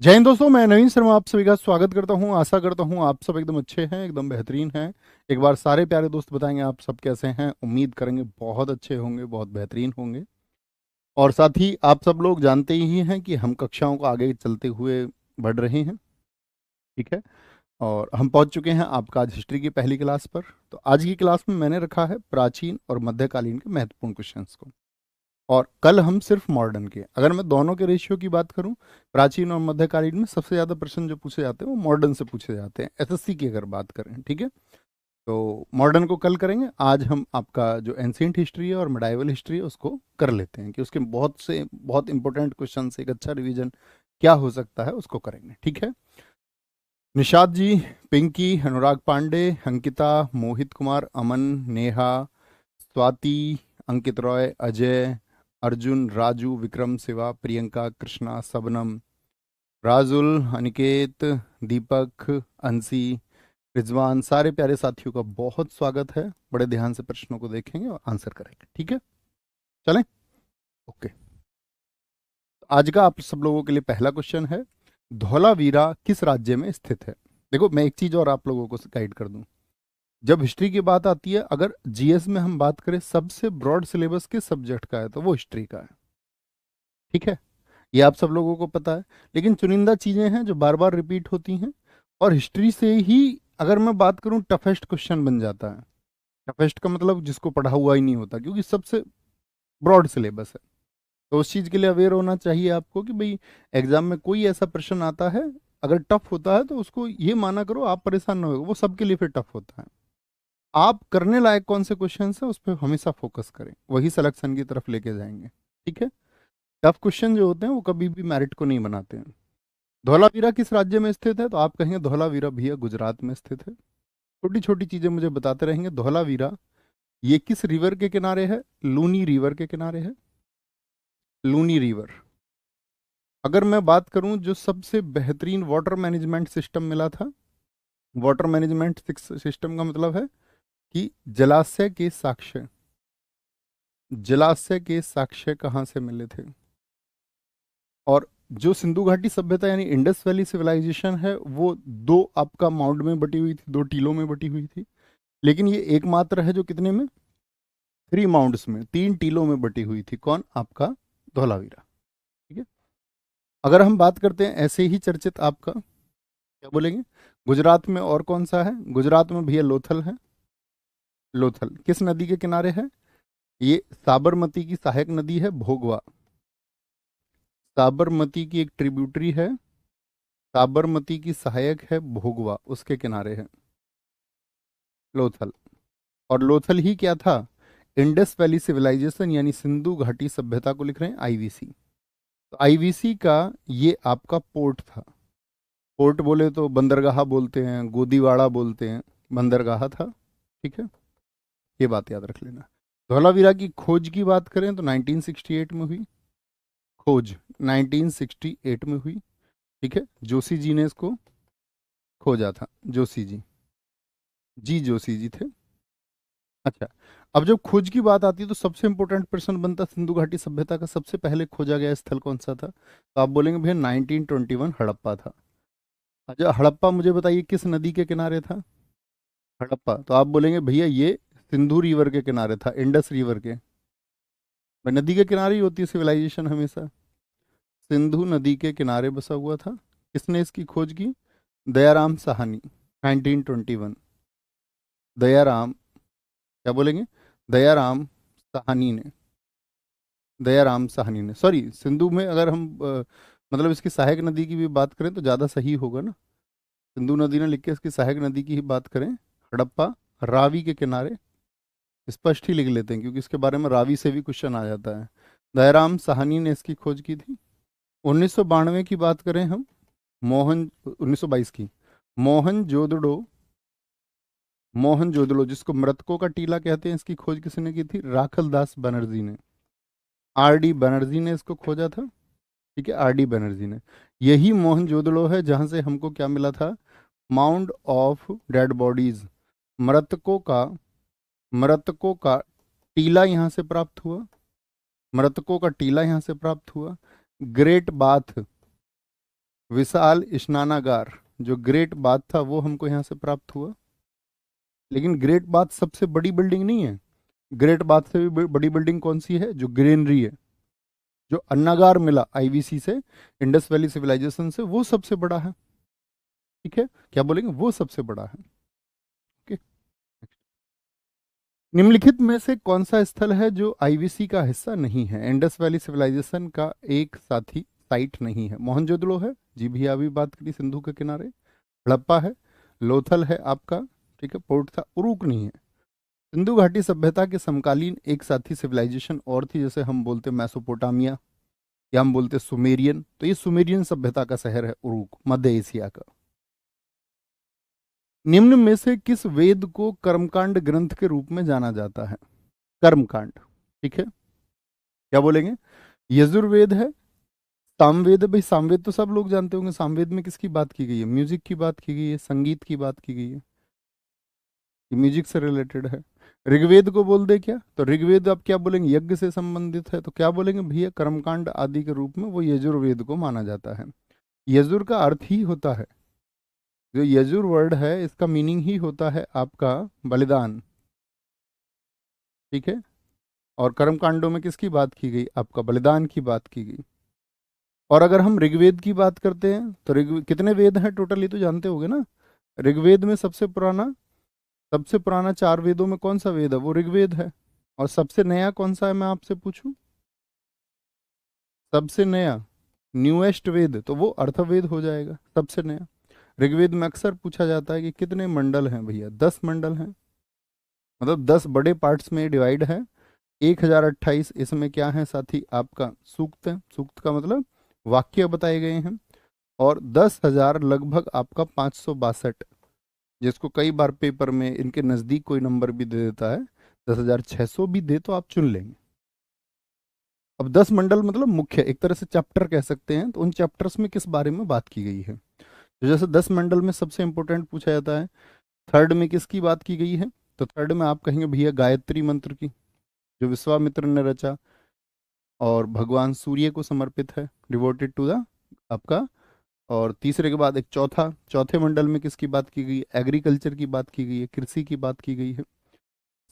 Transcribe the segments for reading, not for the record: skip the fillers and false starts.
जय हिंद दोस्तों, मैं नवीन शर्मा आप सभी का स्वागत करता हूं। आशा करता हूं आप सब एकदम अच्छे हैं, एकदम बेहतरीन हैं। एक बार सारे प्यारे दोस्त बताएंगे आप सब कैसे हैं। उम्मीद करेंगे बहुत अच्छे होंगे, बहुत बेहतरीन होंगे। और साथ ही आप सब लोग जानते ही हैं कि हम कक्षाओं को आगे चलते हुए बढ़ रहे हैं। ठीक है। और हम पहुंच चुके हैं आपका आज हिस्ट्री की पहली क्लास पर। तो आज की क्लास में मैंने रखा है प्राचीन और मध्यकालीन के महत्वपूर्ण क्वेश्चंस को। और कल हम सिर्फ मॉडर्न के, अगर मैं दोनों के रेशियो की बात करूं, प्राचीन और मध्यकालीन में सबसे ज्यादा प्रश्न जो पूछे जाते हैं वो मॉडर्न से पूछे जाते हैं, एसएससी की अगर बात करें। ठीक है। तो मॉडर्न को कल करेंगे। आज हम आपका जो एंशिएंट हिस्ट्री है और मिडाइवल हिस्ट्री है उसको कर लेते हैं कि उसके बहुत इंपॉर्टेंट क्वेश्चन से एक अच्छा रिवीजन क्या हो सकता है उसको करेंगे। ठीक है। निषाद जी, पिंकी, अनुराग पांडे, अंकिता, मोहित कुमार, अमन, नेहा, स्वाति, अंकित रॉय, अजय, अर्जुन, राजू, विक्रम, शिवा, प्रियंका, कृष्णा, सबनम, राजुल, अनिकेत, दीपक, अंशी, रिजवान, सारे प्यारे साथियों का बहुत स्वागत है। बड़े ध्यान से प्रश्नों को देखेंगे और आंसर करेंगे। ठीक है। चलें। ओके। आज का आप सब लोगों के लिए पहला क्वेश्चन है, धौलावीरा किस राज्य में स्थित है। देखो, मैं एक चीज और आप लोगों को गाइड कर दूं। जब हिस्ट्री की बात आती है, अगर जीएस में हम बात करें सबसे ब्रॉड सिलेबस किस सब्जेक्ट का है तो वो हिस्ट्री का है। ठीक है। ये आप सब लोगों को पता है। लेकिन चुनिंदा चीजें हैं जो बार बार रिपीट होती हैं। और हिस्ट्री से ही अगर मैं बात करूं टफेस्ट क्वेश्चन बन जाता है। टफेस्ट का मतलब जिसको पढ़ा हुआ ही नहीं होता, क्योंकि सबसे ब्रॉड सिलेबस है। तो उस चीज के लिए अवेयर होना चाहिए आपको कि भाई एग्जाम में कोई ऐसा प्रश्न आता है, अगर टफ होता है तो उसको ये माना करो, आप परेशान ना हो, वो सबके लिए फिर टफ होता है। आप करने लायक कौन से क्वेश्चन है उस पर हमेशा फोकस करें, वही सिलेक्शन की तरफ लेके जाएंगे। ठीक है। टफ क्वेश्चन जो होते हैं वो कभी भी मेरिट को नहीं बनाते हैं। धौलावीरा किस राज्य में स्थित है तो आप कहेंगे धौलावीरा भैया गुजरात में स्थित है। छोटी छोटी चीजें मुझे बताते रहेंगे। धौलावीरा ये किस रिवर के किनारे है? लूनी रिवर के किनारे है। लूनी रिवर। अगर मैं बात करूं जो सबसे बेहतरीन वाटर मैनेजमेंट सिस्टम मिला था, वाटर मैनेजमेंट सिस्टम का मतलब है कि जलाशय के साक्ष्य, जलाशय के साक्ष्य कहाँ से मिले थे। और जो सिंधु घाटी सभ्यता यानी इंडस वैली सिविलाइजेशन है वो दो आपका माउंड में बटी हुई थी, दो टीलों में बटी हुई थी। लेकिन ये एकमात्र है जो कितने में, थ्री माउंड्स में, तीन टीलों में बटी हुई थी। कौन? आपका धौलावीरा। ठीक है। अगर हम बात करते हैं ऐसे ही चर्चित आपका, क्या बोलेंगे, गुजरात में और कौन सा है? गुजरात में भैया लोथल है। लोथल किस नदी के किनारे है? ये साबरमती की सहायक नदी है, भोगवा। साबरमती की एक ट्रिब्यूटरी है, साबरमती की सहायक है भोगवा, उसके किनारे है लोथल। और लोथल ही क्या था? इंडस वैली सिविलाइजेशन यानी सिंधु घाटी सभ्यता को लिख रहे हैं आईवीसी। तो आईवीसी का ये आपका पोर्ट था। पोर्ट बोले तो बंदरगाह बोलते हैं, गोदीवाड़ा बोलते हैं, बंदरगाह था। ठीक है। ये बात याद रख लेना। धौलावीरा की खोज की बात करें तो 1968 में हुई। खोज 1968 में हुई। ठीक है। जोशी जी ने इसको खोजा था, जोशी जी, जी जोशी जी थे। अच्छा। अब जब खोज की बात आती है तो सबसे इंपॉर्टेंट प्रश्न बनता है सिंधु घाटी सभ्यता का सबसे पहले खोजा गया स्थल कौन सा था। तो आप बोलेंगे भैया 1921 हड़प्पा था। अच्छा, हड़प्पा मुझे बताइए किस नदी के किनारे था? हड़प्पा तो आप बोलेंगे भैया ये सिंधु रिवर के किनारे था, इंडस रिवर के। भाई नदी के किनारे ही होती है सिविलाइजेशन हमेशा। सिंधु नदी के किनारे बसा हुआ था। किसने इसकी खोज की? दयाराम साहनी, 1921। दयाराम, क्या बोलेंगे, दयाराम साहनी ने, दयाराम साहनी ने, सॉरी, सिंधु में अगर हम मतलब इसकी सहायक नदी की भी बात करें तो ज़्यादा सही होगा ना। सिंधु नदी ने लिख के इसकी सहायक नदी की ही बात करें। हड़प्पा रावी के किनारे, स्पष्ट ही लिख लेते हैं क्योंकि इसके बारे में रावी से भी क्वेश्चन आ जाता है। दयाराम साहनी ने इसकी खोज की थी। 1992 की बात करें हम, मोहन 1922 की, मोहन जोदड़ो, मोहन जोदड़ो जिसको मृतकों का टीला कहते हैं, इसकी खोज किसने की थी? राखल दास बनर्जी ने, आर डी बनर्जी ने इसको खोजा था। ठीक है, आर डी बनर्जी ने। यही मोहनजोदड़ो है जहां से हमको क्या मिला था? माउंड ऑफ डेड बॉडीज, मृतकों का, मृतकों का टीला यहां से प्राप्त हुआ। मृतकों का टीला यहां से प्राप्त हुआ। ग्रेट बाथ, विशाल स्नानागार, जो ग्रेट बाथ था वो हमको यहाँ से प्राप्त हुआ। लेकिन ग्रेट बाथ सबसे बड़ी बिल्डिंग नहीं है। ग्रेट बाथ से भी बड़ी बिल्डिंग कौन सी है? जो ग्रेनरी है, जो अन्नागार मिला आईवीसी से, इंडस वैली सिविलाइजेशन से, वो सबसे बड़ा है। ठीक है, क्या बोलेंगे? वो सबसे बड़ा है। ओके। निम्नलिखित में से कौन सा स्थल है जो आईवीसी का हिस्सा नहीं है? इंडस वैली सिविलाइजेशन का एक साथी साइट नहीं है। मोहनजोदड़ो है, जी भैया अभी बात करी, सिंधु के किनारे। हड़प्पा है, लोथल है आपका, ठीक है, पोर्ट था। उरुक नहीं है। सिंधु घाटी सभ्यता के समकालीन एक साथी सिविलाइजेशन और थी, जैसे हम बोलते मैसोपोटामिया, या हम बोलते सुमेरियन। तो ये सुमेरियन सभ्यता का शहर है उरुक, मध्य एशिया का। निम्न में से किस वेद को कर्मकांड ग्रंथ के रूप में जाना जाता है? कर्मकांड, ठीक है, क्या बोलेंगे? यजुर्वेद है, सामवेद है। भाई सामवेद तो सब लोग जानते होंगे। सामवेद में किसकी बात की गई है? म्यूजिक की बात की गई है, संगीत की बात की गई है, ये म्यूजिक से रिलेटेड है। ऋग्वेद को बोल दे क्या? तो ऋग्वेद आप क्या बोलेंगे? यज्ञ से संबंधित है, तो क्या बोलेंगे भैया? कर्मकांड आदि के रूप में वो यजुर्वेद को माना जाता है। यजुर का अर्थ ही होता है, जो यजुर वर्ड है इसका मीनिंग ही होता है आपका बलिदान। ठीक है, और कर्म कांडों में किसकी बात की गई? आपका बलिदान की बात की गई। और अगर हम ऋग्वेद की बात करते हैं तो ऋग्वेद कितने वेद हैं टोटल, ये तो जानते होगे ना। ऋग्वेद में सबसे पुराना 4 वेदों में कौन सा वेद है? वो ऋग्वेद है। और सबसे नया कौन सा है, मैं आपसे पूछूं? सबसे नया न्यूएस्ट वेद तो वो अर्थवेद हो जाएगा, सबसे नया। ऋग्वेद में अक्सर पूछा जाता है कि कितने मंडल हैं भैया? 10 मंडल हैं, मतलब 10 बड़े पार्ट्स में डिवाइड है। 1028 इसमें क्या है साथी? आपका सूक्त है। सूक्त का मतलब वाक्य बताए गए हैं। और 10,000 लगभग आपका 562, जिसको कई बार पेपर में इनके नज़दीक कोई नंबर भी दे देता है, 10,600 भी दे तो आप चुन लेंगे। अब 10 मंडल मतलब मुख्य, एक तरह से चैप्टर कह सकते हैं। तो उन चैप्टर्स में किस बारे में बात की गई है? तो जैसे 10 मंडल में सबसे इंपॉर्टेंट पूछा जाता है, थर्ड में किसकी बात की गई है? तो थर्ड में आप कहेंगे भैया गायत्री मंत्र की, जो विश्वामित्र ने रचा और भगवान सूर्य को समर्पित है, डिवोटेड टू द आपका। और तीसरे के बाद एक चौथे मंडल में किसकी बात की गई? एग्रीकल्चर की बात की गई है, कृषि की बात की गई है।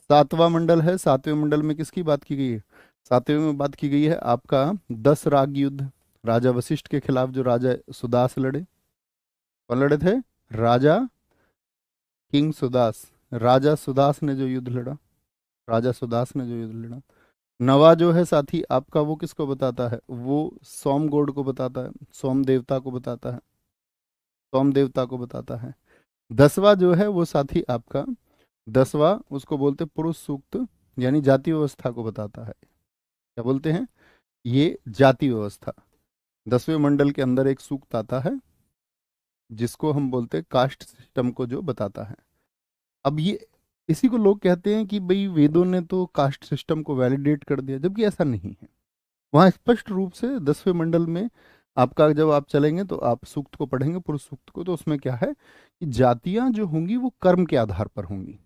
7वां मंडल है, 7वें मंडल में किसकी बात की गई है? 7वें में बात की गई है आपका 10 राग युद्ध, राजा वशिष्ठ के खिलाफ जो राजा सुदास लड़े। कौन लड़े थे? राजा किंग सुदास, राजा सुदास ने जो युद्ध लड़ा, राजा सुदास ने जो युद्ध लड़ा। नवा जो है साथी आपका, वो किसको बताता है? वो सोम गॉड को बताता है, सोम देवता को बताता है, सोम देवता को बताता है। 10वां जो है वो साथी आपका, 10वां उसको बोलते पुरुष सूक्त, यानी जाति व्यवस्था को बताता है। क्या बोलते हैं? ये जाति व्यवस्था। 10वें मंडल के अंदर एक सूक्त आता है जिसको हम बोलते हैं कास्ट सिस्टम को जो बताता है। अब ये इसी को लोग कहते हैं कि भाई वेदों ने तो कास्ट सिस्टम को वैलिडेट कर दिया, जबकि ऐसा नहीं है। वहाँ स्पष्ट रूप से 10वें मंडल में आपका, जब आप चलेंगे तो आप सूक्त को पढ़ेंगे, पुरुष सूक्त को, तो उसमें क्या है कि जातियां जो होंगी वो कर्म के आधार पर होंगी।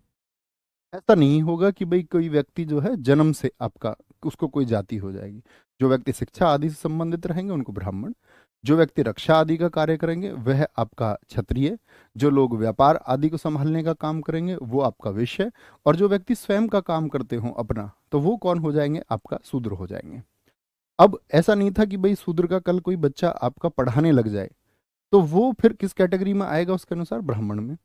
ऐसा नहीं होगा कि भाई कोई व्यक्ति जो है जन्म से आपका उसको कोई जाति हो जाएगी। जो व्यक्ति शिक्षा आदि से संबंधित रहेंगे उनको ब्राह्मण, जो व्यक्ति रक्षा आदि का कार्य करेंगे वह आपका क्षत्रिय, जो लोग व्यापार आदि को संभालने का काम करेंगे वो आपका वैश्य, और जो व्यक्ति स्वयं का काम करते हो अपना, तो वो कौन हो जाएंगे? आपका शूद्र हो जाएंगे। अब ऐसा नहीं था कि भाई शूद्र का कल कोई बच्चा आपका पढ़ाने लग जाए तो वो फिर किस कैटेगरी में आएगा? उसके अनुसार ब्राह्मण में।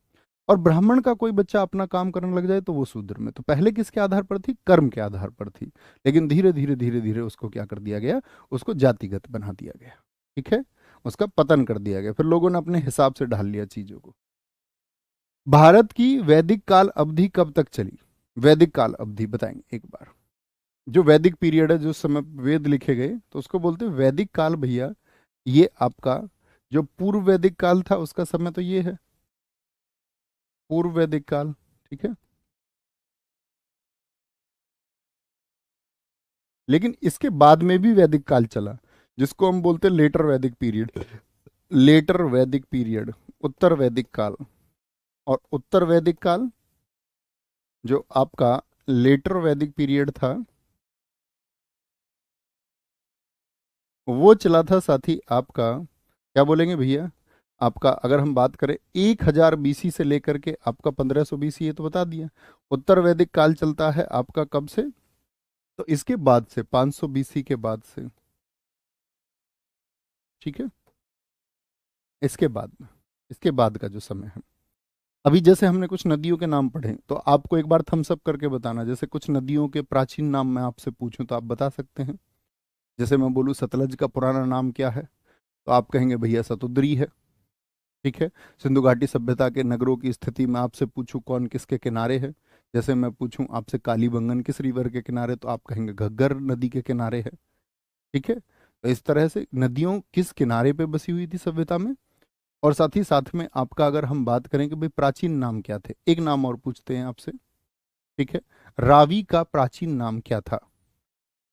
और ब्राह्मण का कोई बच्चा अपना काम करने लग जाए तो वो शूद्र में। तो पहले किसके आधार पर थी? कर्म के आधार पर थी। लेकिन धीरे धीरे धीरे धीरे उसको क्या कर दिया गया? उसको जातिगत बना दिया गया। ठीक है, उसका पतन कर दिया गया, फिर लोगों ने अपने हिसाब से ढाल लिया चीजों को। भारत की वैदिक काल अवधि कब तक चली? वैदिक काल अवधि बताएंगे एक बार। जो वैदिक पीरियड है, जो समय वेद लिखे गए, तो उसको बोलते हैं वैदिक काल भैया। ये आपका जो पूर्व वैदिक काल था उसका समय तो ये है, पूर्व वैदिक काल। ठीक है, लेकिन इसके बाद में भी वैदिक काल चला, जिसको हम बोलते हैं लेटर वैदिक पीरियड। लेटर वैदिक पीरियड, उत्तर वैदिक काल। और उत्तर वैदिक काल जो आपका लेटर वैदिक पीरियड था, वो चला था साथी आपका, क्या बोलेंगे भैया? आपका अगर हम बात करें 1000 BC से लेकर के आपका 1500 BC, ये तो बता दिया। उत्तर वैदिक काल चलता है आपका कब से? तो इसके बाद से 500 BC के बाद से, ठीक है, इसके बाद, इसके बाद का जो समय है। अभी जैसे हमने कुछ नदियों के नाम पढ़े, तो आपको एक बार थम्स अप करके बताना। जैसे कुछ नदियों के प्राचीन नाम मैं आपसे पूछूं तो आप बता सकते हैं। जैसे मैं बोलूं सतलज का पुराना नाम क्या है, तो आप कहेंगे भैया सतुद्री है, ठीक है। सिंधु घाटी सभ्यता के नगरों की स्थिति में आपसे पूछूं कौन किसके किनारे है, जैसे मैं पूछूं आपसे कालीबंगन किस रिवर के किनारे, तो आप कहेंगे घग्गर नदी के किनारे है, ठीक है। तो इस तरह से नदियों किस किनारे पे बसी हुई थी सभ्यता में। और साथ ही साथ में आपका अगर हम बात करें कि भाई प्राचीन नाम क्या थे, एक नाम और पूछते हैं आपसे, ठीक है। रावी का प्राचीन नाम क्या था?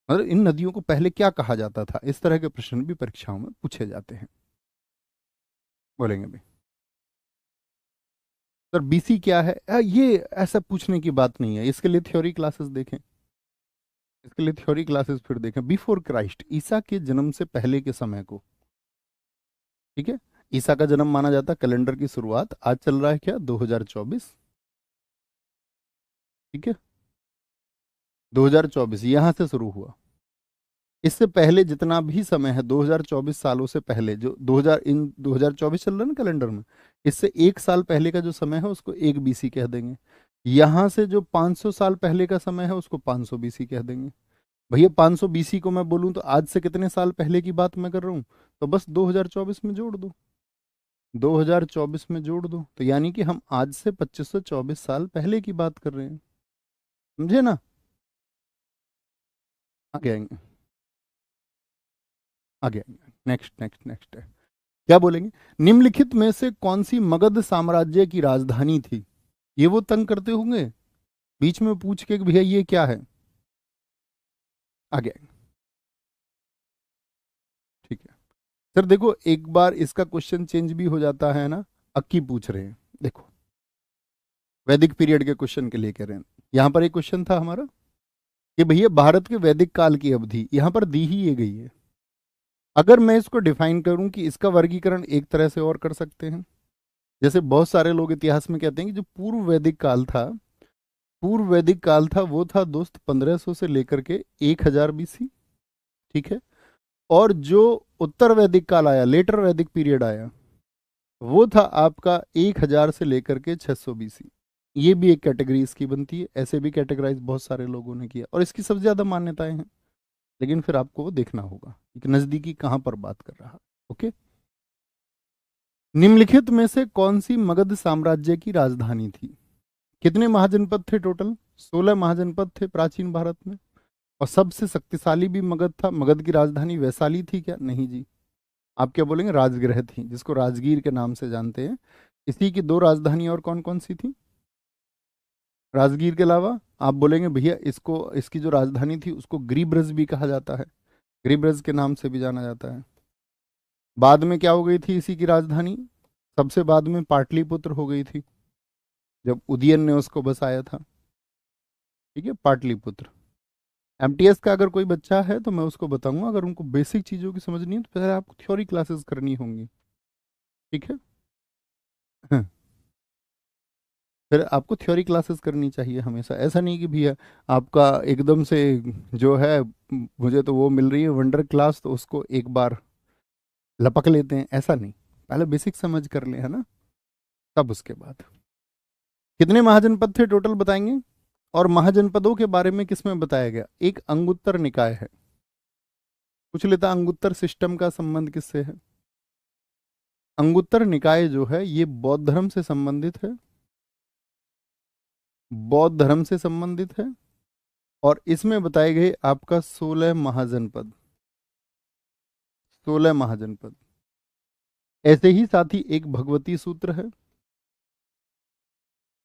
मतलब इन नदियों को पहले क्या कहा जाता था? इस तरह के प्रश्न भी परीक्षाओं में पूछे जाते हैं। बोलेंगे भाई सर बीसी क्या है? ये ऐसा पूछने की बात नहीं है, इसके लिए थ्योरी क्लासेस देखें, इसके लिए थ्योरी क्लासेस फिर देखें। बिफोर क्राइस्ट, ईसा के जन्म से पहले के समय को, ठीक है। ईसा का जन्म माना जाता है, कैलेंडर की शुरुआत आज चल रहा है क्या, 2024, ठीक है। 2024 यहां से शुरू हुआ। इससे पहले जितना भी समय है 2024 सालों से पहले, जो 2000 इन 2024 चल रहा है ना कैलेंडर में, इससे 1 साल पहले का जो समय है उसको 1 BC कह देंगे। यहां से जो 500 साल पहले का समय है उसको 500 BC कह देंगे। भैया 500 BC को मैं बोलूं तो आज से कितने साल पहले की बात मैं कर रहा हूँ, तो बस 2024 में जोड़ दो, 2024 में जोड़ दो, तो यानी कि हम आज से 2524 साल पहले की बात कर रहे हैं, समझे ना? आगे आएंगे, आगे आएंगे, नेक्स्ट नेक्स्ट नेक्स्ट है। क्या बोलेंगे? निम्नलिखित में से कौन सी मगध साम्राज्य की राजधानी थी? ये वो तंग करते होंगे बीच में पूछ के कि भैया ये क्या है। आगे आएंगे, ठीक है। सर देखो एक बार इसका क्वेश्चन चेंज भी हो जाता है ना, अक्की पूछ रहे हैं, देखो वैदिक पीरियड के क्वेश्चन के लिए कह रहे हैं। यहाँ पर एक क्वेश्चन था हमारा कि भैया भारत के वैदिक काल की अवधि यहाँ पर दी ही ये गई है। अगर मैं इसको डिफाइन करूं कि इसका वर्गीकरण एक तरह से और कर सकते हैं, जैसे बहुत सारे लोग इतिहास में कहते हैं कि जो पूर्व वैदिक काल था, पूर्व वैदिक काल था वो था दोस्त 1500 से लेकर के 1000 BC, ठीक है। और जो उत्तर वैदिक काल आया, लेटर वैदिक पीरियड आया, वो था आपका 1000 से लेकर के 600 BC। ये भी एक कैटेगरी इसकी बनती है, ऐसे भी कैटेगराइज बहुत सारे लोगों ने किया और इसकी सबसे ज्यादा मान्यताएं हैं। लेकिन फिर आपको वो देखना होगा कि नजदीकी कहाँ पर बात कर रहा है। ओके, निम्नलिखित में से कौन सी मगध साम्राज्य की राजधानी थी? कितने महाजनपद थे टोटल? 16 महाजनपद थे प्राचीन भारत में। और सबसे शक्तिशाली भी मगध था। मगध की राजधानी वैशाली थी क्या? नहीं जी। आप क्या बोलेंगे? राजगृह थी, जिसको राजगीर के नाम से जानते हैं। इसी की 2 राजधानी और कौन कौन सी थी राजगीर के अलावा? आप बोलेंगे भैया इसको, इसकी जो राजधानी थी उसको गिरिब्रज भी कहा जाता है, गिरिब्रज के नाम से भी जाना जाता है। बाद में क्या हो गई थी इसी की राजधानी? सबसे बाद में पाटलिपुत्र हो गई थी, जब उदयन ने उसको बसाया था, ठीक है, पाटलिपुत्र। एमटीएस का अगर कोई बच्चा है तो मैं उसको बताऊंगा, अगर उनको बेसिक चीज़ों की समझनी है तो पहले आपको थ्योरी क्लासेस करनी होंगी, ठीक है। फिर आपको थ्योरी क्लासेस करनी चाहिए हमेशा, ऐसा नहीं कि भैया आपका एकदम से जो है मुझे तो वो मिल रही है वंडर क्लास तो उसको एक बार लपक लेते हैं, ऐसा नहीं। पहले बेसिक समझ कर ले, है ना, तब उसके बाद। कितने महाजनपद थे टोटल बताएंगे? और महाजनपदों के बारे में किसमें बताया गया? एक अंगुत्तर निकाय है। पूछ लेता अंगुत्तर सिस्टम का संबंध किससे है? अंगुत्तर निकाय जो है ये बौद्ध धर्म से संबंधित है, बौद्ध धर्म से संबंधित है। और इसमें बताए गए आपका 16 महाजनपद, 16 महाजनपद। ऐसे ही साथ ही एक भगवती सूत्र है।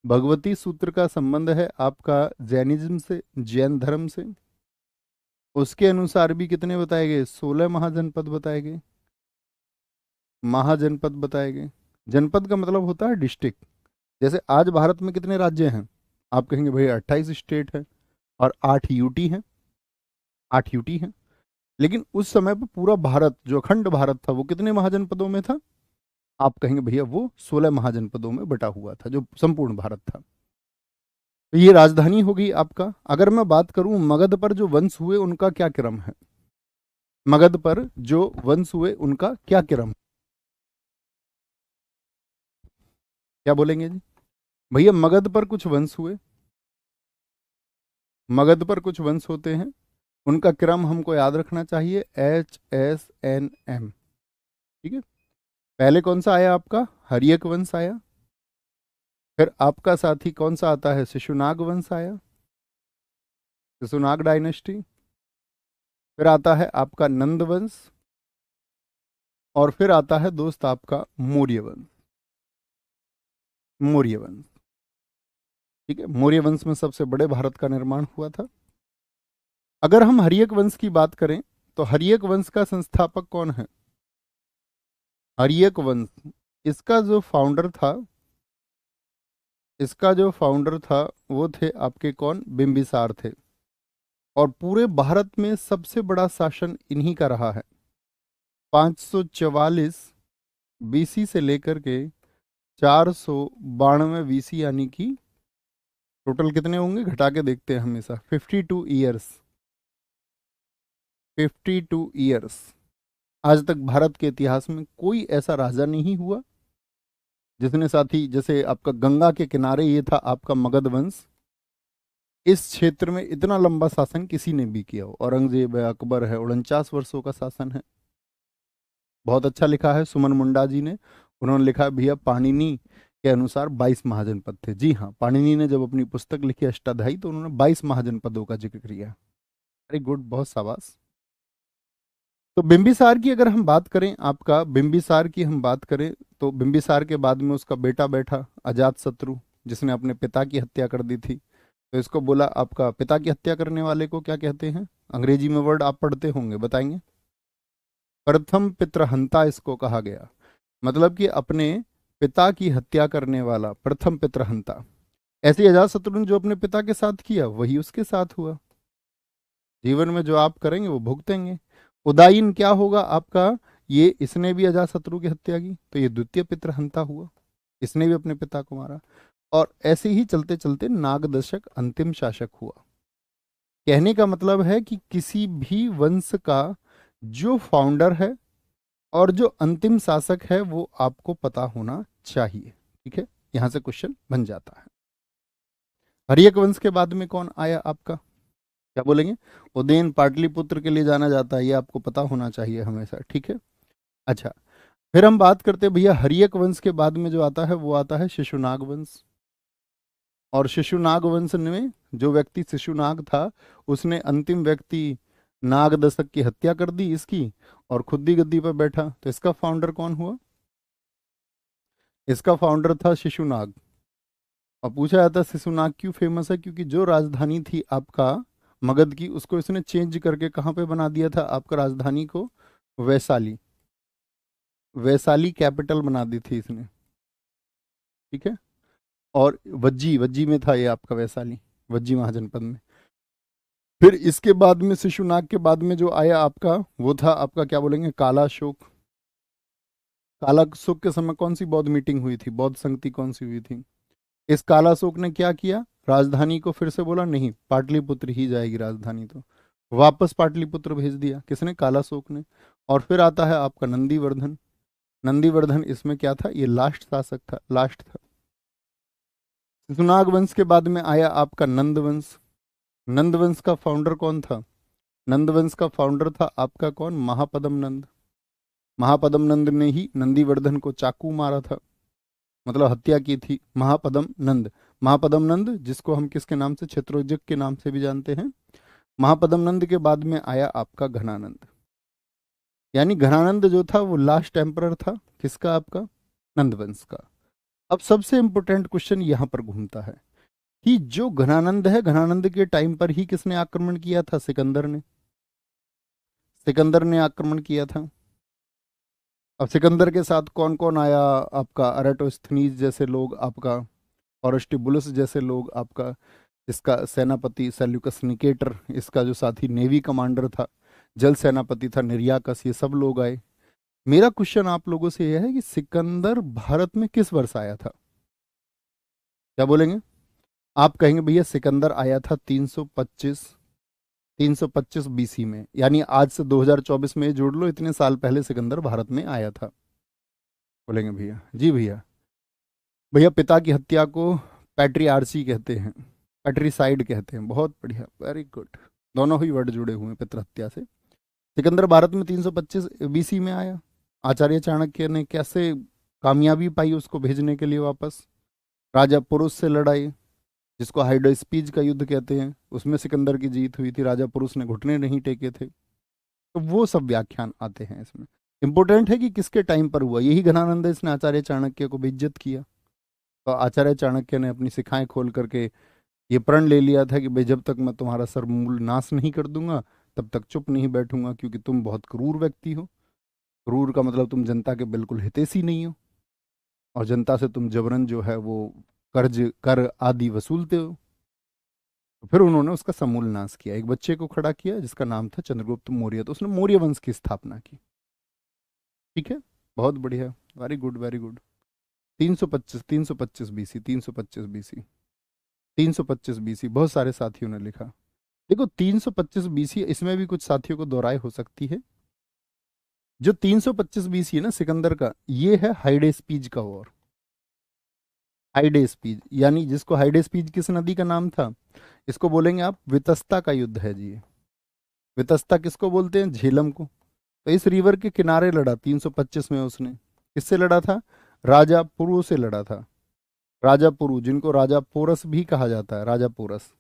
भगवती सूत्र का संबंध है आपका जैनिज्म से, जैन धर्म से। उसके अनुसार भी कितने बताए गए? 16 महाजनपद बताए गए, महाजनपद बताए गए। जनपद का मतलब होता है डिस्ट्रिक्ट। जैसे आज भारत में कितने राज्य हैं? आप कहेंगे भाई 28 स्टेट है और 8 यूटी हैं, 8 यूटी हैं। लेकिन उस समय पर पूरा भारत, जो अखंड भारत था, वो कितने महाजनपदों में था? आप कहेंगे भैया वो 16 महाजनपदों में बटा हुआ था, जो संपूर्ण भारत था। तो ये राजधानी होगी आपका। अगर मैं बात करूं मगध पर जो वंश हुए उनका क्या क्रम है, मगध पर जो वंश हुए उनका क्या क्रम, क्या बोलेंगे जी? भैया मगध पर कुछ वंश हुए, मगध पर कुछ वंश होते हैं, उनका क्रम हमको याद रखना चाहिए, HSNM। ठीक है। पहले कौन सा आया आपका? हर्यक वंश आया। फिर आपका साथी कौन सा आता है? शिशुनाग वंश आया, शिशुनाग डायनेस्टी। फिर आता है आपका नंद वंश, और फिर आता है दोस्त आपका मौर्य वंश, मौर्य वंश। ठीक है, मौर्य वंश में सबसे बड़े भारत का निर्माण हुआ था। अगर हम हर्यक वंश की बात करें तो हर्यक वंश का संस्थापक कौन है? हर्यक वंश, इसका जो फाउंडर था, इसका जो फाउंडर था वो थे आपके कौन? बिंबिसार थे। और पूरे भारत में सबसे बड़ा शासन इन्हीं का रहा है। 544 BC से लेकर के 492 BC, यानी कि टोटल कितने होंगे घटा के देखते हैं हमेशा, 52 ईयर्स, 52 ईयर्स। आज तक भारत के इतिहास में कोई ऐसा राजा नहीं हुआ जिसने साथी, जैसे आपका गंगा के किनारे ये था आपका मगध वंश, इस क्षेत्र में इतना लंबा शासन किसी ने भी किया हो। औरंगजेब है, अकबर है, 49 वर्षों का शासन है। बहुत अच्छा लिखा है सुमन मुंडा जी ने, उन्होंने लिखा है भैया पाणिनि के अनुसार 22 महाजनपद थे। जी हाँ, पाणिनि ने जब अपनी पुस्तक लिखी अष्टाध्यायी तो उन्होंने 22 महाजनपदों का जिक्र किया। वेरी गुड, बहुत शाबाश। तो बिंबिसार की अगर हम बात करें, आपका बिंबिसार की हम बात करें, तो बिंबिसार के बाद में उसका बेटा बैठा अजात शत्रु, जिसने अपने पिता की हत्या कर दी थी। तो इसको बोला, आपका पिता की हत्या करने वाले को क्या कहते हैं? अंग्रेजी में वर्ड आप पढ़ते होंगे, बताएंगे। प्रथम पितृहंता इसको कहा गया, मतलब कि अपने पिता की हत्या करने वाला प्रथम पितृहंता। ऐसे अजातशत्रु ने जो अपने पिता के साथ किया वही उसके साथ हुआ। जीवन में जो आप करेंगे वो भुगतेंगे। उदायन क्या होगा आपका? ये इसने भी अजातशत्रु की हत्या की, तो ये द्वितीय पितृहंता हुआ, इसने भी अपने पिता को मारा। और ऐसे ही चलते चलते नागदशक अंतिम शासक हुआ। कहने का मतलब है कि किसी भी वंश का जो फाउंडर है और जो अंतिम शासक है वो आपको पता होना चाहिए। ठीक है, यहां से क्वेश्चन बन जाता है। हर्यक वंश के बाद में कौन आया आपका? क्या बोलेंगे? उदयन पाटलिपुत्र के लिए जाना जाता है, ये आपको पता होना चाहिए हमेशा। ठीक है, अच्छा। फिर हम बात करते हैं भैया हर्यक वंश के बाद में जो आता है वो आता है शिशुनाग वंश। और शिशुनाग वंश में जो व्यक्ति शिशुनाग था, उसने अंतिम व्यक्ति नागदशक की हत्या कर दी इसकी, और खुद ही गद्दी पर बैठा। तो इसका फाउंडर कौन हुआ? इसका फाउंडर था शिशुनाग। और पूछा जाता शिशुनाग क्यों फेमस है? क्योंकि जो राजधानी थी आपका मगध की, उसको इसने चेंज करके कहाँ पे बना दिया था आपका राजधानी को? वैशाली, वैशाली कैपिटल बना दी थी इसने। ठीक है, और वज्जी, वज्जी में था ये आपका वैशाली, वज्जी महाजनपद में। फिर इसके बाद में शिशुनाग के बाद में जो आया आपका वो था आपका, क्या बोलेंगे, काला अशोक। काला अशोक के समय कौन सी बौद्ध मीटिंग हुई थी, बौद्ध संगति कौन सी हुई थी? इस काला अशोक ने क्या किया? राजधानी को फिर से बोला नहीं, पाटलिपुत्र ही जाएगी राजधानी, तो वापस पाटलिपुत्र भेज दिया। किसने? काला अशोक ने। और फिर आता है आपका नंदीवर्धन। नंदीवर्धन इसमें क्या था? ये लास्ट शासक था, लास्ट था। शिशुनाग वंश के बाद में आया आपका नंद वंश। नंद वंश का फाउंडर कौन था? नंद वंश का फाउंडर था आपका कौन? महापदम नंद। महापदम नंद ने ही नंदीवर्धन को चाकू मारा था, मतलब हत्या की थी, महापदम नंद। महापदम नंद जिसको हम किसके नाम से, क्षेत्रोजक के नाम से भी जानते हैं। महापदम नंद के बाद में आया आपका घनानंद। यानी घनानंद जो था वो लास्ट एम्परर था किसका? आपका नंद वंश का। अब सबसे इंपॉर्टेंट क्वेश्चन यहां पर घूमता है कि जो घनानंद है, घनानंद के टाइम पर ही किसने आक्रमण किया था? सिकंदर ने। सिकंदर ने आक्रमण किया था। अब सिकंदर के साथ कौन कौन आया आपका? अरेटोस्थनीज जैसे लोग आपका, ऑरस्टिबुलस जैसे लोग आपका, इसका सेनापति सेल्यूकस निकेटर, इसका जो साथी नेवी कमांडर था, जल सेनापति था निर्याकस, ये सब लोग आए। मेरा क्वेश्चन आप लोगों से यह है कि सिकंदर भारत में किस वर्ष आया था? क्या बोलेंगे? आप कहेंगे भैया सिकंदर आया था 325 बीसी में, यानी आज से 2024 में जोड़ लो, इतने साल पहले सिकंदर भारत में आया था। बोलेंगे भैया जी भैया। भैया पिता की हत्या को पैट्रियार्ची कहते हैं, पैट्रिसाइड कहते हैं। बहुत बढ़िया, वेरी गुड। दोनों ही वर्ड जुड़े हुए हैं पितृ हत्या से। सिकंदर भारत में 325 बीसी में आया। आचार्य चाणक्य ने कैसे कामयाबी पाई उसको भेजने के लिए वापस? राजा पुरुष से लड़ाई, जिसको हाइडोस्पीज का युद्ध कहते हैं, उसमें सिकंदर की जीत हुई थी। राजा पुरुष ने घुटने नहीं टेके थे। तो वो सब व्याख्यान आते हैं इसमें। इंपॉर्टेंट है कि किसके टाइम पर हुआ। यही घनानंद इसने आचार्य चाणक्य को बेइज्जत किया। तो आचार्य चाणक्य ने अपनी शिखाएं खोल करके ये प्रण ले लिया था कि भाई जब तक मैं तुम्हारा सर्वमूल नाश नहीं कर दूंगा तब तक चुप नहीं बैठूंगा, क्योंकि तुम बहुत क्रूर व्यक्ति हो। क्रूर का मतलब तुम जनता के बिल्कुल हितैषी नहीं हो, और जनता से तुम जबरन जो है वो कर्ज कर आदि वसूलते हो। तो फिर उन्होंने उसका समूल नाश किया। एक बच्चे को खड़ा किया जिसका नाम था चंद्रगुप्त मौर्य, तो उसने मौर्य वंश की स्थापना की। ठीक है, बहुत बढ़िया, very good very good. 325 BC, 325 BC, 325 BC, बहुत सारे साथियों ने लिखा। देखो 325 बीसी, इसमें भी कुछ साथियों को दोहराई हो सकती है। जो 325 बीसी है ना सिकंदर का, ये है हाइडेस्पीज का वॉर। हाइडेस्पीज यानी जिसको हाइडेस्पीज किस नदी का नाम था, इसको बोलेंगे आप वितस्ता का युद्ध है जी। वितस्ता किसको बोलते हैं? झेलम को। तो इस रिवर के किनारे लड़ा 325 में उसने। किससे लड़ा था? राजा पुरु से लड़ा था। राजा पुरु, जिनको राजा पोरस भी कहा जाता है, राजा पोरस।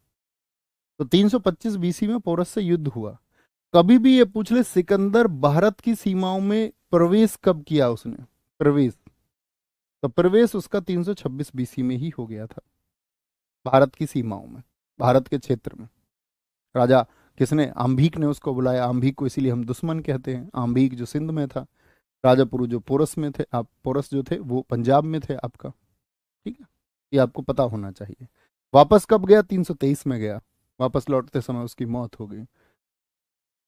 तो 325 बीसी में पोरस से युद्ध हुआ। कभी भी ये पूछ ले सिकंदर भारत की सीमाओं में प्रवेश कब किया उसने? प्रवेश, तो प्रवेश उसका 326 बीसी में ही हो गया था, भारत की सीमाओं में, भारत के क्षेत्र में। राजा किसने? आम्भीक ने उसको बुलाया। आम्भीक को इसीलिए हम दुश्मन कहते हैं। आम्भीक जो सिंध में था, राजा पुरु जो पोरस में थे, आप पोरस जो थे वो पंजाब में थे आपका। ठीक है, ये आपको पता होना चाहिए। वापस कब गया? 323 में गया। वापस लौटते समय उसकी मौत हो गई।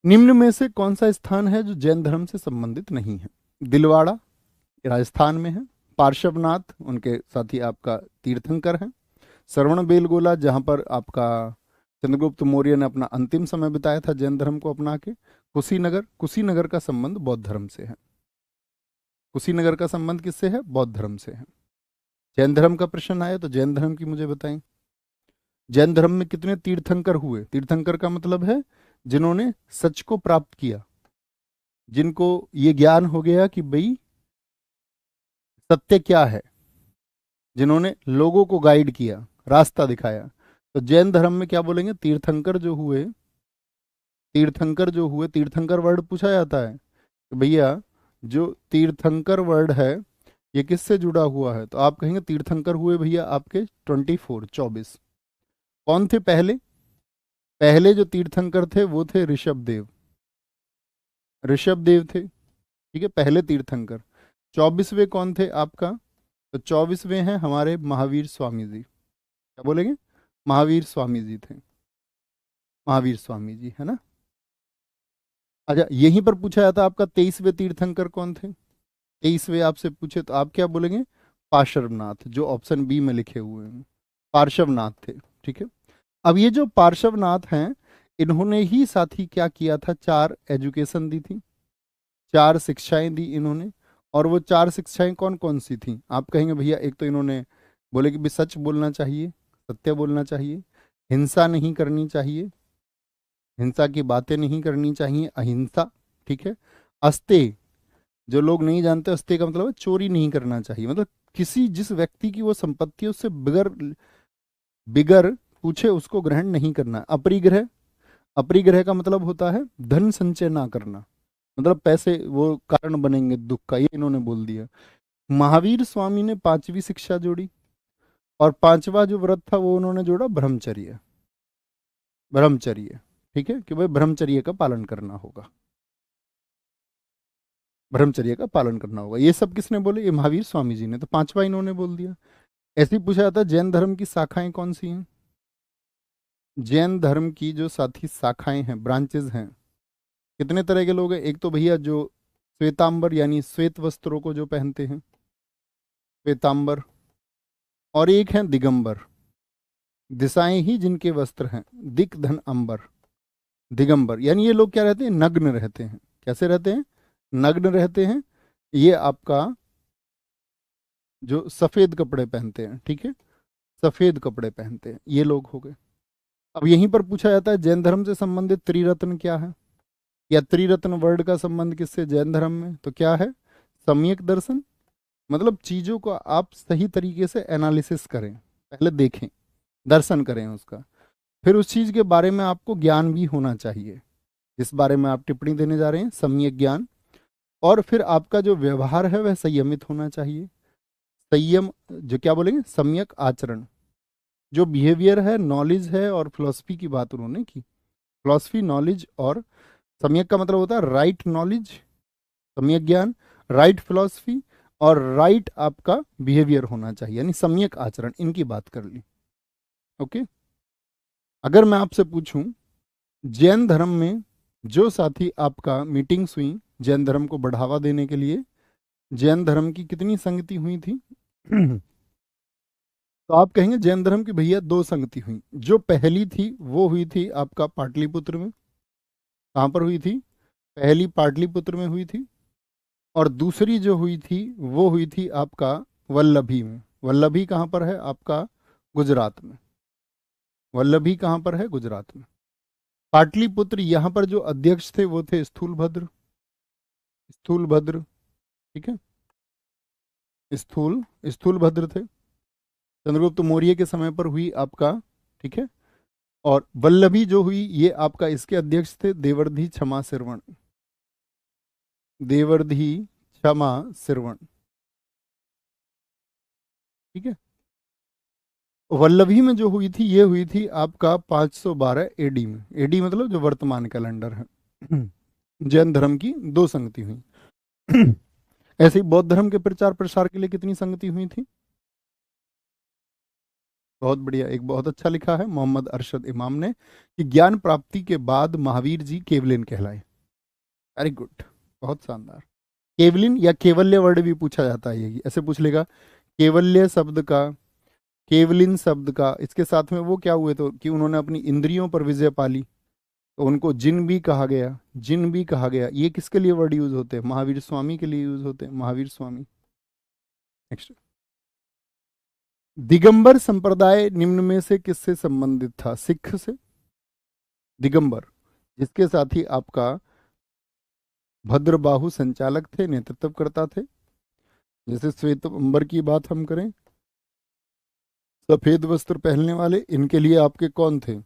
निम्न में से कौन सा स्थान है जो जैन धर्म से संबंधित नहीं है? दिलवाड़ा, ये राजस्थान में है। पार्श्वनाथ, उनके साथी आपका तीर्थंकर हैं। श्रवण बेलगोला, जहां पर आपका चंद्रगुप्त मौर्य ने अपना अंतिम समय बिताया था जैन धर्म को अपना के। कुशीनगर, कुशीनगर का संबंध बौद्ध धर्म से है। कुशीनगर का संबंध किससे है? बौद्ध धर्म से है। जैन धर्म का प्रश्न आया तो जैन धर्म की मुझे बताएं। जैन धर्म में कितने तीर्थंकर हुए? तीर्थंकर का मतलब है जिन्होंने सच को प्राप्त किया, जिनको ये ज्ञान हो गया कि भाई सत्य क्या है, जिन्होंने लोगों को गाइड किया, रास्ता दिखाया। तो जैन धर्म में क्या बोलेंगे? तीर्थंकर जो हुए, तीर्थंकर जो हुए, तीर्थंकर वर्ड पूछा जाता है कि भैया जो तीर्थंकर वर्ड है ये किससे जुड़ा हुआ है? तो आप कहेंगे तीर्थंकर हुए भैया आपके 24। कौन थे पहले? पहले जो तीर्थंकर थे वो थे ऋषभ देव। ऋषभ देव थे, ठीक है, पहले तीर्थंकर। 24वें कौन थे आपका? तो 24वें हैं हमारे महावीर स्वामी जी। क्या बोलेंगे? महावीर स्वामी जी थे, महावीर स्वामी जी, है ना। अच्छा, यहीं पर पूछा जाता आपका 23वें तीर्थंकर कौन थे? 23वें आपसे पूछे तो आप क्या बोलेंगे? पार्श्वनाथ, जो ऑप्शन बी में लिखे हुए हैं, पार्श्वनाथ थे। ठीक है, अब ये जो पार्श्वनाथ हैं, इन्होंने ही साथी क्या किया था? 4 एजुकेशन दी थी, 4 शिक्षाएं दी इन्होंने। और वो 4 शिक्षाएं कौन कौन सी थी? आप कहेंगे भैया एक तो इन्होंने बोले कि भी सच बोलना चाहिए, सत्य बोलना चाहिए, हिंसा नहीं करनी चाहिए, हिंसा की बातें नहीं करनी चाहिए, अहिंसा। ठीक है, अस्तेय, जो लोग नहीं जानते अस्तेय का मतलब है चोरी नहीं करना चाहिए, मतलब किसी जिस व्यक्ति की वो संपत्ति है उससे बिगर बिगर पूछे उसको ग्रहण नहीं करना। अपरिग्रह, अपरिग्रह का मतलब होता है धन संचय ना करना, मतलब पैसे वो कारण बनेंगे दुख का, ये इन्होंने बोल दिया। महावीर स्वामी ने 5वीं शिक्षा जोड़ी, और 5वां जो व्रत था वो उन्होंने जोड़ा ब्रह्मचर्य। ब्रह्मचर्य, ठीक है, कि भाई ब्रह्मचर्य का पालन करना होगा, ब्रह्मचर्य का पालन करना होगा। ये सब किसने बोले? ये महावीर स्वामी जी ने। तो 5वां इन्होंने बोल दिया। ऐसे ही पूछा जाता है जैन धर्म की शाखाएं कौन सी हैं? जैन धर्म की जो साथी शाखाएं हैं, ब्रांचेज हैं, कितने तरह के लोग हैं? एक तो भैया जो श्वेतांबर यानी श्वेत वस्त्रों को जो पहनते हैं, श्वेतांबर, और एक है दिगंबर, दिशाएं ही जिनके वस्त्र हैं, दिक धन अंबर, दिगंबर, यानी ये लोग क्या रहते हैं? नग्न रहते हैं। कैसे रहते हैं? नग्न रहते हैं। ये आपका जो सफेद कपड़े पहनते हैं, ठीक है, सफेद कपड़े पहनते हैं, ये लोग हो गए। अब यहीं पर पूछा जाता है जैन धर्म से संबंधित त्रिरत्न क्या है, या त्रिरत्न वर्ड का संबंध किससे जैन धर्म में? तो क्या है? सम्यक दर्शन, मतलब चीजों को आप सही तरीके से एनालिसिस करें, पहले देखें, दर्शन करें उसका, फिर उस चीज के बारे में आपको ज्ञान भी होना चाहिए जिस बारे में आप टिप्पणी देने जा रहे हैं, सम्यक ज्ञान। और फिर आपका जो व्यवहार है वह संयमित होना चाहिए। संयम, जो क्या बोलेंगे, सम्यक आचरण, जो बिहेवियर है, नॉलेज है, और फिलॉसफी की बात उन्होंने की। फिलॉसफी, नॉलेज, और सम्यक का मतलब होता है राइट नॉलेज, सम्यक ज्ञान, राइट फिलॉसफी, और राइट आपका बिहेवियर होना चाहिए, यानी सम्यक आचरण, इनकी बात कर ली। ओके। अगर मैं आपसे पूछूं जैन धर्म में जो साथी आपका मीटिंग्स हुई जैन धर्म को बढ़ावा देने के लिए, जैन धर्म की कितनी संगति हुई थी? तो आप कहेंगे जैन धर्म की भैया 2 संगति हुई। जो पहली थी वो हुई थी आपका पाटलिपुत्र में। कहाँ पर हुई थी? पहली पाटलिपुत्र में हुई थी। और दूसरी जो हुई थी वो हुई थी आपका वल्लभी में। वल्लभी कहाँ पर है? आपका गुजरात में। वल्लभी कहाँ पर है? गुजरात में। पाटलिपुत्र, यहाँ पर जो अध्यक्ष थे वो थे स्थूलभद्र। स्थूलभद्र, ठीक है, स्थूलभद्र थे। चंद्रगुप्त मौर्य के समय पर हुई आपका, ठीक है। और वल्लभी जो हुई ये आपका इसके अध्यक्ष थे देवर्धि क्षमा सिरवण। देवर्धि क्षमा सिरवण, ठीक है। वल्लभी में जो हुई थी ये हुई थी आपका 512 एडी में। एडी मतलब जो वर्तमान कैलेंडर है। जैन धर्म की 2 संगति हुई। ऐसे ही बौद्ध धर्म के प्रचार प्रसार के लिए कितनी संगति हुई थी? बहुत बढ़िया, एक बहुत अच्छा लिखा है मोहम्मद अरशद इमाम ने कि ज्ञान प्राप्ति के बाद महावीर जी केवलिन कहलाए। वेरी गुड, बहुत शानदार। केवलिन या केवल्य वर्ड भी पूछा जाता है, यही ऐसे पूछ लेगा। केवल्य शब्द का, केवलिन शब्द का, इसके साथ में वो क्या हुए तो कि उन्होंने अपनी इंद्रियों पर विजय पाली, तो उनको जिन भी कहा गया, जिन भी कहा गया। ये किसके लिए वर्ड यूज होते हैं? महावीर स्वामी के लिए यूज होते हैं, महावीर स्वामी। नेक्स्ट, दिगंबर संप्रदाय निम्न में से किससे संबंधित था? सिख से। दिगंबर, जिसके साथ ही आपका भद्रबाहु संचालक थे, नेतृत्व करता थे। जैसे श्वेतंबर की बात हम करें, सफेद वस्त्र पहनने वाले, इनके लिए आपके कौन थे?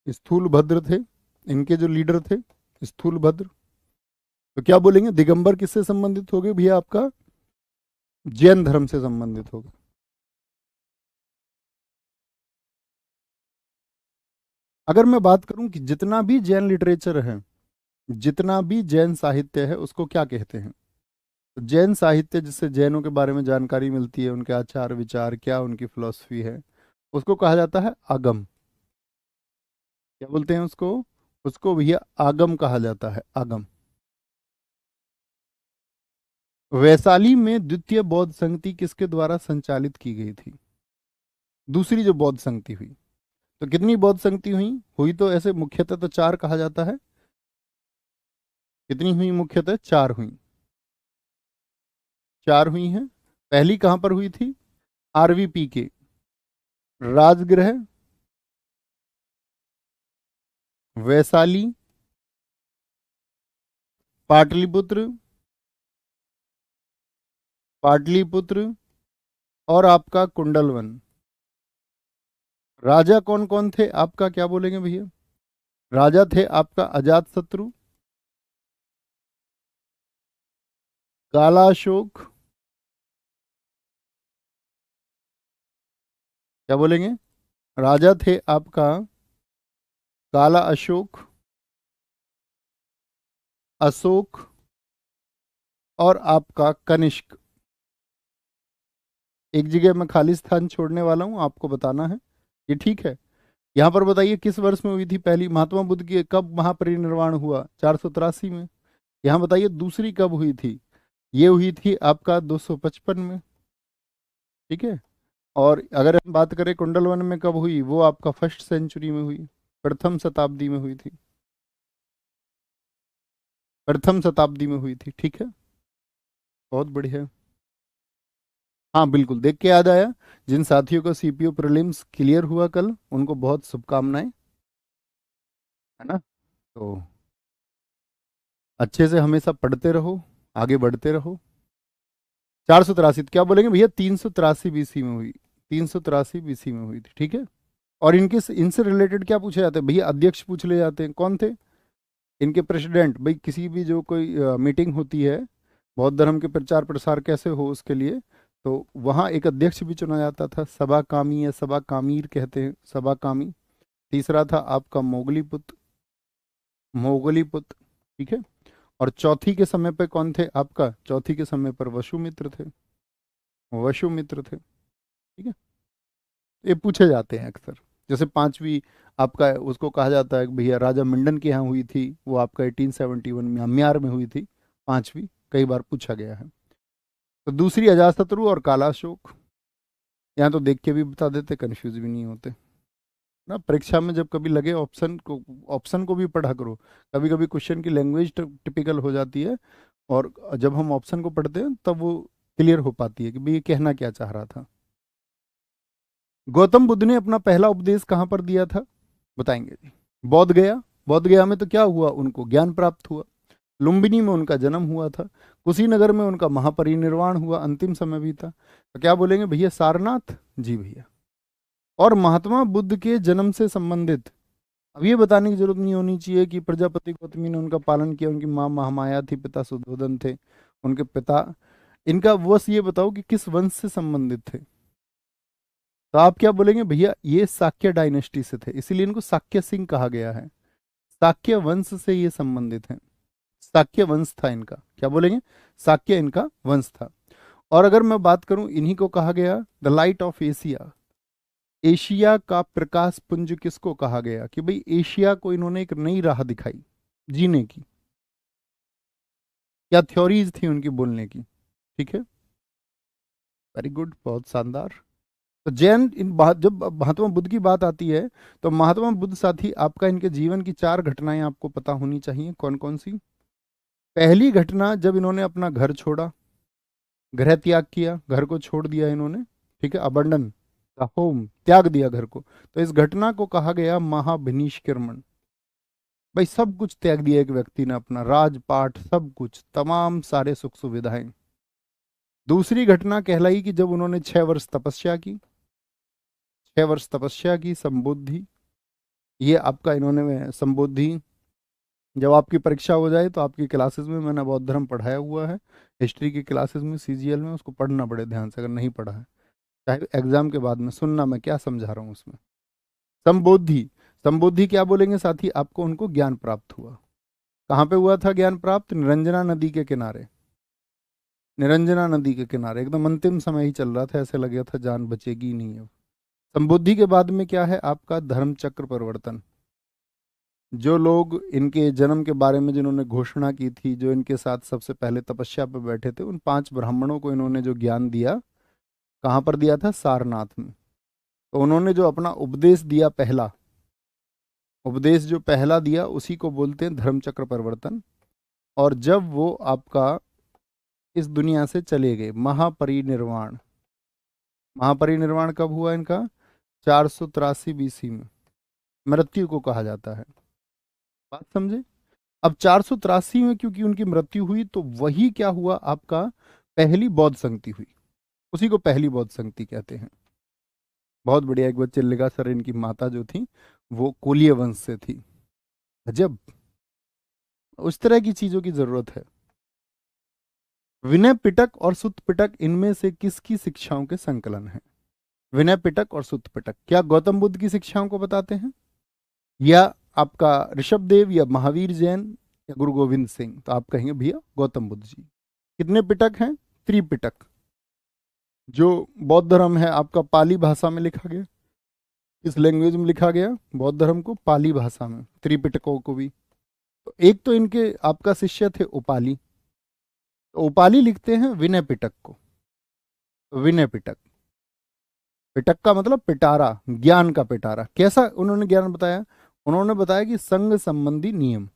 स्थूल भद्र थे, इनके जो लीडर थे स्थूल भद्र। तो क्या बोलेंगे, दिगंबर किससे संबंधित हो गए भैया? आपका जैन धर्म से संबंधित होगा। अगर मैं बात करूं कि जितना भी जैन लिटरेचर है, जितना भी जैन साहित्य है, उसको क्या कहते हैं? तो जैन साहित्य जिससे जैनों के बारे में जानकारी मिलती है, उनके आचार विचार क्या, उनकी फिलॉसफी है, उसको कहा जाता है आगम। क्या बोलते हैं उसको? उसको भैया आगम कहा जाता है, आगम। वैशाली में द्वितीय बौद्ध संगति किसके द्वारा संचालित की गई थी? दूसरी जो बौद्ध संगति हुई। तो कितनी बौद्ध संगति हुई? हुई तो ऐसे मुख्यतः तो 4 कहा जाता है। कितनी हुई? मुख्यतः 4 हुई। 4 हुई हैं। पहली कहां पर हुई थी? आरवीपी के राजगृह, वैशाली, पाटलिपुत्र, पाटलिपुत्र, और आपका कुंडलवन। राजा कौन कौन थे आपका? क्या बोलेंगे भैया? राजा थे आपका अजात शत्रु, कालाशोक, क्या बोलेंगे? राजा थे आपका काला अशोक, अशोक, और आपका कनिष्क। एक जगह मैं खाली स्थान छोड़ने वाला हूं, आपको बताना है, ये ठीक है? यहाँ पर बताइए किस वर्ष में हुई थी पहली महात्मा बुद्ध की कब महापरिनिर्वाण हुआ? 483 में। यहाँ बताइए दूसरी कब हुई थी? ये हुई थी आपका 255 में। ठीक है। और अगर हम बात करें कुंडल वन में कब हुई, वो आपका फर्स्ट सेंचुरी में हुई, प्रथम शताब्दी में हुई थी, प्रथम शताब्दी में हुई थी। ठीक है, बहुत बढ़िया। हाँ बिल्कुल, देख के याद आया। जिन साथियों का सीपीयू प्रीलिम्स क्लियर हुआ कल, उनको बहुत शुभकामनाएं, है ना। तो अच्छे से हमेशा पढ़ते रहो, आगे बढ़ते रहो। 483 क्या बोलेंगे भैया? 383 बीसी में हुई, 383 बीसी में हुई थी। ठीक है। और इनके इनसे रिलेटेड क्या पूछे जाते हैं भैया? अध्यक्ष पूछ ले जाते हैं। कौन थे इनके प्रेसिडेंट? भाई किसी भी जो कोई मीटिंग होती है, बौद्ध धर्म के प्रचार प्रसार कैसे हो उसके लिए, तो वहाँ एक अध्यक्ष भी चुना जाता था। सभा कामी या सभा कामीर कहते हैं, सभा कामी। तीसरा था आपका मोगलीपुत्र, मोगलीपुत्र। ठीक है। और चौथी के समय पे कौन थे आपका? चौथी के समय पर वसुमित्र थे, वसुमित्र थे। ठीक है। ये पूछे जाते हैं अक्सर। जैसे पांचवी आपका उसको कहा जाता है कि भैया राजा मंडन के यहाँ हुई थी, वो आपका 1871 में म्यांमार में हुई थी, पांचवी। कई बार पूछा गया है। तो दूसरी अजातशत्रु और कालाशोक। यहाँ तो देख के भी बता देते, कंफ्यूज भी नहीं होते ना। परीक्षा में जब कभी लगे ऑप्शन को भी पढ़ा करो। कभी कभी क्वेश्चन की लैंग्वेज टिपिकल हो जाती है, और जब हम ऑप्शन को पढ़ते हैं तब वो क्लियर हो पाती है कि भाई ये कहना क्या चाह रहा था। गौतम बुद्ध ने अपना पहला उपदेश कहाँ पर दिया था? बताएंगे जी। बोध गया। बोध गया में तो क्या हुआ? उनको ज्ञान प्राप्त हुआ। लुम्बिनी में उनका जन्म हुआ था। कुशीनगर में उनका महापरिनिर्वाण हुआ, अंतिम समय भी था। तो क्या बोलेंगे भैया? सारनाथ। जी भैया। और महात्मा बुद्ध के जन्म से संबंधित अब ये बताने की जरूरत नहीं होनी चाहिए कि प्रजापति गौतमी ने उनका पालन किया, उनकी माँ महामाया थी, पिता सुद्धोधन थे, उनके पिता। इनका बस ये बताओ कि किस वंश से संबंधित थे। तो आप क्या बोलेंगे भैया? ये शाक्य डायनेस्टी से थे, इसीलिए इनको शाक्य सिंह कहा गया है। शाक्य वंश से ये संबंधित हैं। शाक्य वंश था इनका। क्या बोलेंगे? शाक्य इनका वंश था। और अगर मैं बात करूं, इन्हीं को कहा गया the light of Asia. Asia का प्रकाश पुंज किसको कहा गया? कि भाई एशिया को इन्होंने एक नई राह दिखाई जीने की। क्या थ्योरीज थी उनकी बोलने की? ठीक है, वेरी गुड, बहुत शानदार। तो जैन इन बात जब महात्मा बुद्ध की बात आती है, तो महात्मा बुद्ध साथी आपका इनके जीवन की चार घटनाएं आपको पता होनी चाहिए। कौन कौन सी? पहली घटना, जब इन्होंने अपना घर छोड़ा, गृह त्याग किया, घर को छोड़ दिया इन्होंने। ठीक है, अबंडन द होम, त्याग दिया घर को। तो इस घटना को कहा गया महाभिनिष्क्रमण। भाई सब कुछ त्याग दिया एक व्यक्ति ने, अपना राजपाट, सब कुछ, तमाम सारे सुख सुविधाएं। दूसरी घटना कहलाई कि जब उन्होंने 6 वर्ष तपस्या की, 6 वर्ष तपस्या की, संबुद्धि। ये आपका इन्होंने संबुद्धि। जब आपकी परीक्षा हो जाए तो आपकी क्लासेस में मैंने बौद्ध धर्म पढ़ाया हुआ है, हिस्ट्री की क्लासेस में, सीजीएल में, उसको पढ़ना बड़े ध्यान से अगर नहीं पढ़ा है, चाहे एग्जाम के बाद में सुनना मैं क्या समझा रहा हूँ उसमें। संबोधि। संबोधि क्या बोलेंगे साथी? आपको उनको ज्ञान प्राप्त हुआ। कहाँ पे हुआ था ज्ञान प्राप्त? निरंजना नदी के किनारे। निरंजना नदी के किनारे, एकदम अंतिम समय ही चल रहा था, ऐसे लग गया था जान बचेगी ही नहीं अब। संबुद्धि के बाद में क्या है आपका? धर्म चक्र परिवर्तन। जो लोग इनके जन्म के बारे में जिन्होंने घोषणा की थी, जो इनके साथ सबसे पहले तपस्या पर बैठे थे, उन 5 ब्राह्मणों को इन्होंने जो ज्ञान दिया, कहाँ पर दिया था? सारनाथ में। तो उन्होंने जो अपना उपदेश दिया, पहला उपदेश जो पहला दिया, उसी को बोलते हैं धर्म चक्र परिवर्तन। और जब वो आपका इस दुनिया से चले गए, महापरिनिर्वाण। महापरिनिर्वाण कब हुआ इनका? 483 बीसी में। मृत्यु को कहा जाता है। बात समझे? अब 483 में क्योंकि उनकी मृत्यु हुई, तो वही क्या हुआ आपका? पहली बौद्ध संगति हुई। उसी को पहली बौद्ध संगति कहते हैं। बहुत बढ़िया। एक बच्चे लिखा, सर इनकी माता जो थी वो कोलीय वंश से थी। अजब, उस तरह की चीजों की जरूरत है। विनय पिटक और सुत्त पिटक इनमें से किसकी शिक्षाओं के संकलन है? विनय पिटक और सुत्त पिटक क्या गौतम बुद्ध की शिक्षाओं को बताते हैं, या आपका ऋषभ देव, या महावीर जैन, या गुरु गोविंद सिंह? तो आप कहेंगे भैया गौतम बुद्ध जी। कितने पिटक हैं? त्रिपिटक। जो बौद्ध धर्म है आपका पाली भाषा में लिखा गया, इस लैंग्वेज में लिखा गया बौद्ध धर्म को, पाली भाषा में, त्रिपिटकों को भी। तो एक तो इनके आपका शिष्य थे उपाली, तो उपाली लिखते हैं विनय पिटक को। विनय पिटक, पिटक का मतलब पिटारा, ज्ञान का पिटारा। कैसा उन्होंने ज्ञान बताया? उन्होंने बताया कि संघ संबंधी नियम,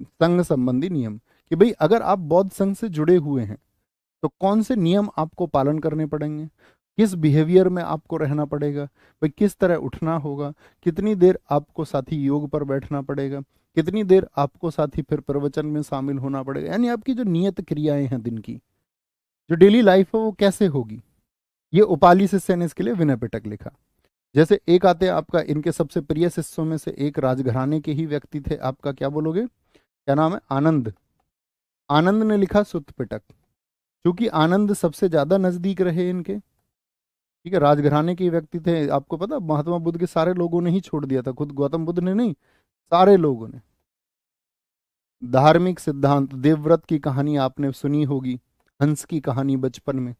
संघ संबंधी नियम, कि भाई अगर आप बौद्ध संघ से जुड़े हुए हैं तो कौन से नियम आपको पालन करने पड़ेंगे, किस बिहेवियर में आपको रहना पड़ेगा, भाई किस तरह उठना होगा, कितनी देर आपको साथी योग पर बैठना पड़ेगा, कितनी देर आपको साथी फिर प्रवचन में शामिल होना पड़ेगा, यानी आपकी जो नियत क्रियाएं हैं दिन की, जो डेली लाइफ है वो कैसे होगी। ये उपाली शिष्य ने इसके लिए विनय पिटक लिखा। जैसे एक आते हैं आपका, इनके सबसे प्रिय शिष्यों में से एक राजघराने के ही व्यक्ति थे, आपका क्या बोलोगे, क्या नाम है, आनंद। आनंद ने लिखा सुत्त पिटक, क्योंकि आनंद सबसे ज्यादा नजदीक रहे इनके, ठीक है, राजघराने के व्यक्ति थे। आपको पता महात्मा बुद्ध के सारे लोगों ने ही छोड़ दिया था, खुद गौतम बुद्ध ने नहीं, सारे लोगों ने। धार्मिक सिद्धांत, देवव्रत की कहानी आपने सुनी होगी, हंस की कहानी बचपन में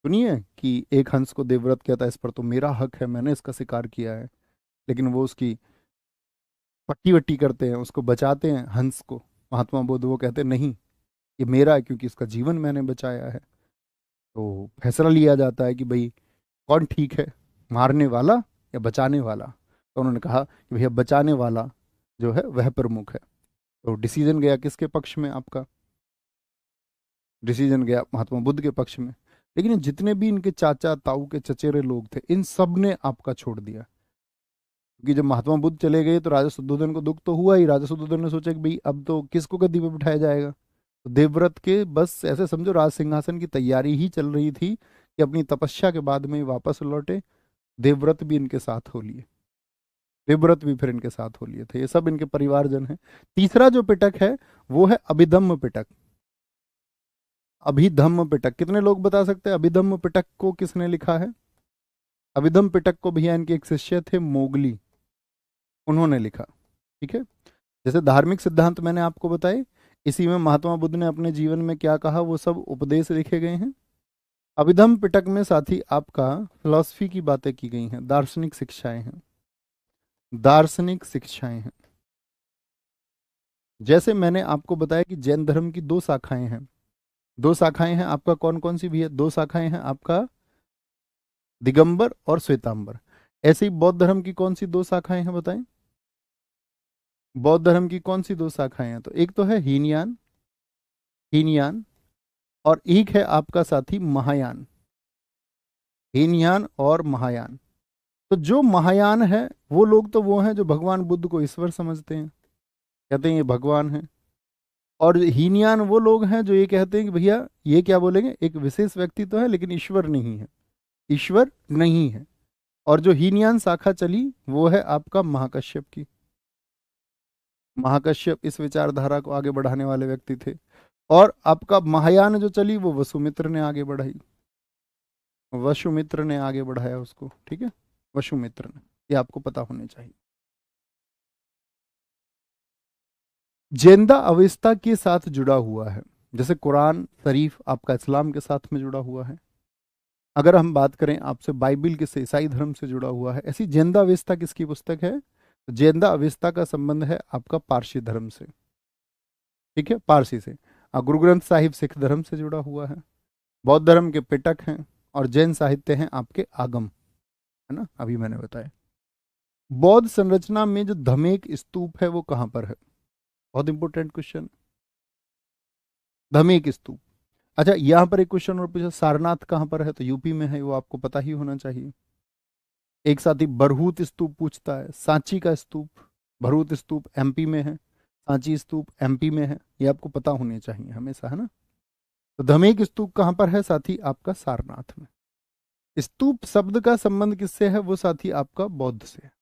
सुनी है कि एक हंस को देवव्रत कहता है, इस पर तो मेरा हक है, मैंने इसका शिकार किया है, लेकिन वो उसकी पट्टी वट्टी करते हैं, उसको बचाते हैं हंस को। महात्मा बुद्ध वो कहते हैं नहीं, ये मेरा है क्योंकि इसका जीवन मैंने बचाया है। तो फैसला लिया जाता है कि भाई कौन ठीक है, मारने वाला या बचाने वाला। तो उन्होंने कहा कि भैया बचाने वाला जो है वह प्रमुख है। तो डिसीजन गया किसके पक्ष में आपका, डिसीजन गया महात्मा बुद्ध के पक्ष में। लेकिन ये जितने भी इनके चाचा ताऊ के चचेरे लोग थे, इन सब ने आपका छोड़ दिया, क्योंकि जब महात्मा बुद्ध चले गए तो राजा शुद्धोधन को दुख तो हुआ ही। राजा शुद्धोधन ने सोचा कि भाई अब तो किसको गद्दी पे बिठाया जाएगा। तो देवव्रत के बस ऐसे समझो राज सिंहासन की तैयारी ही चल रही थी कि अपनी तपस्या के बाद में वापस लौटे। देवव्रत भी इनके साथ हो लिए, देवव्रत भी फिर इनके साथ हो लिए थे। ये सब इनके परिवारजन हैं। तीसरा जो पिटक है वो है अभिधम्म पिटक। अभिधम्म पिटक, कितने लोग बता सकते हैं अभिधम्म पिटक को किसने लिखा है? अभिधम्म पिटक को भैया इनके एक शिष्य थे मोगली, उन्होंने लिखा। ठीक है, जैसे धार्मिक सिद्धांत मैंने आपको बताए, इसी में महात्मा बुद्ध ने अपने जीवन में क्या कहा वो सब उपदेश लिखे गए हैं। अभिधम्म पिटक में साथ ही आपका फिलॉसफी की बातें की गई हैं, दार्शनिक शिक्षाएं हैं, दार्शनिक शिक्षाएं हैं। जैसे मैंने आपको बताया कि जैन धर्म की दो शाखाएं हैं, दो शाखाएं हैं आपका कौन कौन सी भी है, दो शाखाएं हैं आपका दिगंबर और श्वेतांबर। ऐसे ही बौद्ध धर्म की कौन सी दो शाखाएं हैं बताएं, बौद्ध धर्म की कौन सी दो शाखाएं हैं? तो एक तो है हीनयान, हीनयान, और एक है आपका साथी महायान, हीनयान और महायान। तो जो महायान है वो लोग तो वो हैं जो भगवान बुद्ध को ईश्वर समझते हैं, कहते हैं ये भगवान है। और हीनयान वो लोग हैं जो ये कहते हैं कि भैया ये क्या बोलेंगे, एक विशेष व्यक्ति तो है लेकिन ईश्वर नहीं है, ईश्वर नहीं है। और जो हीनयान शाखा चली वो है आपका महाकश्यप की। महाकश्यप इस विचारधारा को आगे बढ़ाने वाले व्यक्ति थे। और आपका महायान जो चली वो वसुमित्र ने आगे बढ़ाई, वसुमित्र ने आगे बढ़ाया उसको, ठीक है, वसुमित्र ने, ये आपको पता होने चाहिए। जेंदा अवस्था के साथ जुड़ा हुआ है, जैसे कुरान शरीफ आपका इस्लाम के साथ में जुड़ा हुआ है। अगर हम बात करें आपसे बाइबिल किससे, ईसाई धर्म से जुड़ा हुआ है। ऐसी जेंदा अवस्था किसकी पुस्तक है? जेंदा अवस्था का संबंध है आपका पारसी धर्म से, ठीक है, पारसी से। गुरु ग्रंथ साहिब सिख धर्म से जुड़ा हुआ है। बौद्ध धर्म के पिटक हैं, और जैन साहित्य हैं आपके आगम, है ना, अभी मैंने बताया। बौद्ध संरचना में जो धमेक स्तूप है वो कहाँ पर है? बहुत इंपॉर्टेंट क्वेश्चन, धमेक स्तूप। अच्छा, यहाँ पर एक क्वेश्चन और पूछा, सारनाथ कहाँ पर है? तो यूपी में है, वो आपको पता ही होना चाहिए। एक साथी बरहूत स्तूप पूछता है, सांची का स्तूप, बरहूत स्तूप एमपी में है, सांची स्तूप एमपी में है, ये आपको पता होने चाहिए हमेशा, है ना। तो धमेक स्तूप कहाँ पर है साथी? आपका सारनाथ में। स्तूप शब्द का संबंध किससे है? वो साथी आपका बौद्ध से है।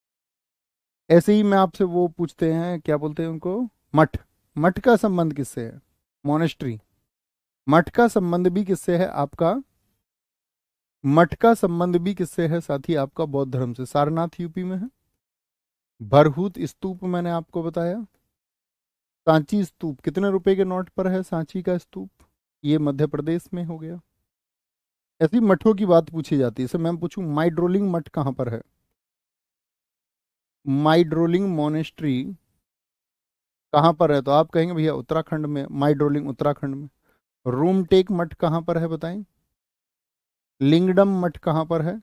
ऐसे ही मैं आपसे वो पूछते हैं, क्या बोलते हैं उनको, मठ। मठ का संबंध किससे है? मोनेस्ट्री। मठ का संबंध भी किससे है आपका? मठ का संबंध भी किससे है साथी? आपका बौद्ध धर्म से। सारनाथ यूपी में है। बरहूत स्तूप मैंने आपको बताया। सांची स्तूप कितने रुपए के नोट पर है? सांची का स्तूप, ये मध्य प्रदेश में हो गया। ऐसी मठों की बात पूछी जाती है। जैसे मैं पूछूं माइड्रोलिंग मठ कहाँ पर है, माइड्रोलिंग मोनेस्ट्री कहाँ पर है, तो आप कहेंगे भैया उत्तराखंड में, माइड्रोलिंग उत्तराखंड में। रूमटेक मठ कहाँ पर है बताएं, लिंगडम मठ कहाँ पर है,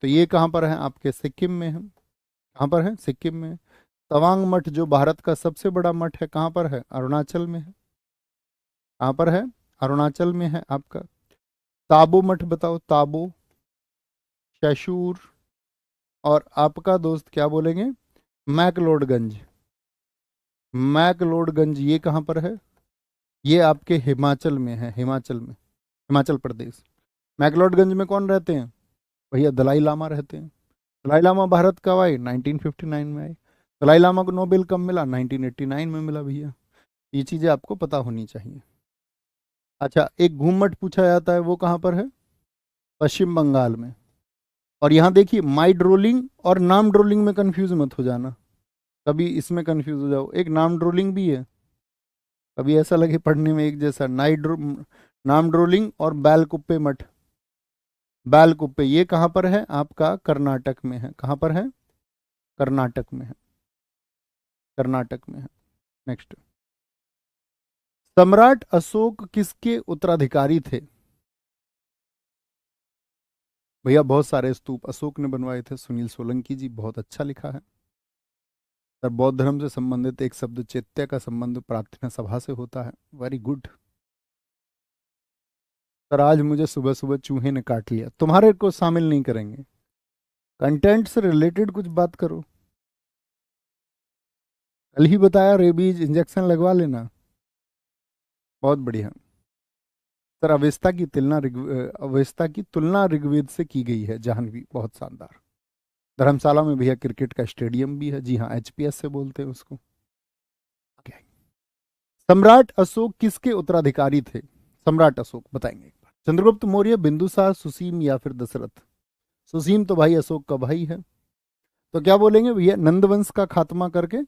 तो ये कहाँ पर है, आपके सिक्किम में है। कहाँ पर है, सिक्किम में। तवांग मठ जो भारत का सबसे बड़ा मठ है, कहाँ पर है, अरुणाचल में है। कहाँ पर है, अरुणाचल में है आपका। ताबो मठ बताओ, ताबो, शैशूर, और आपका दोस्त क्या बोलेंगे, मैकलोडगंज। मैकलोडगंज ये कहाँ पर है, ये आपके हिमाचल में है, हिमाचल में, हिमाचल प्रदेश। मैकलोडगंज में कौन रहते हैं, भैया दलाई लामा रहते हैं। दलाई लामा भारत कब आए, 1959 में आए। दलाई लामा को नोबेल कब मिला, 1989 में मिला भैया। ये चीज़ें आपको पता होनी चाहिए। अच्छा, एक घूममठ पूछा जाता है, वो कहाँ पर है, पश्चिम बंगाल में। और यहाँ देखिए माइड रोलिंग और नाम ड्रोलिंग में कंफ्यूज मत हो जाना, कभी इसमें कंफ्यूज हो जाओ, एक नाम ड्रोलिंग भी है, कभी ऐसा लगे पढ़ने में एक जैसा। नाम ड्रोलिंग और बैलकुप्पे मठ, बैलकुप्पे ये कहाँ पर है, आपका कर्नाटक में है। कहाँ पर है, कर्नाटक में है, कर्नाटक में है। नेक्स्ट, सम्राट अशोक किसके उत्तराधिकारी थे, भैया बहुत सारे स्तूप अशोक ने बनवाए थे। सुनील सोलंकी जी, बहुत अच्छा लिखा है सर। बौद्ध धर्म से संबंधित एक शब्द चैत्य का संबंध प्रार्थना सभा से होता है। वेरी गुड सर, आज मुझे सुबह सुबह चूहे ने काट लिया, तुम्हारे को शामिल नहीं करेंगे, कंटेंट से रिलेटेड कुछ बात करो। कल ही बताया रेबीज इंजेक्शन लगवा लेना, बहुत बढ़िया सर। अवेस्ता की तुलना ऋग्वेद से की गई है, जाह्नवी, बहुत शानदार। धर्मशाला में भैया क्रिकेट का स्टेडियम भी है, जी हाँ, एचपीएस से बोलते हैं उसको। क्या है? सम्राट अशोक किसके उत्तराधिकारी थे, सम्राट अशोक बताएंगे एक बार। चंद्रगुप्त मौर्य, बिंदुसार, सुसीम या फिर दशरथ। सुसीम तो भाई अशोक का भाई है, तो क्या बोलेंगे भैया, नंदवंश का खात्मा करके,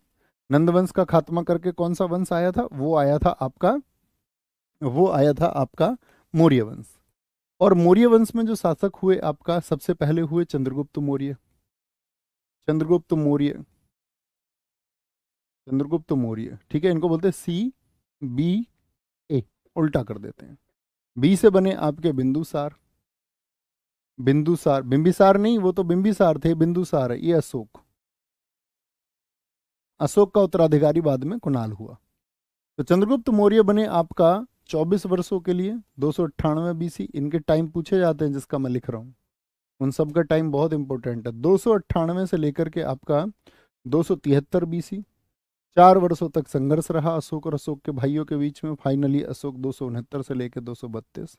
नंदवंश का खात्मा करके कौन सा वंश आया था, वो आया था आपका, वो आया था आपका मौर्य वंश। और मौर्य वंश में जो शासक हुए आपका सबसे पहले हुए चंद्रगुप्त मौर्य, चंद्रगुप्त मौर्य, चंद्रगुप्त मौर्य, ठीक है। इनको बोलते हैं सी बी ए, उल्टा कर देते हैं। बी से बने आपके बिंदुसार, बिंदुसार, बिंबिसार नहीं, वो तो बिंबिसार थे, बिंदुसार है ये अशोक। अशोक का उत्तराधिकारी बाद में कुणाल हुआ। तो चंद्रगुप्त मौर्य बने आपका 24 वर्षों के लिए, 298 BC। इनके टाइम पूछे जाते हैं जिसका मैं लिख रहा हूँ, उन सब का टाइम बहुत इंपॉर्टेंट है। 298 से लेकर के आपका 273 BC, 4 वर्षों तक संघर्ष रहा अशोक और अशोक के भाइयों के बीच में। फाइनली अशोक 269 से लेकर 232,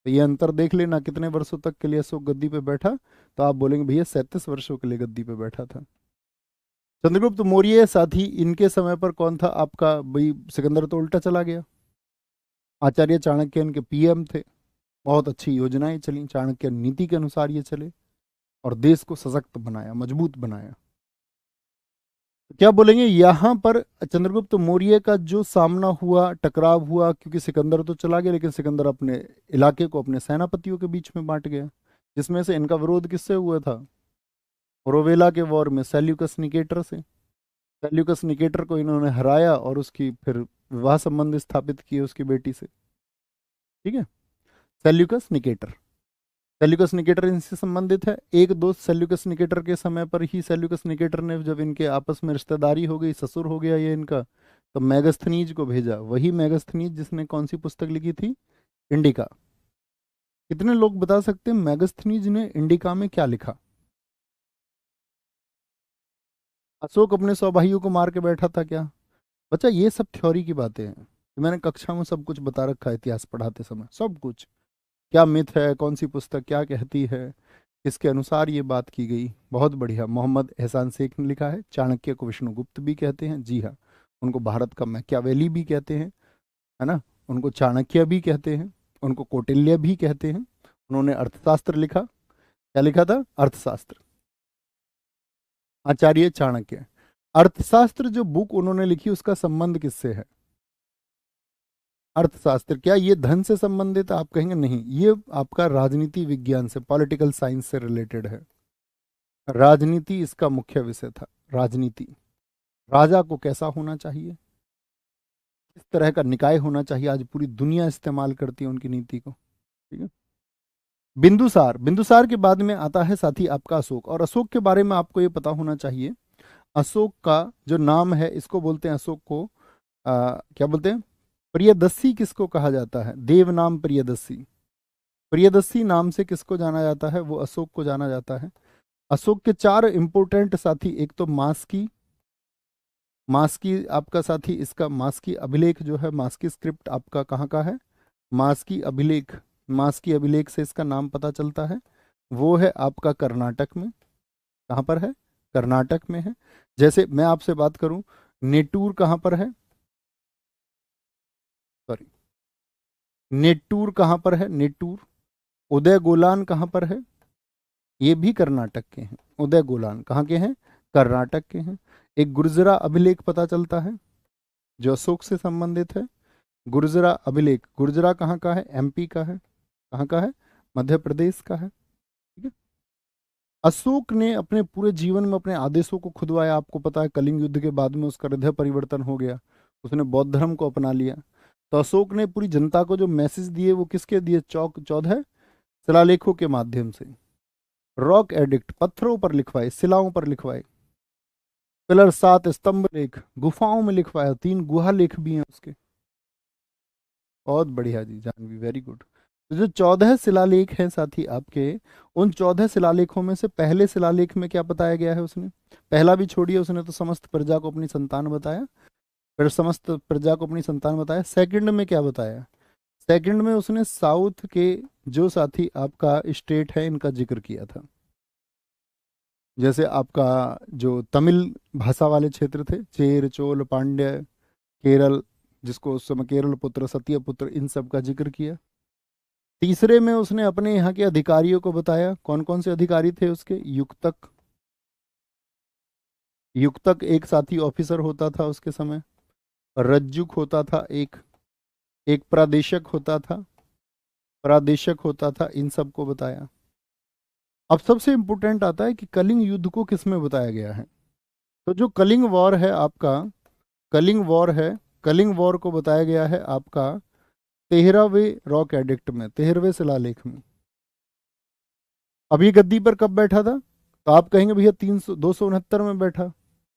तो ये अंतर देख लेना कितने वर्षों तक के लिए अशोक गद्दी पे बैठा, तो आप बोलेंगे भैया 37 वर्षों के लिए गद्दी पे बैठा था। चंद्रगुप्त मौर्य, साथ ही इनके समय पर कौन था आपका, भाई सिकंदर तो उल्टा चला गया। आचार्य चाणक्य इनके पीएम थे, बहुत अच्छी योजनाएं चली, चाणक्य नीति के अनुसार ये चले और देश को सशक्त बनाया, मजबूत बनाया। तो क्या बोलेंगे यहाँ पर, चंद्रगुप्त मौर्य का जो सामना हुआ, टकराव हुआ, क्योंकि सिकंदर तो चला गया लेकिन सिकंदर अपने इलाके को अपने सेनापतियों के बीच में बांट गया, जिसमें से इनका विरोध किससे हुआ था, रोवेला के वॉर में सेल्यूकस निकेटर से। सेल्यूकस निकेटर को इन्होंने हराया और उसकी फिर विवाह संबंध स्थापित किए उसकी बेटी से, ठीक है। सेल्यूकस निकेटर, सेल्यूकस निकेटर इनसे संबंधित है। एक दोस्त सेल्यूकस निकेटर के समय पर ही, सेल्यूकस निकेटर ने जब इनके आपस में रिश्तेदारी हो गई, ससुर हो गया ये इनका, तो मैगस्थनीज को भेजा। वही मैगस्थनीज जिसने कौन सी पुस्तक लिखी थी, इंडिका। कितने लोग बता सकते हैं मैगस्थनीज ने इंडिका में क्या लिखा। अशोक अपने 100 भाइयों को मार के बैठा था क्या, बच्चा ये सब थ्योरी की बातें हैं। मैंने कक्षा में सब कुछ बता रखा है, इतिहास पढ़ाते समय सब कुछ, क्या मिथ है, कौन सी पुस्तक क्या कहती है, किसके अनुसार ये बात की गई। बहुत बढ़िया, मोहम्मद एहसान शेख ने लिखा है। चाणक्य को विष्णुगुप्त भी कहते हैं, जी हाँ, उनको भारत का मैकियावेली भी कहते हैं, है ना, उनको चाणक्य भी कहते हैं, उनको कौटिल्य भी कहते हैं। उन्होंने अर्थशास्त्र लिखा, क्या लिखा था, अर्थशास्त्र, आचार्य चाणक्य। अर्थशास्त्र जो बुक उन्होंने लिखी उसका संबंध किससे है, अर्थशास्त्र। क्या ये धन से संबंधित है? आप कहेंगे नहीं, ये आपका राजनीति विज्ञान से, पॉलिटिकल साइंस से रिलेटेड है। राजनीति इसका मुख्य विषय था। राजनीति, राजा को कैसा होना चाहिए, किस तरह का निकाय होना चाहिए, आज पूरी दुनिया इस्तेमाल करती है उनकी नीति को। ठीक है। बिंदुसार, बिंदुसार के बाद में आता है साथी आपका अशोक, और अशोक के बारे में आपको ये पता होना चाहिए, अशोक का जो नाम है इसको बोलते हैं, अशोक को क्या बोलते हैं, प्रियदर्शी किसको कहा जाता है? देव नाम प्रियदर्शी। प्रियदर्शी नाम से किसको जाना जाता है? वो अशोक को जाना जाता है। अशोक के 4 इंपोर्टेंट साथी, एक तो मास्की, मास्की आपका साथी, इसका मास्की अभिलेख जो है, मास्की स्क्रिप्ट आपका कहाँ का है? मास्की अभिलेख, मास्की अभिलेख से इसका नाम पता चलता है, वो है आपका कर्नाटक में। कहाँ पर है? कर्नाटक में है। जैसे मैं आपसे बात करूं, नेटूर कहाँ पर है? सॉरी, नेटूर कहाँ पर है? नेटूर। उदय गोलान कहाँ पर है? ये भी कर्नाटक के हैं। उदय गोलान कहाँ के हैं? कर्नाटक के हैं। एक गुर्जरा अभिलेख पता चलता है जो अशोक से संबंधित है। गुर्जरा अभिलेख, गुर्जरा कहाँ का है? एमपी का है। कहाँ का है? मध्य प्रदेश का है। ठीक है। अशोक ने अपने पूरे जीवन में अपने आदेशों को खुदवाया। आपको पता है कलिंग युद्ध के बाद में उसका हृदय परिवर्तन हो गया, उसने बौद्ध धर्म को अपना लिया। तो अशोक ने पूरी जनता को जो मैसेज दिए वो किसके दिए? 14 शिलालेखों के माध्यम से। रॉक एडिक्ट, पत्थरों पर लिखवाए, शिलाओं पर लिखवाए। पिलर 7 स्तंभ लेख, गुफाओं में लिखवाया। 3 गुहा लेख भी हैं उसके। बहुत बढ़िया जी जानवी, वेरी गुड। तो जो 14 शिलालेख हैं साथी आपके, उन 14 शिलालेखों में से पहले शिलालेख में क्या बताया गया है? उसने पहला भी छोड़िए, उसने तो समस्त प्रजा को अपनी संतान बताया, फिर समस्त प्रजा को अपनी संतान बताया। सेकंड में क्या बताया? सेकंड में उसने साउथ के जो साथी आपका स्टेट है इनका जिक्र किया था। जैसे आपका जो तमिल भाषा वाले क्षेत्र थे, चेर, चोल, पांड्य, केरल, जिसको उस समय केरल पुत्र, सत्य पुत्र, इन सब का जिक्र किया। तीसरे में उसने अपने यहाँ के अधिकारियों को बताया। कौन कौन से अधिकारी थे उसके? युक्तक, युक्तक एक साथी ऑफिसर होता था उसके समय। रज्जुक होता था एक, एक प्रादेशक होता था, प्रादेशक होता था, इन सब को बताया। अब सबसे इंपॉर्टेंट आता है कि कलिंग युद्ध को किस में बताया गया है। तो जो कलिंग वॉर है आपका, कलिंग वॉर है, कलिंग वॉर को बताया गया है आपका 13वें रॉक एडिक्ट में, 13वें शिलालेख में। अब ये गद्दी पर कब बैठा था? तो आप कहेंगे भैया 269 में बैठा,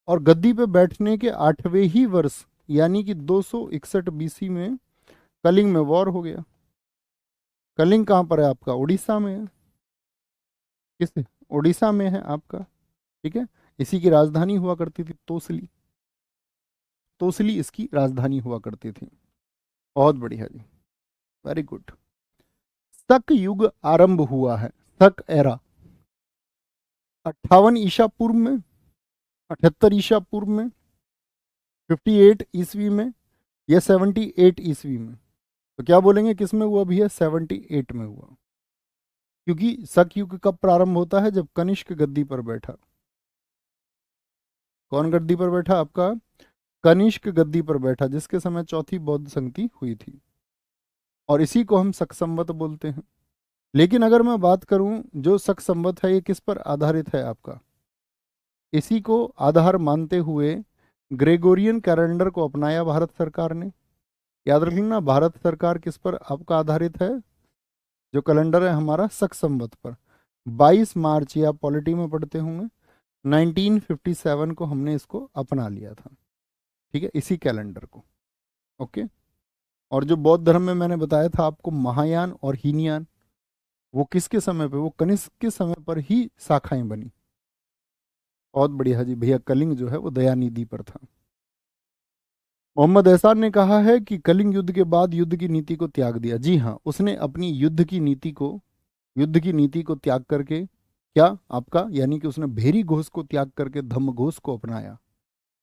और गद्दी पे बैठने के 8वें ही वर्ष यानी कि 261 बीसी में कलिंग में वॉर हो गया। कलिंग कहाँ पर है आपका? उड़ीसा में है। किस? उड़ीसा में है आपका। ठीक है। इसी की राजधानी हुआ करती थी तोसली, तोसली इसकी राजधानी हुआ करती थी। बहुत बढ़िया जी, वेरी गुड। शक युग आरंभ हुआ है, शक एरा 58 ईसा पूर्व में, 78 ईसा पूर्व में, 58 ईस्वी में, या 78 ईस्वी में? तो क्या बोलेंगे किस में हुआ भैया? 78 में हुआ। क्योंकि शक युग कब प्रारंभ होता है? जब कनिष्क गद्दी पर बैठा। कौन गद्दी पर बैठा? आपका कनिष्क गद्दी पर बैठा, जिसके समय चौथी बौद्ध संगति हुई थी, और इसी को हम शक संवत बोलते हैं। लेकिन अगर मैं बात करूं, जो शक संवत है ये किस पर आधारित है आपका? इसी को आधार मानते हुए ग्रेगोरियन कैलेंडर को अपनाया भारत सरकार ने। याद रखना, भारत सरकार किस पर आपका आधारित है? जो कैलेंडर है हमारा शक संवत पर। 22 मार्च, या पॉलिटी में पढ़ते होंगे, 1957 को हमने इसको अपना लिया था। ठीक है, इसी कैलेंडर को। ओके। और जो बौद्ध धर्म में मैंने बताया था आपको महायान और हीनयान, वो किसके समय पे? वो कनिष्क के समय पर ही शाखाएं बनी। बहुत बढ़िया जी भैया। कलिंग जो है वो दयानिधि पर था। मोहम्मद एहसान ने कहा है कि कलिंग युद्ध के बाद युद्ध की नीति को त्याग दिया। जी हाँ, उसने अपनी युद्ध की नीति को, युद्ध की नीति को त्याग करके, क्या आपका, यानी कि उसने भेरी घोष को त्याग करके धम्म घोष को अपनाया।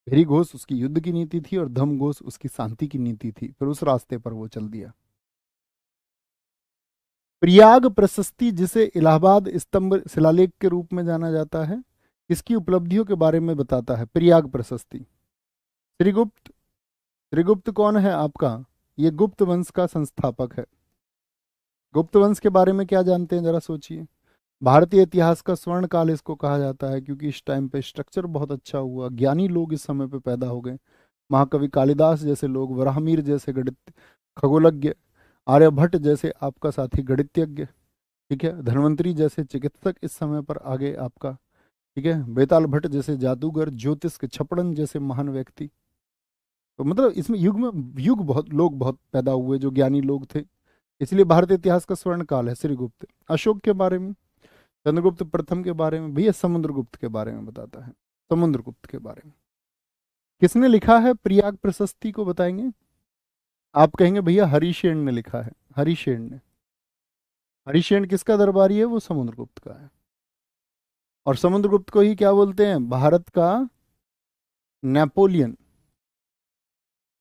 भेरी घोष उसकी युद्ध की नीति थी और धम्म घोष उसकी शांति की नीति थी, फिर उस रास्ते पर वो चल दिया। प्रयाग प्रशस्ति, जिसे इलाहाबाद स्तंभ शिलालेख के रूप में जाना जाता है, इसकी उपलब्धियों के बारे में बताता है। प्रयाग प्रशस्ति, श्रीगुप्त, श्रीगुप्त कौन है आपका? ये गुप्त वंश का संस्थापक है। गुप्त वंश के बारे में क्या जानते हैं जरा सोचिए। भारतीय इतिहास का स्वर्ण काल इसको कहा जाता है, क्योंकि इस टाइम पे स्ट्रक्चर बहुत अच्छा हुआ, ज्ञानी लोग इस समय पे पैदा हो गए। महाकवि कालिदास जैसे लोग, वराहमिर जैसे गणित खगोलज्ञ, आर्यभट्ट जैसे आपका साथी गणितज्ञ, ठीक है, धन्वंतरी जैसे चिकित्सक इस समय पर आगे आपका, ठीक है, बेताल भट्ट जैसे जादूगर, ज्योतिष के छपड़न जैसे महान व्यक्ति। तो मतलब इसमें युग में युग बहुत लोग बहुत पैदा हुए जो ज्ञानी लोग थे, इसलिए भारतीय इतिहास का स्वर्ण काल है। श्रीगुप्त। अशोक के बारे में, चंद्रगुप्त प्रथम के बारे में, भैया समुद्रगुप्त के बारे में बताता है। समुद्रगुप्त के बारे में किसने लिखा है? प्रयाग प्रशस्ति को बताएंगे। आप कहेंगे भैया हरिशेन ने लिखा है। हरिशेन ने। हरिशेन किसका दरबारी है? वो समुद्रगुप्त का है। और समुद्रगुप्त को ही क्या बोलते हैं? भारत का नेपोलियन।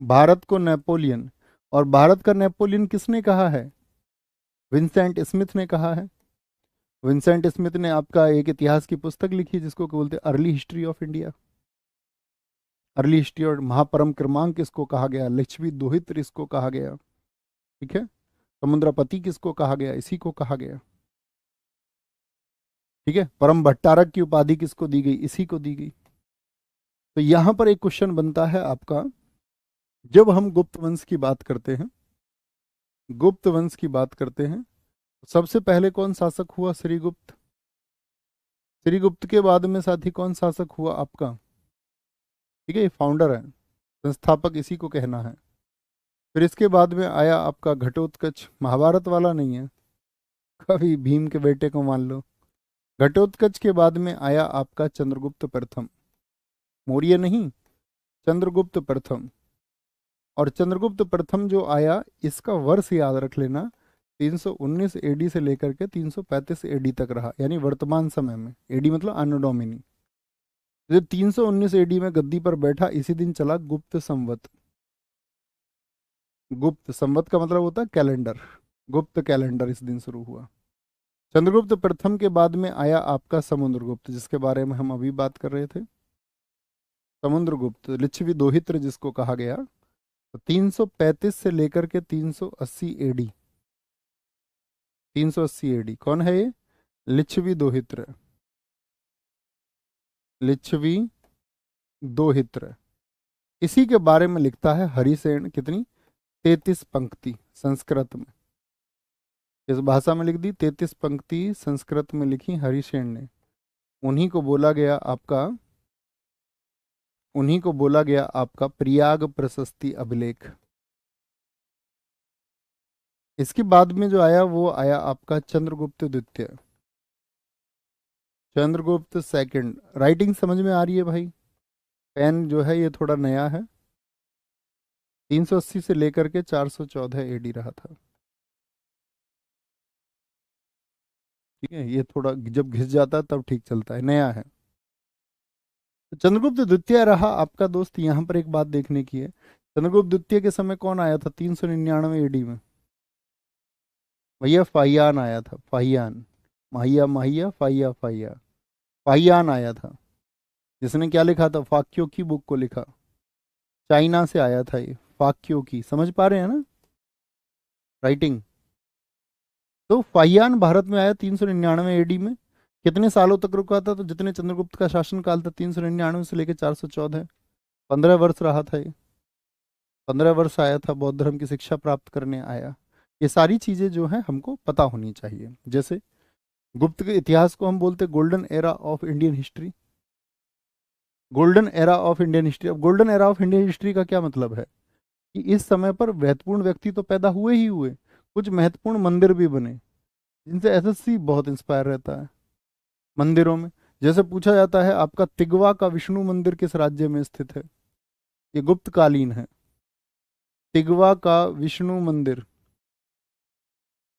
भारत को नेपोलियन। और भारत का नेपोलियन किसने कहा है? विंसेंट स्मिथ ने कहा है। विंसेंट स्मिथ ने आपका एक इतिहास की पुस्तक लिखी जिसको बोलते हैं early history of India. Early history. और महापरम क्रमांक इसको कहा गया, लिच्छवी दोहित्र इसको कहा गया, ठीक है, समुद्रपति किसको कहा गया? इसी को कहा गया, ठीक है। परम भट्टारक की उपाधि किसको दी गई? इसी को दी गई। तो यहां पर एक क्वेश्चन बनता है आपका, जब हम गुप्त वंश की बात करते हैं, गुप्त वंश की बात करते हैं, सबसे पहले कौन शासक हुआ? श्रीगुप्त। श्रीगुप्त के बाद में साथी कौन शासक हुआ आपका? ठीक है, ये फाउंडर है, संस्थापक इसी को कहना है। फिर इसके बाद में आया आपका घटोत्कच। महाभारत वाला नहीं है, कभी भीम के बेटे को मान लो। घटोत्कच के बाद में आया आपका चंद्रगुप्त प्रथम। मौर्य नहीं, चंद्रगुप्त प्रथम। और चंद्रगुप्त प्रथम जो आया, इसका वर्ष याद रख लेना, 319 एडी से लेकर के 335 एडी तक रहा, यानी वर्तमान समय में। एडी मतलब अन्नो डोमिनी। जो 319 एडी में गद्दी पर बैठा, इसी दिन चला गुप्त संवत। गुप्त संवत का मतलब होता है कैलेंडर। गुप्त कैलेंडर इस दिन शुरू हुआ। चंद्रगुप्त प्रथम के बाद में आया आपका समुद्रगुप्त, जिसके बारे में हम अभी बात कर रहे थे। समुद्रगुप्त, लिच्छवी दोहित्र जिसको कहा गया, तो 335 से लेकर के 380 एडी। 380 एडी कौन है ये? लिच्छवी दोहित्र। लिच्छवी दोहित्र। इसी के बारे में लिखता है हरिसेन। कितनी? 33 पंक्ति संस्कृत में। इस भाषा में लिख दी, 33 पंक्ति संस्कृत में लिखी हरिसेन ने। उन्हीं को बोला गया आपका, उन्हीं को बोला गया आपका प्रयाग प्रशस्ति अभिलेख। इसके बाद में जो आया वो आया आपका चंद्रगुप्त द्वितीय। चंद्रगुप्त सेकंड। राइटिंग समझ में आ रही है भाई? पेन जो है ये थोड़ा नया है। 380 से लेकर के 414 एडी रहा था, ठीक है। ये थोड़ा जब घिस जाता है तब ठीक चलता है, नया है। तो चंद्रगुप्त द्वितीय रहा आपका दोस्त। यहाँ पर एक बात देखने की है, चंद्रगुप्त द्वितीय के समय कौन आया था 399 एडी में? भैया फाहियान आया था। फाहियान। माहिया माहिया, फाहिया फाहिया। फाहियान आया था, जिसने क्या लिखा था? फाक्यों की बुक को लिखा। चाइना से आया था ये, फाक्यों की। समझ पा रहे हैं ना राइटिंग? तो फाहियान भारत में आया 399 एडी में। कितने सालों तक रुका था? तो जितने चंद्रगुप्त का शासनकाल था, 399 से लेकर 414, 15 वर्ष रहा था ये। 15 वर्ष आया था, बौद्ध धर्म की शिक्षा प्राप्त करने आया। ये सारी चीजें जो हैं हमको पता होनी चाहिए। जैसे गुप्त के इतिहास को हम बोलते golden era of Indian history. Golden era of Indian history. अब golden era of Indian history का क्या मतलब है? कि इस समय पर महत्वपूर्ण व्यक्ति तो पैदा हुए ही हुए, कुछ महत्वपूर्ण मंदिर भी बने, जिनसे एसएससी बहुत इंस्पायर रहता है मंदिरों में। जैसे पूछा जाता है आपका तिगवा का विष्णु मंदिर किस राज्य में स्थित है? ये गुप्तकालीन है। तिगवा का विष्णु मंदिर।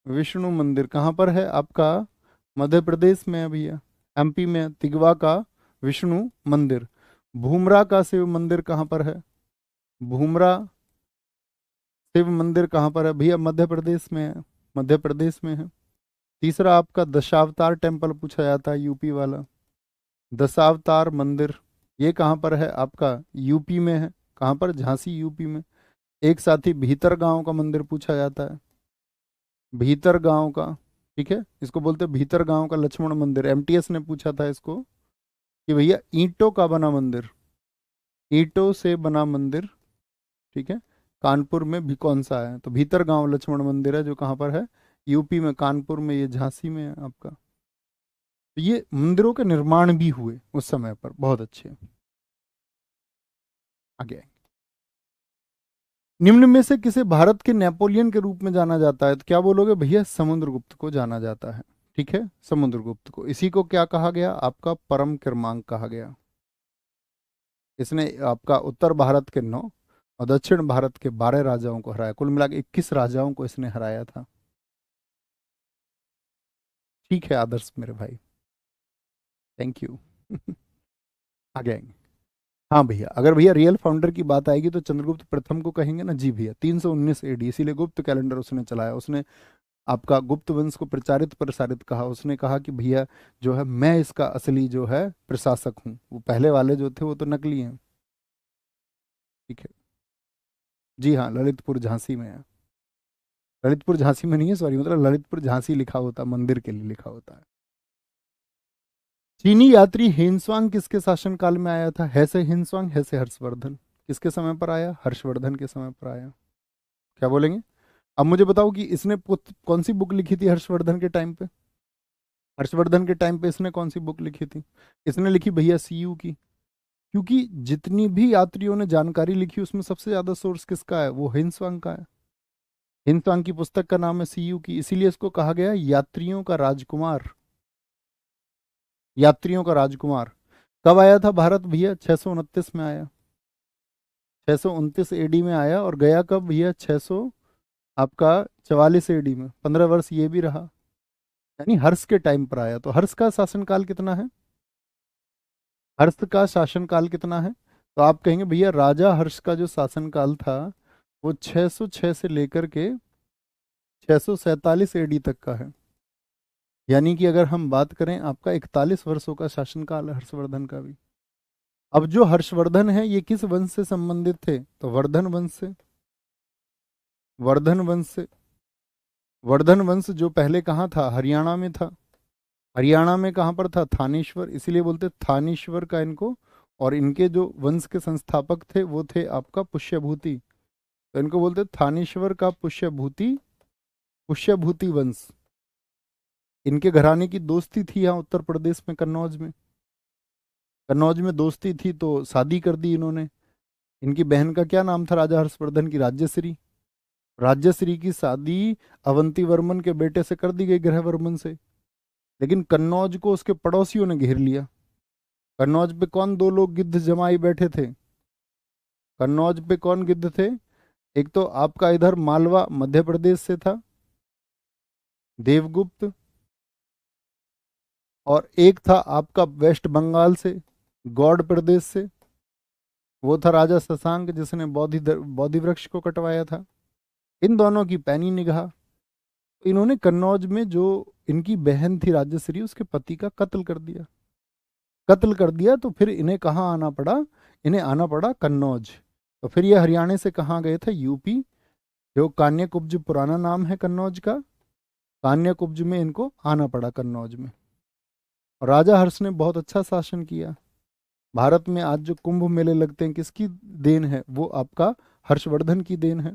विष्णु मंदिर कहाँ पर है आपका? मध्य प्रदेश में है भैया, एमपी में है तिगवा का विष्णु मंदिर। भूमरा का शिव मंदिर कहाँ पर है? भूमरा शिव मंदिर कहाँ पर है भैया? मध्य प्रदेश में है। मध्य प्रदेश में है। तीसरा आपका दशावतार टेम्पल पूछा जाता है, यूपी वाला। दशावतार मंदिर ये कहाँ पर है आपका? यूपी में है। कहाँ पर? झांसी यूपी में। एक साथी भीतर गांव का मंदिर पूछा जाता है, भीतर गांव का। ठीक है, इसको बोलते हैं भीतर गांव का लक्ष्मण मंदिर। एमटीएस ने पूछा था इसको कि भैया ईंटों का बना मंदिर, ईंटों से बना मंदिर, ठीक है, कानपुर में भी कौन सा है? तो भीतर गांव लक्ष्मण मंदिर है, जो कहाँ पर है? यूपी में, कानपुर में, ये झांसी में है आपका। तो ये मंदिरों के निर्माण भी हुए उस समय पर, बहुत अच्छे। आगे, निम्न में से किसे भारत के नेपोलियन के रूप में जाना जाता है? तो क्या बोलोगे भैया? समुद्रगुप्त को जाना जाता है। ठीक है, समुद्रगुप्त को। इसी को क्या कहा गया? आपका परम क्रमांक कहा गया। इसने आपका उत्तर भारत के 9 और दक्षिण भारत के 12 राजाओं को हराया, कुल मिला के 21 राजाओं को इसने हराया था। ठीक है आदर्श मेरे भाई, थैंक यू। आगे आएंगे। हाँ भैया, अगर भैया रियल फाउंडर की बात आएगी तो चंद्रगुप्त प्रथम को कहेंगे ना। जी भैया, 319 एडी, इसीलिए गुप्त कैलेंडर उसने चलाया। उसने आपका गुप्त वंश को प्रचारित प्रसारित कहा। उसने कहा कि भैया जो है, मैं इसका असली जो है प्रशासक हूँ। वो पहले वाले जो थे वो तो नकली हैं। ठीक है, जी हाँ, ललितपुर झांसी में है। ललितपुर झांसी में नहीं है, सॉरी, मतलब ललितपुर झांसी लिखा होता, मंदिर के लिए लिखा होता है। चीनी यात्री हेनस्वांग किसके शासनकाल में आया था? है से हेनस्वांग, है से हर्षवर्धन। किसके समय पर आया? हर्षवर्धन के समय पर आया। क्या बोलेंगे? अब मुझे बताओ कि इसने कौन सी बुक लिखी थी हर्षवर्धन के टाइम पे? हर्षवर्धन के टाइम पे इसने कौन सी बुक लिखी थी? इसने लिखी भैया सीयू की। क्योंकि जितनी भी यात्रियों ने जानकारी लिखी उसमें सबसे ज्यादा सोर्स किसका है? वो हिंसवांग का है। हिंसवांग की पुस्तक का नाम है सीयू की, इसीलिए इसको कहा गया यात्रियों का राजकुमार। यात्रियों का राजकुमार। कब आया था भारत भैया? 629 में आया। 629 एडी में आया, और गया कब भैया? 600 आपका 44 एडी में। 15 वर्ष ये भी रहा, यानी हर्ष के टाइम पर आया। तो हर्ष का शासनकाल कितना है? हर्ष का शासनकाल कितना है? तो आप कहेंगे भैया राजा हर्ष का जो शासनकाल था वो 606 से लेकर के 647 एडी तक का है। यानी कि अगर हम बात करें, आपका 41 वर्षों का शासनकाल है हर्षवर्धन का भी। अब जो हर्षवर्धन है ये किस वंश से संबंधित थे? तो वर्धन वंश से। वर्धन वंश से। वर्धन वंश जो पहले कहाँ था? हरियाणा में था। हरियाणा में कहाँ पर था? थानेश्वर, इसीलिए बोलते थानेश्वर का इनको। और इनके जो वंश के संस्थापक थे वो थे आपका पुष्यभूति। तो इनको बोलते थानेश्वर का पुष्यभूति, पुष्यभूति वंश। इनके घराने की दोस्ती थी यहाँ उत्तर प्रदेश में, कन्नौज में। कन्नौज में दोस्ती थी तो शादी कर दी इन्होंने। इनकी बहन का क्या नाम था राजा हर्षवर्धन की? राज्यश्री। राज्यश्री की शादी अवंती वर्मन के बेटे से कर दी गई, ग्रहवर्मन से। लेकिन कन्नौज को उसके पड़ोसियों ने घेर लिया। कन्नौज पे कौन दो लोग गिद्ध जमाई बैठे थे? कन्नौज पे कौन गिद्ध थे? एक तो आपका इधर मालवा मध्य प्रदेश से था, देवगुप्त। और एक था आपका वेस्ट बंगाल से, गौड़ प्रदेश से। वो था राजा शशांक, जिसने बोधि वृक्ष को कटवाया था। इन दोनों की पैनी निगाह। इन्होंने कन्नौज में जो इनकी बहन थी राज्यश्री, उसके पति का कत्ल कर दिया। कत्ल कर दिया तो फिर इन्हें कहाँ आना पड़ा? इन्हें आना पड़ा कन्नौज। तो फिर ये हरियाणा से कहाँ गए थे? यूपी। जो कान्याकुब्ज पुराना नाम है कन्नौज का, कान्याकुब्ज में इनको आना पड़ा, कन्नौज में। और राजा हर्ष ने बहुत अच्छा शासन किया। भारत में आज जो कुंभ मेले लगते हैं किसकी देन है? वो आपका हर्षवर्धन की देन है।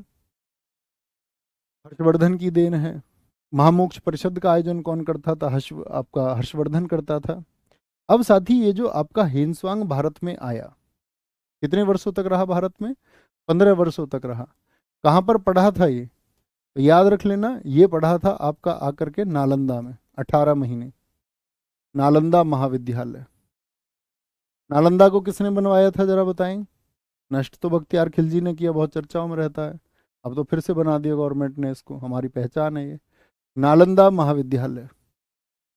हर्षवर्धन की देन है। महामोक्ष परिषद का आयोजन कौन करता था? आपका हर्षवर्धन करता था। अब साथी, ये जो आपका हेनस्वांग भारत में आया, कितने वर्षों तक रहा भारत में? 15 वर्षों तक रहा। कहाँ पर पढ़ा था ये? तो याद रख लेना, ये पढ़ा था आपका आकर के नालंदा में 18 महीने। नालंदा महाविद्यालय। नालंदा को किसने बनवाया था जरा बताएं? नष्ट तो बख्तियार खिलजी ने किया, बहुत चर्चाओं में रहता है। अब तो फिर से बना दिया गवर्नमेंट ने इसको, हमारी पहचान है ये, नालंदा महाविद्यालय।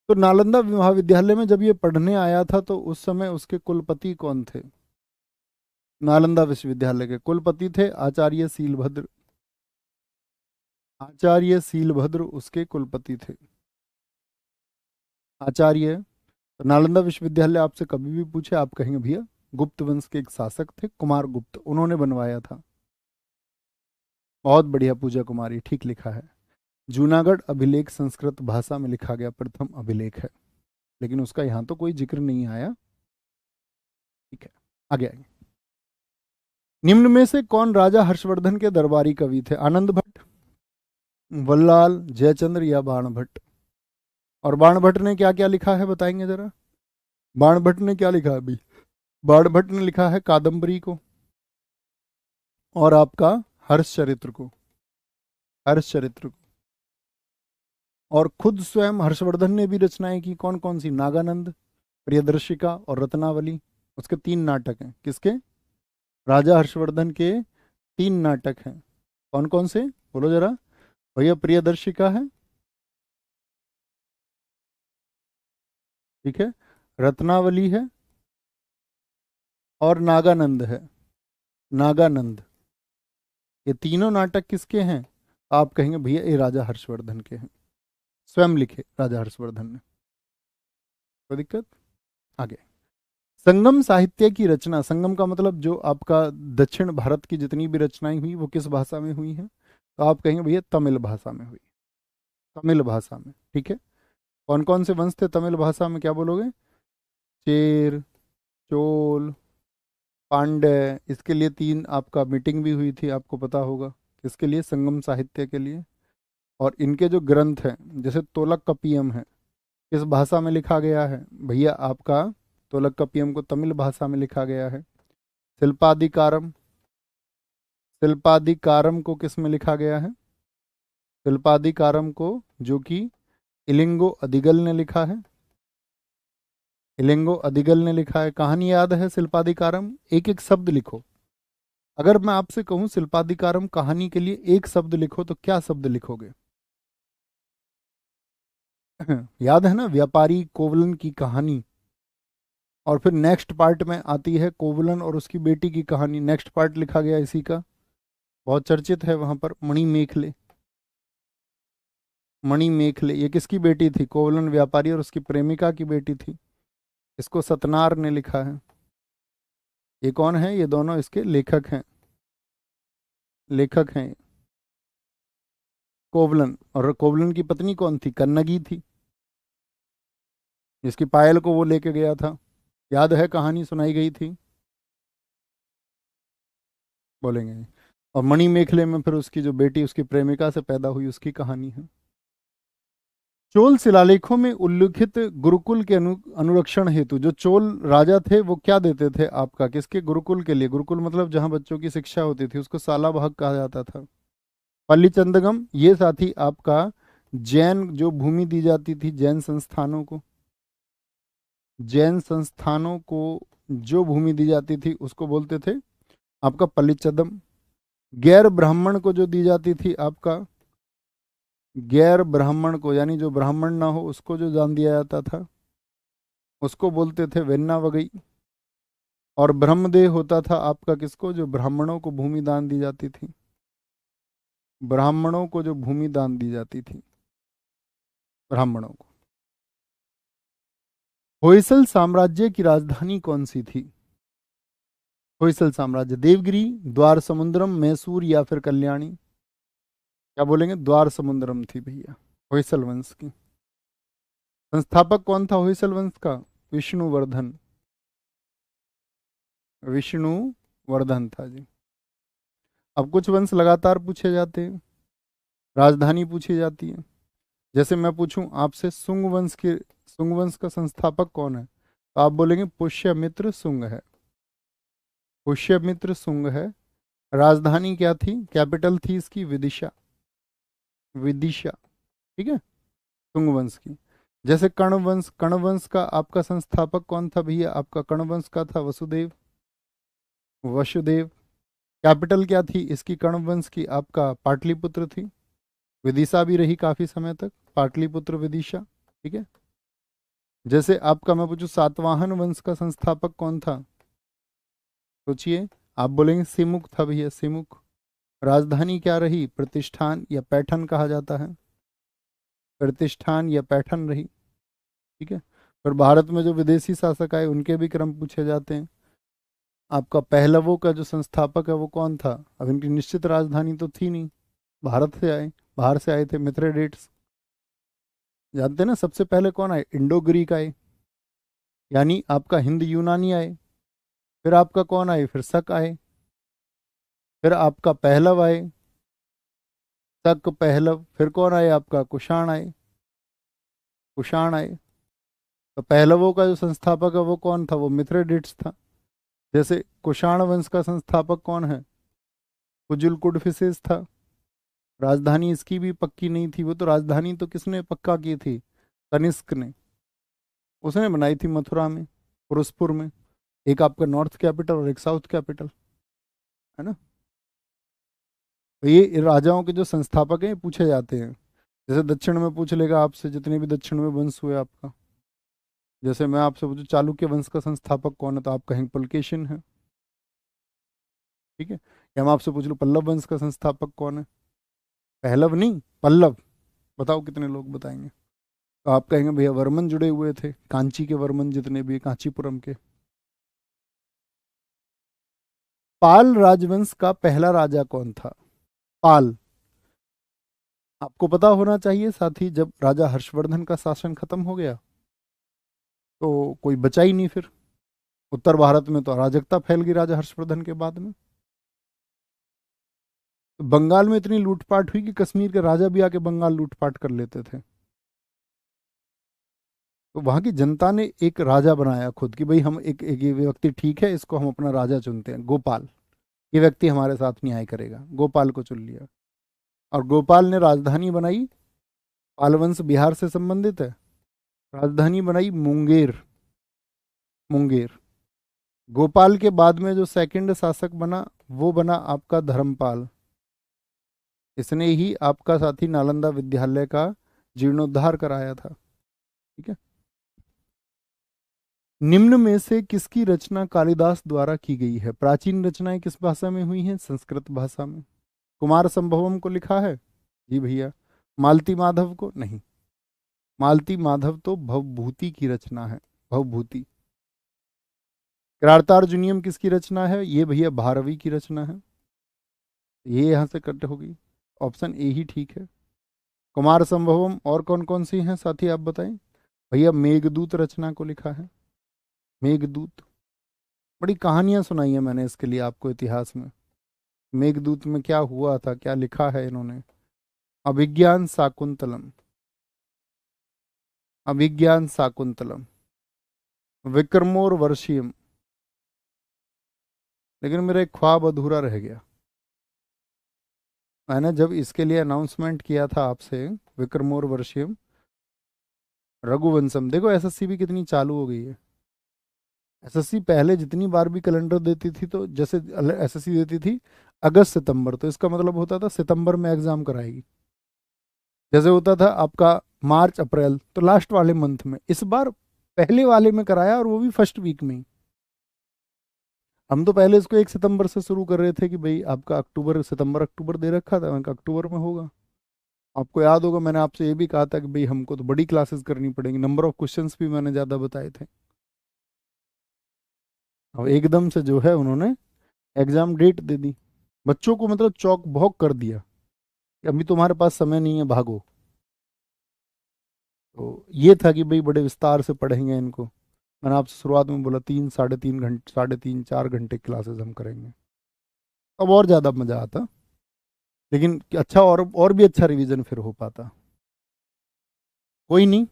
तो नालंदा महाविद्यालय में जब ये पढ़ने आया था तो उस समय उसके कुलपति कौन थे? नालंदा विश्वविद्यालय के कुलपति थे आचार्य सीलभद्र। आचार्य सीलभद्र उसके कुलपति थे। आचार्य। तो नालंदा विश्वविद्यालय आपसे कभी भी पूछे, आप कहेंगे भैया गुप्त वंश के एक शासक थे कुमार गुप्त, उन्होंने बनवाया था। बहुत बढ़िया पूजा कुमारी, ठीक लिखा है। जूनागढ़ अभिलेख संस्कृत भाषा में लिखा गया प्रथम अभिलेख है, लेकिन उसका यहाँ तो कोई जिक्र नहीं आया। ठीक है, आगे आगे। निम्न में से कौन राजा हर्षवर्धन के दरबारी कवि थे? आनंद भट्ट, वल्लाल, जयचंद्र या बाणभट्ट? और बाणभट्ट ने क्या क्या लिखा है बताएंगे जरा? बाणभट्ट ने क्या लिखा है अभी? बाणभट्ट ने लिखा है कादम्बरी को, और आपका हर्षचरित्र को, हर्षचरित्र को। और खुद स्वयं हर्षवर्धन ने भी रचनाएं की, कौन कौन सी? नागानंद, प्रियदर्शिका और रत्नावली। उसके 3 नाटक हैं। किसके? राजा हर्षवर्धन के 3 नाटक हैं। कौन कौन से बोलो जरा भैया? प्रियदर्शिका है, ठीक है, रत्नावली है, और नागानंद है। नागानंद। ये तीनों नाटक किसके हैं? आप कहेंगे भैया ये राजा हर्षवर्धन के हैं, स्वयं लिखे राजा हर्षवर्धन ने। कोई दिक्कत? आगे। संगम साहित्य की रचना, संगम का मतलब जो आपका दक्षिण भारत की जितनी भी रचनाएं हुई वो किस भाषा में हुई हैं? तो आप कहेंगे भैया तमिल भाषा में हुई, तमिल भाषा में। ठीक है, कौन कौन से वंश थे तमिल भाषा में? क्या बोलोगे? चेर, चोल, पांड्य। इसके लिए 3 आपका मीटिंग भी हुई थी, आपको पता होगा। किसके लिए? संगम साहित्य के लिए। और इनके जो ग्रंथ हैं, जैसे तोलक है, किस भाषा में लिखा गया है भैया? आपका तोलक को तमिल भाषा में लिखा गया है। शिल्पाधिकारम, शिल्पाधिकारम को किस में लिखा गया है? शिल्पाधिकारम को जो कि इलिंगो अदिगल ने लिखा है, इलिंगो अदिगल ने लिखा है। कहानी याद है शिल्पाधिकारम? एक एक शब्द लिखो। अगर मैं आपसे कहूं शिल्पाधिकारम कहानी के लिए एक शब्द लिखो तो क्या शब्द लिखोगे? याद है ना, व्यापारी कोवलन की कहानी। और फिर नेक्स्ट पार्ट में आती है कोवलन और उसकी बेटी की कहानी। नेक्स्ट पार्ट लिखा गया इसी का, बहुत चर्चित है वहां पर, मणिमेखले। मणिमेखले ये किसकी बेटी थी? कोवलन व्यापारी और उसकी प्रेमिका की बेटी थी। इसको सतनार ने लिखा है। ये कौन है? ये दोनों इसके लेखक हैं, लेखक हैं कोवलन। और कोवलन की पत्नी कौन थी? कन्नगी थी, जिसकी पायल को वो लेके गया था। याद है, कहानी सुनाई गई थी, बोलेंगे। और मणिमेखले में फिर उसकी जो बेटी उसकी प्रेमिका से पैदा हुई उसकी कहानी है। चोल शिलालेखों में उल्लिखित गुरुकुल के अनुरक्षण हेतु जो चोल राजा थे वो क्या देते थे आपका? किसके? गुरुकुल के लिए। गुरुकुल मतलब जहाँ बच्चों की शिक्षा होती थी, उसको सालाभाग कहा जाता था। पल्लीचंदगम, ये साथी आपका जैन जो भूमि दी जाती थी जैन संस्थानों को, जैन संस्थानों को जो भूमि दी जाती थी उसको बोलते थे आपका पल्लीचदम। गैर ब्राह्मण को जो दी जाती थी आपका, गैर ब्राह्मण को यानी जो ब्राह्मण ना हो उसको जो दान दिया जाता था उसको बोलते थे वेन्ना वगई। और ब्रह्मदेह होता था आपका किसको? जो ब्राह्मणों को भूमि दान दी जाती थी, ब्राह्मणों को जो भूमि दान दी जाती थी, ब्राह्मणों को। होयसल साम्राज्य की राजधानी कौन सी थी? होयसल साम्राज्य, देवगिरी, द्वार समुद्रम, मैसूर या फिर कल्याणी? क्या बोलेंगे? द्वार समुद्रम थी भैया, होयसल वंश की। संस्थापक कौन था होयसल वंश का? विष्णुवर्धन, विष्णुवर्धन था जी। अब कुछ वंश लगातार पूछे जाते हैं, राजधानी पूछी जाती है। जैसे मैं पूछूं आपसे सुंग वंश के, सुंग वंश का संस्थापक कौन है? तो आप बोलेंगे पुष्यमित्र सुंग है, पुष्यमित्र सुंग है। राजधानी क्या थी? कैपिटल थी इसकी विदिशा, विदिशा। ठीक है, सुंग वंश की। जैसे कण्व वंश का आपका संस्थापक कौन था भैया? आपका कण्व वंश का था वसुदेव, वसुदेव। कैपिटल क्या थी इसकी कण्व वंश की? आपका पाटलिपुत्र थी। विदिशा भी रही काफी समय तक, पाटलिपुत्र विदिशा। ठीक है, जैसे आपका मैं पूछूं सातवाहन वंश का संस्थापक कौन था? सोचिए। आप बोलेंगे सिमुक था भैया, सिमुक। राजधानी क्या रही? प्रतिष्ठान या पैठन कहा जाता है, प्रतिष्ठान या पैठन रही। ठीक है, पर भारत में जो विदेशी शासक आए उनके भी क्रम पूछे जाते हैं। आपका पहलवों का जो संस्थापक है वो कौन था? अब इनकी निश्चित राजधानी तो थी नहीं, भारत से आए, बाहर से आए थे, मिथ्रेडेट्स। जानते हैं ना सबसे पहले कौन आए? इंडो ग्रीक आए, यानी आपका हिंद यूनानी आए। फिर आपका कौन आए? फिर शक आए। फिर आपका पहलव आए, शक पहलव। फिर कौन आए? आपका कुषाण आए, कुषाण आए। तो पहलवों का जो संस्थापक है वो कौन था? वो मिथ्रेडेट्स था। जैसे कुषाण वंश का संस्थापक कौन है? कुजुल था। राजधानी इसकी भी पक्की नहीं थी, वो तो राजधानी तो किसने पक्का की थी? कनिष्क ने। उसने बनाई थी मथुरा में, पुरुषपुर में। एक आपका नॉर्थ कैपिटल और एक साउथ कैपिटल, है ना। तो ये राजाओं के जो संस्थापक हैं ये पूछे जाते हैं। जैसे दक्षिण में पूछ लेगा आपसे, जितने भी दक्षिण में वंश हुए आपका। जैसे मैं आपसे पूछूं चालुक्य वंश का संस्थापक कौन है, तो आप कहेंगे पुलकेशिन है। ठीक है। या मैं आपसे पूछ लूं पल्लव वंश का संस्थापक कौन है? पहलव नहीं, पल्लव। बताओ कितने लोग बताएंगे? तो आप कहेंगे भैया वर्मन जुड़े हुए थे, कांची के वर्मन जितने भी, कांचीपुरम के। पाल राजवंश का पहला राजा कौन था? पाल। आपको पता होना चाहिए, साथ ही जब राजा हर्षवर्धन का शासन खत्म हो गया तो कोई बचा ही नहीं फिर। उत्तर भारत में तो अराजकता फैल गई राजा हर्षवर्धन के बाद में। तो बंगाल में इतनी लूटपाट हुई कि कश्मीर के राजा भी आके बंगाल लूटपाट कर लेते थे। तो वहां की जनता ने एक राजा बनाया खुद कि भाई हम एक ये व्यक्ति ठीक है, इसको हम अपना राजा चुनते हैं, गोपाल। ये व्यक्ति हमारे साथ न्याय करेगा, गोपाल को चुन लिया। और गोपाल ने राजधानी बनाई, पालवंश बिहार से संबंधित है, राजधानी बनाई मुंगेर, मुंगेर। गोपाल के बाद में जो सेकंड शासक बना वो बना आपका धर्मपाल। इसने ही आपका साथी नालंदा विद्यालय का जीर्णोद्धार कराया था। ठीक है। निम्न में से किसकी रचना कालिदास द्वारा की गई है? प्राचीन रचनाएं किस भाषा में हुई हैं? संस्कृत भाषा में। कुमार संभवम को लिखा है? जी भैया। मालती माधव को? नहीं। मालती माधव तो भवभूति की रचना है, भवभूति। कृतार्जुनीयम किसकी रचना है? ये भैया भारवी की रचना है। ये यहां से कट होगी, ऑप्शन ए ही ठीक है। कुमार संभवम और कौन कौन सी हैं साथी आप बताएं? भैया मेघदूत रचना को लिखा है, मेघदूत। बड़ी कहानियां सुनाई है मैंने इसके लिए आपको इतिहास में। मेघदूत में क्या हुआ था, क्या लिखा है इन्होंने? अभिज्ञान शाकुंतलम, अभिज्ञान शाकुंतलम, विक्रमोर वर्षियम। लेकिन मेरा एक ख्वाब अधूरा रह गया। मैंने जब इसके लिए अनाउंसमेंट किया था आपसे, विक्रमोर वर्षियम, रघुवंशम। देखो एसएससी भी कितनी चालू हो गई है। एसएससी पहले जितनी बार भी कैलेंडर देती थी, तो जैसे एसएससी देती थी अगस्त सितंबर, तो इसका मतलब होता था सितंबर में एग्जाम कराएगी। जैसे होता था आपका मार्च अप्रैल, तो लास्ट वाले मंथ में। इस बार पहले वाले में कराया, और वो भी फर्स्ट वीक में ही। हम तो पहले इसको 1 सितंबर से शुरू कर रहे थे कि भाई आपका अक्टूबर, सितंबर अक्टूबर दे रखा था, मैंने कहा अक्टूबर में होगा। आपको याद होगा मैंने आपसे ये भी कहा था कि भाई हमको तो बड़ी क्लासेस करनी पड़ेंगी, नंबर ऑफ क्वेश्चंस भी मैंने ज़्यादा बताए थे। अब एकदम से जो है उन्होंने एग्जाम डेट दे दी, बच्चों को मतलब चौक भौक कर दिया कि अभी तुम्हारे पास समय नहीं है, भागो। तो ये था कि भाई बड़े विस्तार से पढ़ेंगे इनको। मैंने आपसे शुरुआत में बोला 3 साढ़े 3 घंटे, 3.5 4 घंटे क्लासेस हम करेंगे। अब और ज़्यादा मज़ा आता, लेकिन अच्छा और भी अच्छा रिवीजन फिर हो पाता। कोई नहीं,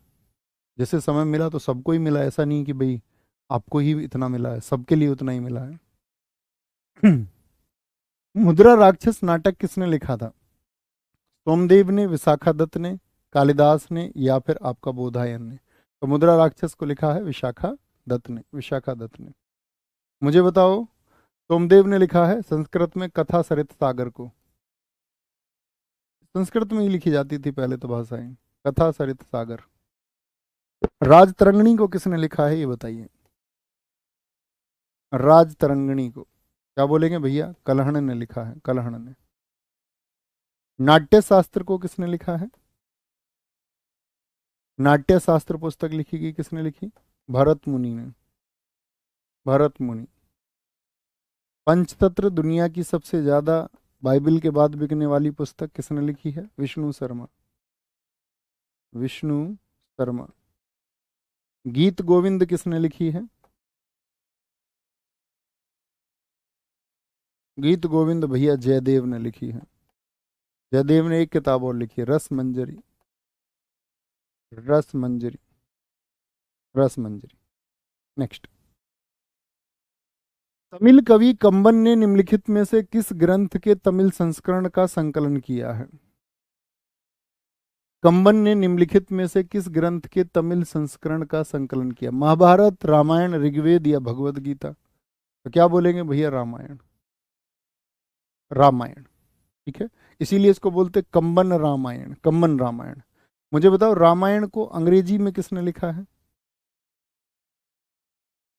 जैसे समय मिला तो सबको ही मिला, ऐसा नहीं कि भाई आपको ही इतना मिला है, सबके लिए उतना ही मिला है। मुद्रा राक्षस नाटक किसने लिखा था? सोमदेव ने, विशाखा दत्त ने, कालिदास ने, या फिर आपका बोधायन ने? तो मुद्रा राक्षस को लिखा है विशाखा दत्त ने, विशाखा दत्त ने। मुझे बताओ, सोमदेव ने लिखा है संस्कृत में कथा सरित सागर को। संस्कृत में ही लिखी जाती थी पहले तो भाषाएं, कथा सरित सागर। राजतरंगिणी को किसने लिखा है ये बताइए? राजतरंगिणी को क्या बोलेंगे भैया? कलहण ने लिखा है, कलहण ने। नाट्य शास्त्र को किसने लिखा है? नाट्य शास्त्र पुस्तक लिखी गई, किसने लिखी? भरत मुनि ने, भरत मुनि। पंचतंत्र दुनिया की सबसे ज्यादा बाइबल के बाद बिकने वाली पुस्तक किसने लिखी है? विष्णु शर्मा। विष्णु शर्मा। गीत गोविंद किसने लिखी है? गीत गोविंद भैया जयदेव ने लिखी है। जयदेव ने एक किताब और लिखी है, रस मंजरी। रस मंजरी। रस मंजरी। नेक्स्ट। तमिल कवि कंबन ने निम्नलिखित में से किस ग्रंथ के तमिल संस्करण का संकलन किया है? कंबन ने निम्नलिखित में से किस ग्रंथ के तमिल संस्करण का संकलन किया? महाभारत, रामायण, ऋग्वेद या भगवत गीता? तो क्या बोलेंगे भैया? रामायण। रामायण। ठीक है, इसीलिए इसको बोलते कंबन रामायण, कंबन रामायण। मुझे बताओ, रामायण को अंग्रेजी में किसने लिखा है?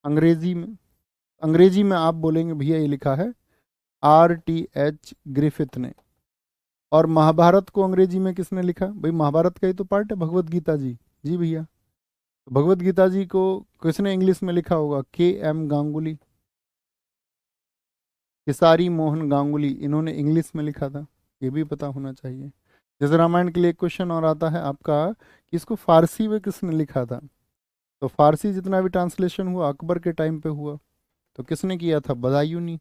अंग्रेजी में। अंग्रेजी में आप बोलेंगे भैया ये लिखा है R.T.H. ग्रिफिथ ने। और महाभारत को अंग्रेजी में किसने लिखा? भाई महाभारत का ही तो पार्ट है भगवत गीता जी। जी भैया, भगवत गीता जी को किसने इंग्लिश में लिखा होगा? K.M. गांगुली, केसारी मोहन गांगुली, इन्होंने इंग्लिश में लिखा था। ये भी पता होना चाहिए। जैसे रामायण के लिए एक क्वेश्चन और आता है आपका कि इसको फारसी में किसने लिखा था? तो फारसी जितना भी ट्रांसलेशन हुआ अकबर के टाइम पे हुआ। तो किसने किया था? बदायूनी।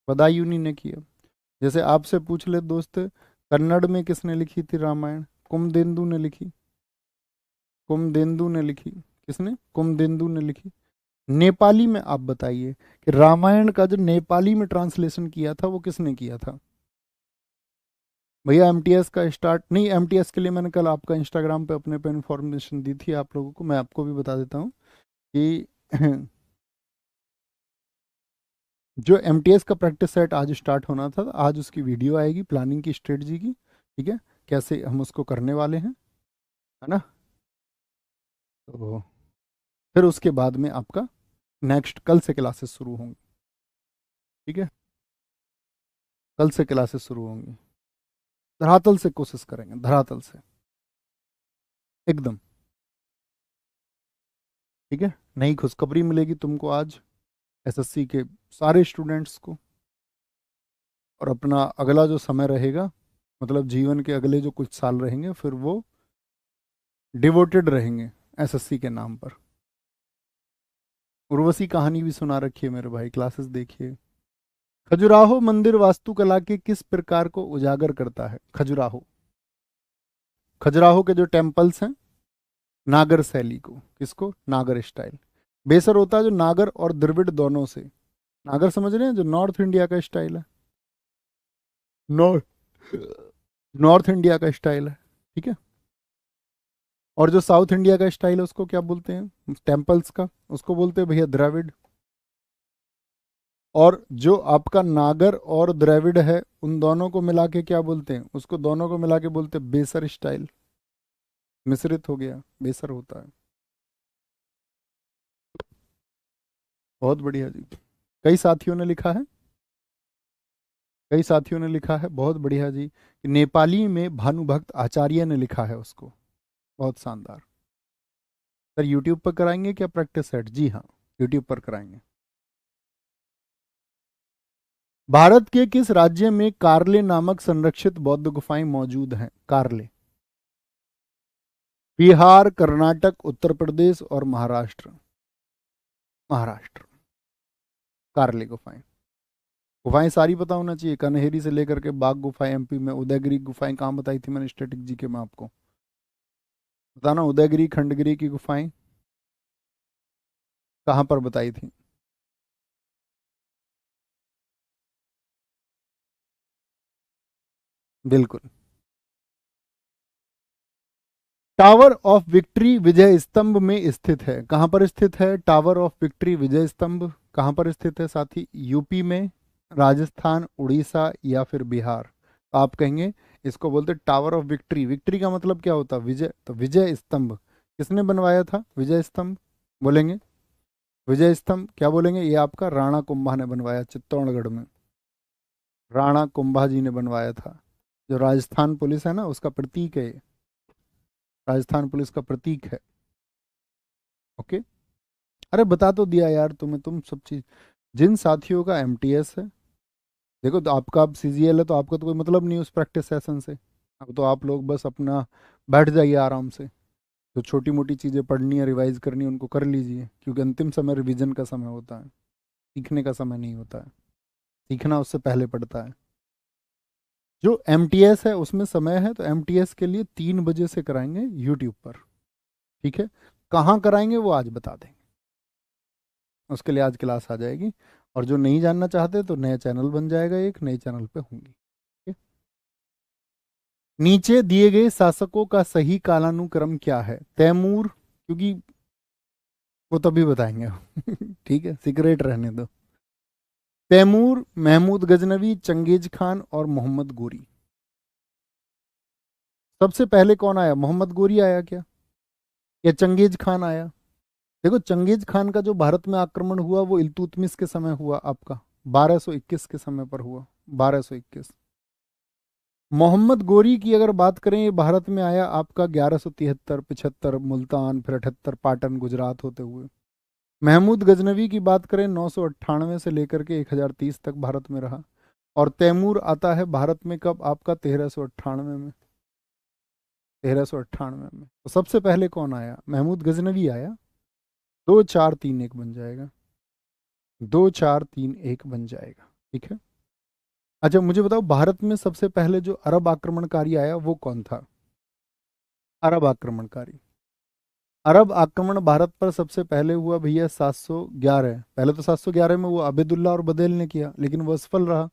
बदायूनी ने किया। जैसे आपसे पूछ ले दोस्त, कन्नड़ में किसने लिखी थी रामायण? कुमदेंदु ने लिखी। कुमदेंदु ने लिखी। किसने? कुमदेंदु ने लिखी। नेपाली में आप बताइए कि रामायण का जो नेपाली में ट्रांसलेशन किया था वो किसने किया था? भैया एमटीएस का स्टार्ट नहीं, एमटीएस के लिए मैंने कल आपका इंस्टाग्राम पे अपने पे इन्फॉर्मेशन दी थी आप लोगों को। मैं आपको भी बता देता हूँ कि जो एमटीएस का प्रैक्टिस सेट आज स्टार्ट होना था, आज उसकी वीडियो आएगी प्लानिंग की, स्ट्रेटजी की। ठीक है, कैसे हम उसको करने वाले हैं, है ना? तो फिर उसके बाद में आपका नेक्स्ट कल से क्लासेस शुरू होंगी। ठीक है, कल से क्लासेस शुरू होंगी। धरातल से कोशिश करेंगे, धरातल से एकदम। ठीक है, नई खुशखबरी मिलेगी तुमको आज एसएससी के सारे स्टूडेंट्स को। और अपना अगला जो समय रहेगा, मतलब जीवन के अगले जो कुछ साल रहेंगे, फिर वो डिवोटेड रहेंगे एसएससी के नाम पर। उर्वशी कहानी भी सुना रखी है मेरे भाई, क्लासेस देखिए। खजुराहो मंदिर वास्तुकला के किस प्रकार को उजागर करता है? खजुराहो। खजुराहो के जो टेम्पल्स हैं, नागर शैली को, किसको? नागर स्टाइल। बेसर होता है जो नागर और द्रविड़ दोनों से। नागर समझ रहे हैं, जो नॉर्थ इंडिया का स्टाइल है, नॉर्थ नॉर्थ इंडिया का स्टाइल है। ठीक है, और जो साउथ इंडिया का स्टाइल है उसको क्या बोलते हैं? टेम्पल्स का, उसको बोलते हैं भैया द्रविड़। और जो आपका नागर और द्रविड़ है, उन दोनों को मिला के क्या बोलते हैं? उसको दोनों को मिला के बोलते हैं बेसर स्टाइल। मिश्रित हो गया, बेसर होता है। बहुत बढ़िया जी। कई साथियों ने लिखा है, कई साथियों ने लिखा है, बहुत बढ़िया जी, कि नेपाली में भानुभक्त आचार्य ने लिखा है उसको। बहुत शानदार। सर यूट्यूब पर कराएंगे क्या प्रैक्टिस सेट? जी हाँ, यूट्यूब पर कराएंगे। भारत के किस राज्य में कार्ले नामक संरक्षित बौद्ध गुफाएं मौजूद हैं? कार्ले। बिहार, कर्नाटक, उत्तर प्रदेश और महाराष्ट्र। महाराष्ट्र। कार्ले गुफाएं। गुफाएं सारी पता होना चाहिए, कन्हेरी से लेकर के बाघ गुफाएं एमपी में, उदयगिरी गुफाएं कहाँ बताई थी मैंने स्टैटिक जीके में आपको? बताना, उदयगिरी खंडगिरी की गुफाएं कहाँ पर बताई थी? बिल्कुल। टावर ऑफ विक्ट्री विजय स्तंभ में स्थित है। कहाँ पर स्थित है टावर ऑफ विक्ट्री विजय स्तंभ? कहाँ पर स्थित है साथी? यूपी में, राजस्थान, उड़ीसा या फिर बिहार? तो आप कहेंगे इसको बोलते टावर ऑफ विक्ट्री। विक्ट्री का मतलब क्या होता है? विजय। तो विजय स्तंभ किसने बनवाया था? विजय स्तंभ बोलेंगे। विजय स्तंभ क्या बोलेंगे? ये आपका राणा कुंभा ने बनवाया, चित्तौड़गढ़ में राणा कुंभा जी ने बनवाया था। जो राजस्थान पुलिस है ना, उसका प्रतीक है ये। राजस्थान पुलिस का प्रतीक है। ओके, अरे बता तो दिया यार तुम्हें, तुम सब चीज जिन साथियों का एमटीएस है, देखो तो आपका अब सीजीएल है तो आपका तो कोई मतलब नहीं उस प्रैक्टिस सेशन से। अब तो आप लोग बस अपना बैठ जाइए आराम से। तो छोटी मोटी चीज़ें पढ़नी है, रिवाइज करनी है, उनको कर लीजिए, क्योंकि अंतिम समय रिवीजन का समय होता है, सीखने का समय नहीं होता है। सीखना उससे पहले पड़ता है। जो एमटीएस है उसमें समय है, तो एमटीएस के लिए 3 बजे से कराएंगे यूट्यूब पर। ठीक है, कहाँ कराएंगे वो आज बता देंगे, उसके लिए आज क्लास आ जाएगी। और जो नहीं जानना चाहते तो नया चैनल बन जाएगा, एक नए चैनल पे होंगी। ठीक है? नीचे दिए गए शासकों का सही कालानुक्रम क्या है? तैमूर, क्योंकि वो तभी बताएंगे ठीक है, सीक्रेट रहने दो। तैमूर, महमूद गजनवी, चंगेज खान और मोहम्मद गोरी। सबसे पहले कौन आया? मोहम्मद गोरी आया क्या, या चंगेज खान आया? देखो, चंगेज खान का जो भारत में आक्रमण हुआ वो इल्तुतमिश के समय हुआ, आपका 1221 के समय पर हुआ, 1221। मोहम्मद गोरी की अगर बात करें, ये भारत में आया आपका 1173, 75 मुल्तान, फिर 78 पाटन गुजरात होते हुए। महमूद गजनवी की बात करें, 998 से लेकर के 1030 तक भारत में रहा। और तैमूर आता है भारत में कब? आपका 1398 में, 1398 में। तो सबसे पहले कौन आया? महमूद गजनवी आया। 2431 बन जाएगा, 2431 बन जाएगा। ठीक है। अच्छा मुझे बताओ, भारत में सबसे पहले जो अरब आक्रमणकारी आया वो कौन था? अरब आक्रमणकारी, अरब आक्रमण भारत पर सबसे पहले हुआ भैया 711। पहले तो 711 में वो अबेदुल्ला और बदेल ने किया, लेकिन वो असफल रहा।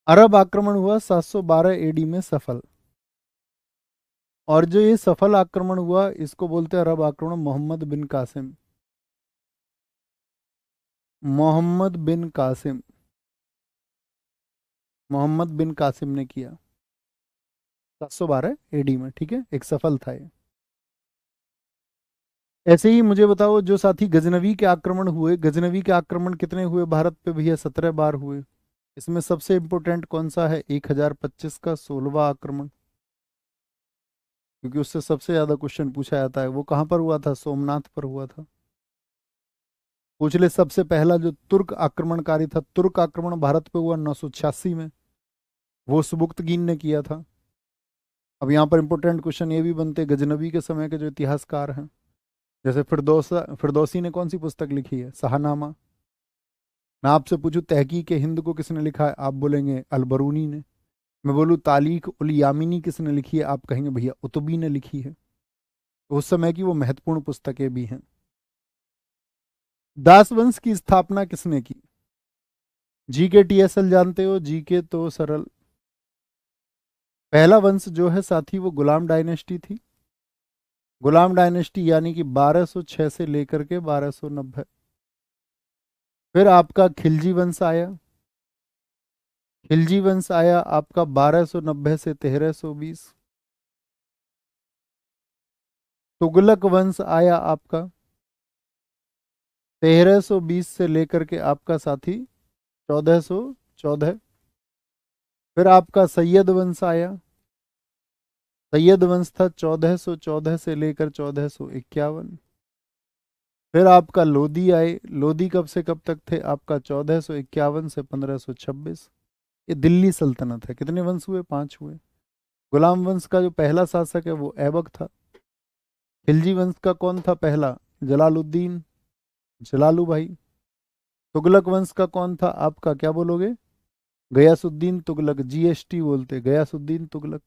अरब आक्रमण हुआ 712 एडी में सफल। और जो ये सफल आक्रमण हुआ इसको बोलते हैं अरब आक्रमण। मोहम्मद बिन कासिम, मोहम्मद बिन कासिम, मोहम्मद बिन कासिम ने किया 712 एडी में। ठीक है, एक सफल था ये। ऐसे ही मुझे बताओ, जो साथी गजनवी के आक्रमण हुए, गजनवी के आक्रमण कितने हुए भारत पे भैया? 17 बार हुए। इसमें सबसे इंपॉर्टेंट कौन सा है? 1025 का 16वां आक्रमण, क्योंकि उससे सबसे ज्यादा क्वेश्चन पूछा जाता है। वो कहाँ पर हुआ था? सोमनाथ पर हुआ था। पूछ ले, सबसे पहला जो तुर्क आक्रमणकारी था, तुर्क आक्रमण भारत पे हुआ 986 में, वो सुबुक्तगीन ने किया था। अब यहाँ पर इंपॉर्टेंट क्वेश्चन ये भी बनते, गजनवी के समय के जो इतिहासकार हैं, जैसे फिरदौसी ने कौन सी पुस्तक लिखी है? शाहनामा। मैं आपसे पूछूं तहकीक हिंद को किसने लिखा है? आप बोलेंगे अलबरूनी ने। मैं बोलूँ तालीक उल यामिनी किसने लिखी है? आप कहेंगे भैया उतबी ने लिखी है। तो उस समय की वो महत्वपूर्ण पुस्तकें भी हैं। दास वंश की स्थापना किसने की? जी के टीएसएल जानते हो? जी के तो सरल। पहला वंश जो है साथी वो गुलाम डायनेस्टी थी। गुलाम डायनेस्टी यानी कि 1206 से लेकर के 1290। फिर आपका खिलजी वंश आया। खिलजी वंश आया आपका 1290 से 1320। तुगलक वंश आया आपका 1320 से लेकर के आपका साथी 1414। फिर आपका सैयद वंश आया। सैयद वंश था 1414 से लेकर 1451। फिर आपका लोदी आए। लोदी कब से कब तक थे? आपका 1451 से 1526। ये दिल्ली सल्तनत है। कितने वंश हुए? 5 हुए। गुलाम वंश का जो पहला शासक है वो ऐबक था। खिलजी वंश का कौन था पहला? जलालुद्दीन, जलालू भाई। तुगलक वंश का कौन था आपका? क्या बोलोगे? गयासुद्दीन तुगलक, जीएसटी बोलते, गयासुद्दीन तुगलक।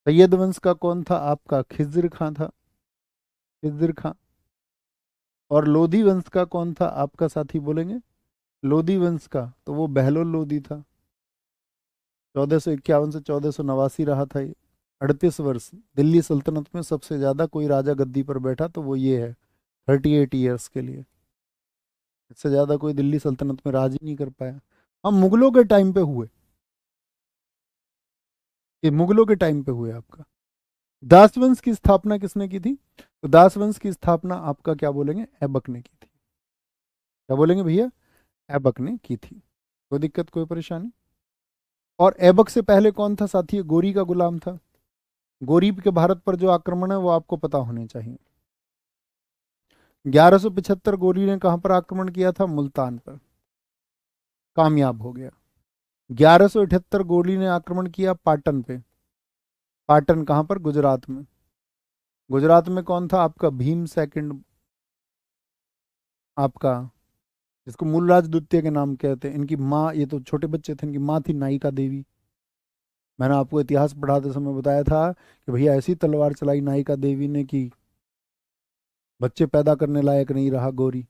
सैयद वंश का कौन था आपका? खिज्र खां था, खिज्र खां। और लोधी वंश का कौन था आपका साथी? बोलेंगे लोधी वंश का तो वो बहलोल लोधी था। 1451 से 1489 रहा था ये, 38 वर्ष। दिल्ली सल्तनत में सबसे ज्यादा कोई राजा गद्दी पर बैठा तो वो ये है, 38 ईयर्स के लिए। इससे ज्यादा कोई दिल्ली सल्तनत में राज ही नहीं कर पाया। हम मुगलों के टाइम पे हुए, ये मुगलों के टाइम पे हुए आपका। दास वंश की स्थापना किसने की थी? तो दास वंश की स्थापना आपका क्या बोलेंगे? ऐबक ने की थी। क्या बोलेंगे भैया? ऐबक ने की थी। कोई दिक्कत, कोई परेशानी? और ऐबक से पहले कौन था साथी? गोरी का गुलाम था। गोरी के भारत पर जो आक्रमण है वो आपको पता होने चाहिए। 1175 गोरी ने कहां पर आक्रमण किया था? मुल्तान पर, कामयाब हो गया। 1178 गोली ने आक्रमण किया पाटन पे। पाटन कहां पर? गुजरात में। गुजरात में कौन था आपका? भीम सेकंड, आपका, जिसको मूलराज द्वितीय के नाम कहते हैं। इनकी माँ, ये तो छोटे बच्चे थे, इनकी माँ थी नायिका देवी। मैंने आपको इतिहास पढ़ाते समय बताया था कि भैया ऐसी तलवार चलाई नायिका देवी ने कि बच्चे पैदा करने लायक नहीं रहा गौरी।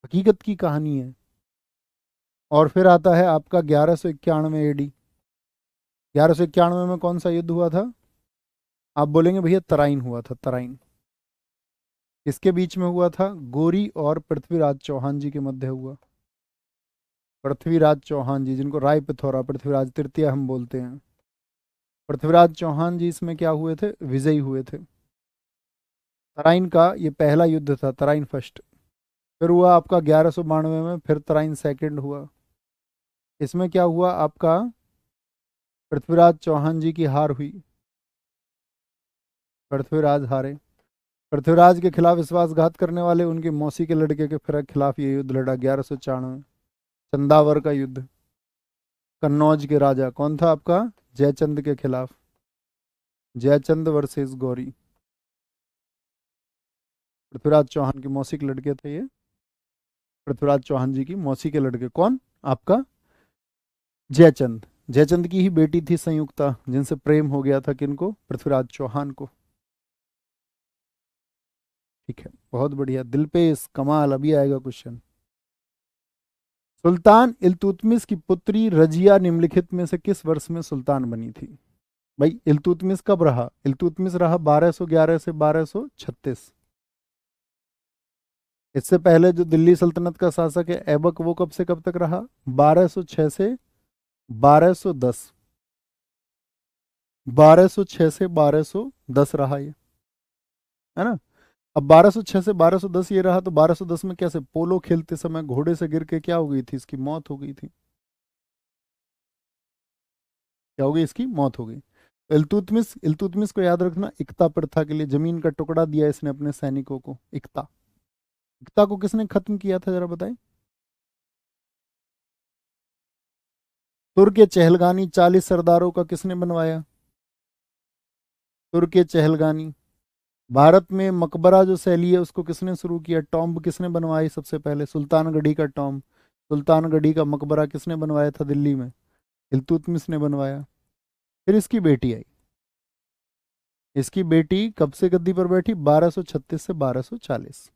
हकीकत की कहानी है। और फिर आता है आपका 1191 AD। 1191 में कौन सा युद्ध हुआ था? आप बोलेंगे भैया तराइन हुआ था, तराइन। किसके बीच में हुआ था? गोरी और पृथ्वीराज चौहान जी के मध्य हुआ। पृथ्वीराज चौहान जी, जिनको राय पिथौरा पृथ्वीराज तृतीय हम बोलते हैं, पृथ्वीराज चौहान जी इसमें क्या हुए थे? विजयी हुए थे। तराइन का ये पहला युद्ध था, तराइन फर्स्ट। फिर हुआ आपका 1192 में, फिर तराइन सेकंड हुआ। इसमें क्या हुआ आपका? पृथ्वीराज चौहान जी की हार हुई, पृथ्वीराज हारे। पृथ्वीराज के खिलाफ विश्वासघात करने वाले उनके मौसी के लड़के के फिर खिलाफ ये युद्ध लड़ा 1194, चंदावर का युद्ध। कन्नौज के राजा कौन था आपका? जयचंद के खिलाफ, जयचंद वर्सेस गौरी। पृथ्वीराज चौहान की मौसी के लड़के थे ये, पृथ्वीराज चौहान जी की मौसी के लड़के। कौन? आपका जयचंद। जयचंद की ही बेटी थी संयुक्ता, जिनसे प्रेम हो गया था किनको? पृथ्वीराज चौहान को। ठीक है, बहुत बढ़िया, दिल पे इस कमाल। अभी आएगा क्वेश्चन। सुल्तान इल्तुतमिश की पुत्री रजिया निम्नलिखित में से किस वर्ष में सुल्तान बनी थी? भाई इल्तुतमिश कब रहा? इल्तुतमिश रहा 1211 से 1236। इससे पहले जो दिल्ली सल्तनत का शासक है ऐबक, वो कब से कब तक रहा? 1206 से 1210। 1206 से 1210 रहा ये, है ना। अब 1206 से 1210 ये रहा, तो 1210 में कैसे? पोलो खेलते समय घोड़े से गिर के क्या हो गई थी? इसकी मौत हो गई थी। क्या हो गई? इसकी मौत हो गई। इल्तुतमिश, इल्तुतमिश को याद रखना, इक्ता प्रथा के लिए जमीन का टुकड़ा दिया इसने अपने सैनिकों को, इक्ता। इक्ता को किसने खत्म किया था, जरा बताएं। तुर्क चहलगानी 40 सरदारों का किसने बनवाया? तुर्क चहलगानी। भारत में मकबरा जो शैली है उसको किसने शुरू किया? टॉम्ब किसने बनवाई सबसे पहले? सुल्तानगढ़ी का टॉम्ब, सुल्तानगढ़ी का मकबरा किसने बनवाया था दिल्ली में? इल्तुतमिश ने बनवाया। फिर इसकी बेटी आई। इसकी बेटी कब से गद्दी पर बैठी? 1236 से 1240।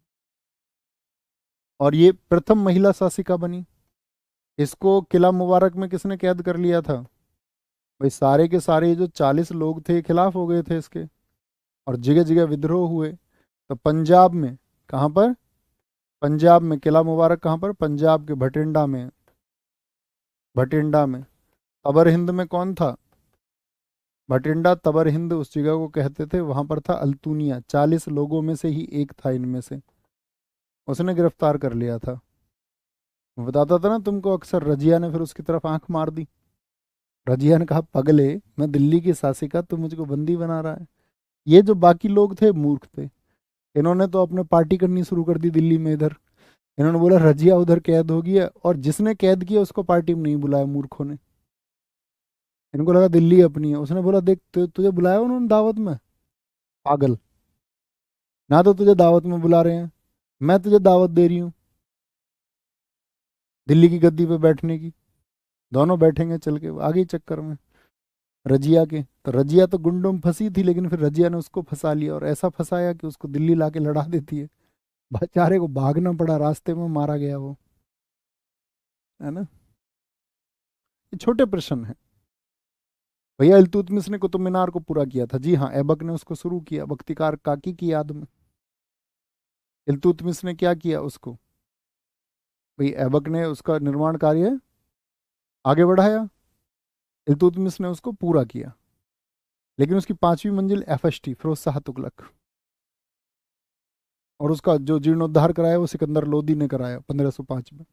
और ये प्रथम महिला शासिका बनी। इसको किला मुबारक में किसने कैद कर लिया था? भाई सारे के सारे ये जो 40 लोग थे खिलाफ हो गए थे इसके, और जगह जगह विद्रोह हुए। तो पंजाब में, कहाँ पर? पंजाब में किला मुबारक कहाँ पर? पंजाब के भटिंडा में। भटिंडा में। तबर हिंद में कौन था? भटिंडा तबर हिंद उस जगह को कहते थे, वहां पर था अल्तुनिया। 40 लोगों में से ही एक था इनमें से, उसने गिरफ्तार कर लिया था। मैं बताता था ना तुमको अक्सर, रजिया ने फिर उसकी तरफ आंख मार दी। रजिया ने कहा पगले, मैं दिल्ली की शासिका, तू मुझको बंदी बना रहा है। ये जो बाकी लोग थे मूर्ख थे, इन्होंने तो अपने पार्टी करनी शुरू कर दी दिल्ली में इधर। इन्होंने बोला रजिया उधर कैद हो गई है, और जिसने कैद किया उसको पार्टी में नहीं बुलाया मूर्खों ने। इनको लगा दिल्ली अपनी है। उसने बोला देख तुझे बुलाया उन्होंने दावत में, पागल। ना तो तुझे दावत में बुला रहे हैं, मैं तुझे दावत दे रही हूँ दिल्ली की गद्दी पे बैठने की। दोनों बैठेंगे चल के आगे चक्कर में रजिया के। तो रजिया तो गुंडों में फंसी थी, लेकिन फिर रजिया ने उसको फंसा लिया, और ऐसा फंसाया कि उसको दिल्ली लाके लड़ा देती है। बेचारे को भागना पड़ा, रास्ते में मारा गया वो, है ना। ये छोटे प्रश्न है। भैया इल्तुतमिश ने कुतुब मीनार को पूरा किया था, जी हाँ, ऐबक ने उसको शुरू किया बख्तिकार काकी की याद में। इल्तुतमिश ने क्या किया उसको? भाई ऐबक ने उसका निर्माण कार्य आगे बढ़ाया, इल्तुतमिश ने उसको पूरा किया। लेकिन उसकी 5वीं मंजिल एफएसटी फिरोज शाह तुगलक, और उसका जो जीर्णोद्धार कराया वो सिकंदर लोदी ने कराया 1505 में।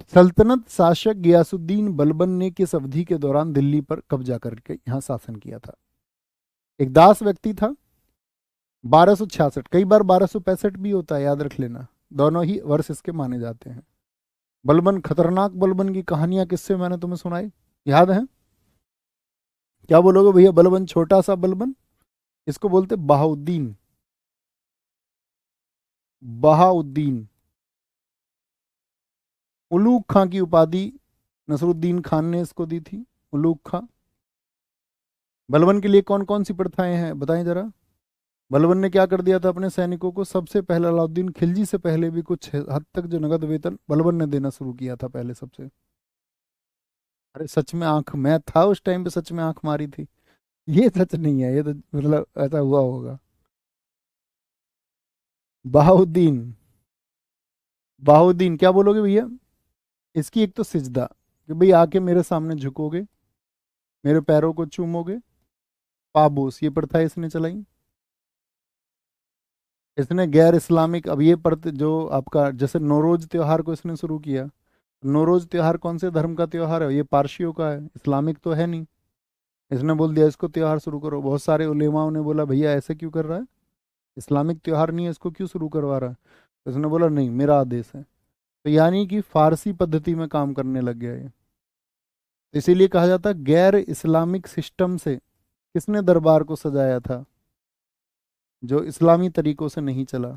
सल्तनत शासक गियासुद्दीन बलबन ने किस अवधि के दौरान दिल्ली पर कब्जा करके यहाँ शासन किया था? एक दास व्यक्ति था। 1266, कई बार 1265 भी होता है, याद रख लेना, दोनों ही वर्ष इसके माने जाते हैं। बलबन, खतरनाक बलबन की कहानियां किससे मैंने तुम्हें सुनाई, याद है? क्या बोलोगे भैया? बलबन, छोटा सा बलबन, इसको बोलते बहाउद्दीन। बहाउद्दीन। उलूग खां की उपाधि नसरुद्दीन खान ने इसको दी थी, उलूग खां। बलबन के लिए कौन कौन सी प्रथाएं हैं बताएं जरा। बलबन ने क्या कर दिया था अपने सैनिकों को? सबसे पहले अलाउद्दीन खिलजी से पहले भी कुछ हद तक जो नगद वेतन बलबन ने देना शुरू किया था पहले सबसे। अरे सच में आंख, मैं था उस टाइम पे, सच में आंख मारी थी। ये सच नहीं है, ये तो मतलब ऐसा हुआ होगा। बहाउद्दीन। बहाउद्दीन क्या बोलोगे भैया? इसकी एक तो सिजदा, कि भाई आके मेरे सामने झुकोगे, मेरे पैरों को चूमोगे। पाबूस, ये प्रथा इसने चलाई। इसने गैर इस्लामिक, अब ये जो आपका जैसे नौरोज त्योहार को इसने शुरू किया। नौरोज त्योहार कौन से धर्म का त्योहार है? ये पारसियों का है, इस्लामिक तो है नहीं। इसने बोल दिया इसको त्योहार शुरू करो। बहुत सारे उलेमाओं ने बोला भैया ऐसे क्यों कर रहा है, इस्लामिक त्योहार नहीं है, इसको क्यों शुरू करवा रहा है? तो इसने बोला नहीं, मेरा आदेश है। तो यानी कि फारसी पद्धति में काम करने लग गया ये। तो इसीलिए कहा जाता है गैर इस्लामिक सिस्टम से किसने दरबार को सजाया था? जो इस्लामी तरीकों से नहीं चला,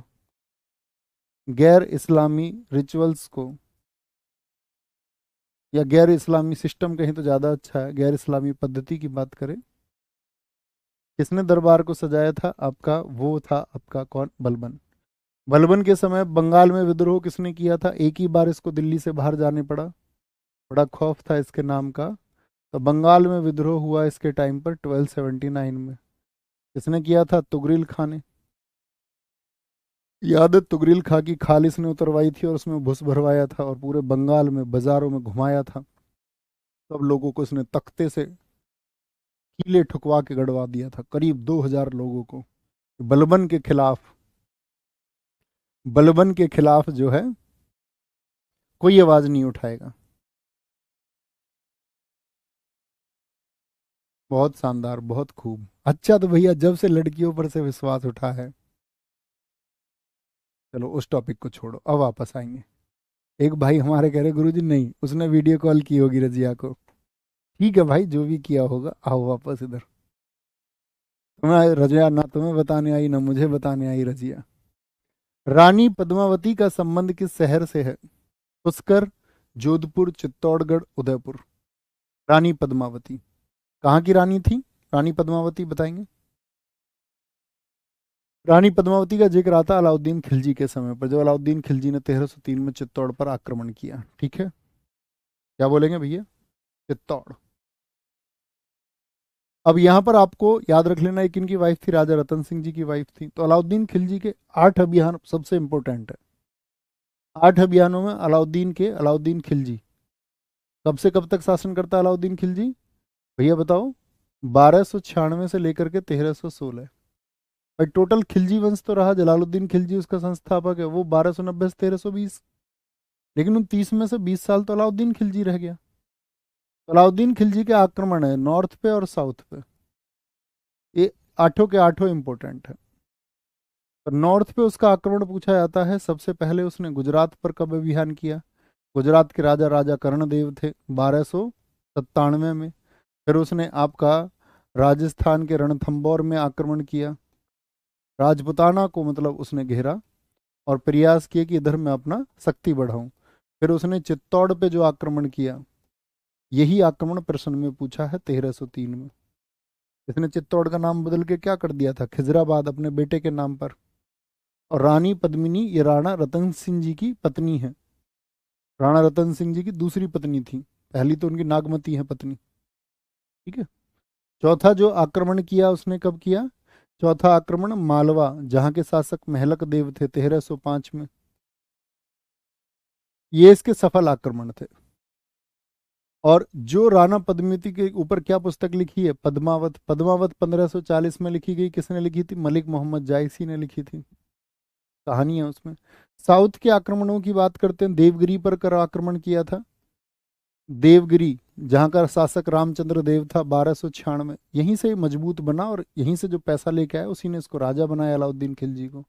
गैर इस्लामी रिचुअल्स को, या गैर इस्लामी सिस्टम कहीं तो ज़्यादा अच्छा है, गैर इस्लामी पद्धति की बात करें, किसने दरबार को सजाया था आपका? वो था आपका कौन? बलबन। बलबन के समय बंगाल में विद्रोह किसने किया था? एक ही बार इसको दिल्ली से बाहर जाने पड़ा, बड़ा खौफ था इसके नाम का। तो बंगाल में विद्रोह हुआ इसके टाइम पर 1279 में। किसने किया था? तुगरिल खां ने। याद है? तुगरिल खां की खाल इसने उतरवाई थी और उसमें घुस भरवाया था और पूरे बंगाल में बाजारों में घुमाया था। सब लोगों को इसने तख्ते से कीले ठुकवा के गड़वा दिया था, करीब 2000 लोगों को। बलबन के खिलाफ, बलबन के खिलाफ जो है कोई आवाज नहीं उठाएगा। बहुत शानदार, बहुत खूब। अच्छा तो भैया जब से लड़कियों पर से विश्वास उठा है, चलो उस टॉपिक को छोड़ो, अब वापस आएंगे। एक भाई हमारे कह रहे गुरुजी नहीं, उसने वीडियो कॉल की होगी रजिया को। ठीक है भाई, जो भी किया होगा, आओ वापस इधर। तुम्हें रजिया ना तुम्हें बताने आई ना मुझे बताने आई रजिया। रानी पद्मावती का संबंध किस शहर से है? पुष्कर, जोधपुर, चित्तौड़गढ़, उदयपुर। रानी पद्मावती कहाँ की रानी थी? रानी पद्मावती बताएंगे। रानी पद्मावती का जिक्र आता अलाउद्दीन खिलजी के समय पर, जब अलाउद्दीन खिलजी ने 1303 में चित्तौड़ पर आक्रमण किया। ठीक है, क्या बोलेंगे भैया? चित्तौड़। अब यहाँ पर आपको याद रख लेना, एक इनकी वाइफ थी, राजा रतन सिंह जी की वाइफ थी। तो अलाउद्दीन खिलजी के 8 अभियान सबसे इंपॉर्टेंट है। 8 अभियानों में अलाउद्दीन खिलजी कब से कब तक शासन करता अलाउद्दीन खिलजी? भैया बताओ। 1296 से लेकर के 1316। भाई टोटल खिलजी वंश तो रहा, जलालुद्दीन खिलजी उसका संस्थापक है, वो 1290 से 1320। लेकिन उन 30 में से 20 साल तो अलाउद्दीन खिलजी रह गया। तो अलाउद्दीन खिलजी के आक्रमण है नॉर्थ पे और साउथ पे, ये आठों के आठों इंपॉर्टेंट है। तो नॉर्थ पे उसका आक्रमण पूछा जाता है। सबसे पहले उसने गुजरात पर कब अभियान किया? गुजरात के राजा राजा कर्णदेव थे 1297 में। फिर उसने आपका राजस्थान के रणथंबोर में आक्रमण किया, राजपुताना को मतलब उसने घेरा और प्रयास किए कि इधर मैं अपना शक्ति बढ़ाऊं। फिर उसने चित्तौड़ पे जो आक्रमण किया, यही आक्रमण प्रश्न में पूछा है 1303 में। इसने चित्तौड़ का नाम बदल के क्या कर दिया था? खिजराबाद, अपने बेटे के नाम पर। और रानी पद्मिनी ये राणा रतन सिंह जी की पत्नी है। राणा रतन सिंह जी की दूसरी पत्नी थी, पहली तो उनकी नागमती है पत्नी। ठीक है। चौथा जो आक्रमण किया उसने कब किया? चौथा आक्रमण मालवा, जहां के शासक महलक देव थे, 1305 में। ये इसके सफल आक्रमण थे। और जो राणा पद्मिनी के ऊपर क्या पुस्तक लिखी है? पद्मावत। पद्मावत 1540 में लिखी गई। किसने लिखी थी? मलिक मोहम्मद जायसी ने लिखी थी। कहानी है उसमें। साउथ के आक्रमणों की बात करते हैं, देवगिरी पर कर आक्रमण किया था देवगिरी जहाँ का शासक रामचंद्र देव था 1296, यहीं से मजबूत बना और यहीं से जो पैसा लेके आया उसी ने इसको राजा बनाया अलाउद्दीन खिलजी को।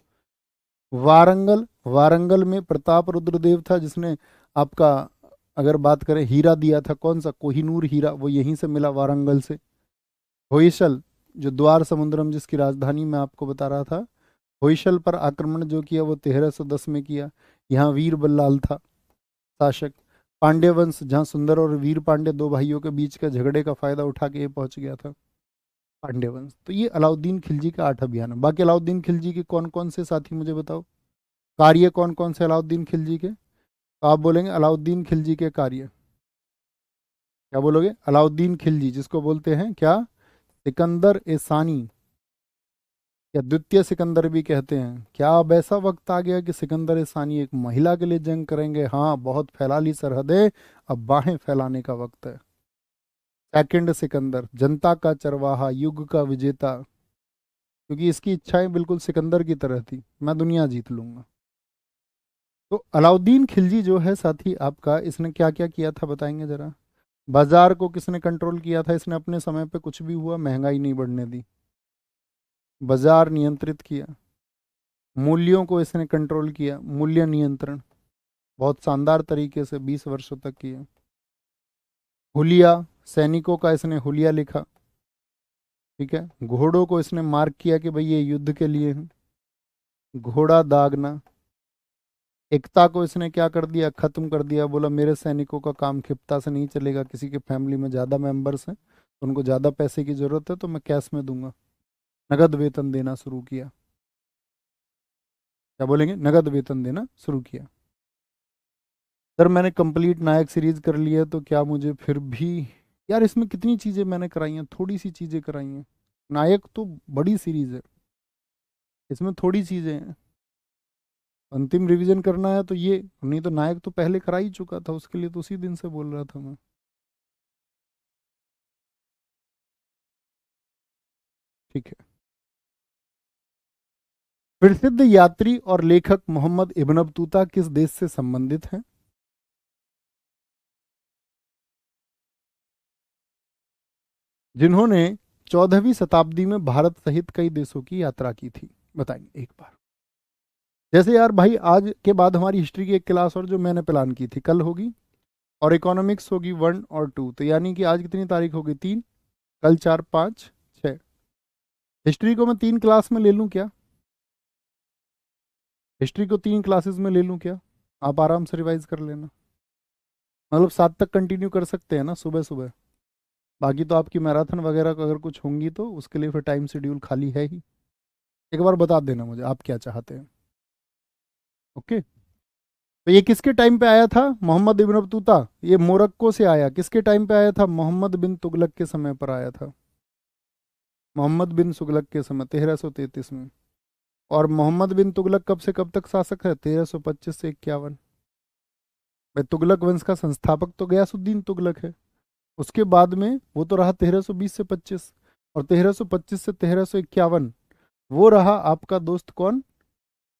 वारंगल, वारंगल में प्रताप रुद्रदेव था जिसने आपका, अगर बात करें हीरा दिया था, कौन सा, कोहिनूर हीरा, वो यहीं से मिला वारंगल से। होयसल, जो द्वार समुद्रम जिसकी राजधानी मैं आपको बता रहा था, होयसल पर आक्रमण जो किया वो 1310 में किया। यहाँ वीर बल्लाल था शासक। पांड्य वंश, जहाँ सुंदर और वीर पांड्य दो भाइयों के बीच का झगड़े का फायदा उठा के ये पहुंच गया था, पांड्य वंश। तो ये अलाउद्दीन खिलजी का 8 अभियान है। बाकी अलाउद्दीन खिलजी के कौन कौन से साथी मुझे बताओ, कार्य कौन कौन से अलाउद्दीन खिलजी के? तो आप बोलेंगे अलाउद्दीन खिलजी के कार्य, क्या बोलोगे? अलाउद्दीन खिलजी जिसको बोलते हैं क्या, सिकंदर ए सानी, या द्वितीय सिकंदर भी कहते हैं। क्या अब ऐसा वक्त आ गया कि सिकंदर ए सानी एक महिला के लिए जंग करेंगे? हाँ, बहुत फैला ली सरहदें, अब बाहें फैलाने का वक्त है। सेकंड सिकंदर, जनता का चरवाहा, युग का विजेता, क्योंकि इसकी इच्छाएं बिल्कुल सिकंदर की तरह थी, मैं दुनिया जीत लूंगा। तो अलाउद्दीन खिलजी जो है साथी आपका, इसने क्या क्या किया था बताएंगे जरा? बाजार को किसने कंट्रोल किया था? इसने अपने समय पे कुछ भी हुआ महंगाई नहीं बढ़ने दी, बाजार नियंत्रित किया। मूल्यों को इसने कंट्रोल किया, मूल्य नियंत्रण बहुत शानदार तरीके से 20 वर्षों तक किया। हुलिया, सैनिकों का इसने हुलिया लिखा, ठीक है। घोड़ों को इसने मार्क किया कि भाई ये युद्ध के लिए हैं, घोड़ा दागना। एकता को इसने क्या कर दिया, खत्म कर दिया, बोला मेरे सैनिकों का काम क्षिप्ता से नहीं चलेगा, किसी के फैमिली में ज़्यादा मेंबर्स हैं तो उनको ज़्यादा पैसे की ज़रूरत है तो मैं कैश में दूंगा, नगद वेतन देना शुरू किया। क्या बोलेंगे? नगद वेतन देना शुरू किया। सर मैंने कंप्लीट नायक सीरीज कर लिया तो क्या मुझे फिर भी, यार इसमें कितनी चीज़ें मैंने कराई हैं, थोड़ी सी चीज़ें कराई हैं। नायक तो बड़ी सीरीज है, इसमें थोड़ी चीज़ें हैं। अंतिम रिवीजन करना है तो ये, नहीं तो नायक तो पहले करा ही चुका था, उसके लिए तो उसी दिन से बोल रहा था मैं। ठीक है। प्रसिद्ध यात्री और लेखक मोहम्मद इब्न बतूता किस देश से संबंधित हैं? जिन्होंने 14वीं शताब्दी में भारत सहित कई देशों की यात्रा की थी, बताइए एक बार। जैसे यार भाई, आज के बाद हमारी हिस्ट्री की एक क्लास और जो मैंने प्लान की थी कल होगी, और इकोनॉमिक्स होगी 1 और 2, तो यानी कि आज कितनी तारीख होगी? 3, कल 4, 5, 6। हिस्ट्री को मैं 3 क्लास में ले लूँ क्या? हिस्ट्री को 3 क्लासेस में ले लूँ क्या? आप आराम से रिवाइज कर लेना, मतलब 7 तक कंटिन्यू कर सकते हैं ना सुबह सुबह। बाकी तो आपकी मैराथन वगैरह का अगर कुछ होंगी तो उसके लिए फिर टाइम शेड्यूल खाली है ही। एक बार बता देना मुझे आप क्या चाहते हैं। ओके। तो ये किसके टाइम पे आया था, मोहम्मद इब्न बतूता? ये मोरक्को से आया। किसके टाइम पे आया था? मोहम्मद बिन तुगलक के समय पर आया था। मोहम्मद बिन तुगलक के समय 1333 में। और मोहम्मद बिन तुगलक कब से कब तक शासक है? 1325 से 51। भाई तुगलक वंश का संस्थापक तो गयासुद्दीन तुगलक है, उसके बाद में वो तो रहा 1320 से 25, और 1325 से 1351 वो रहा आपका दोस्त कौन?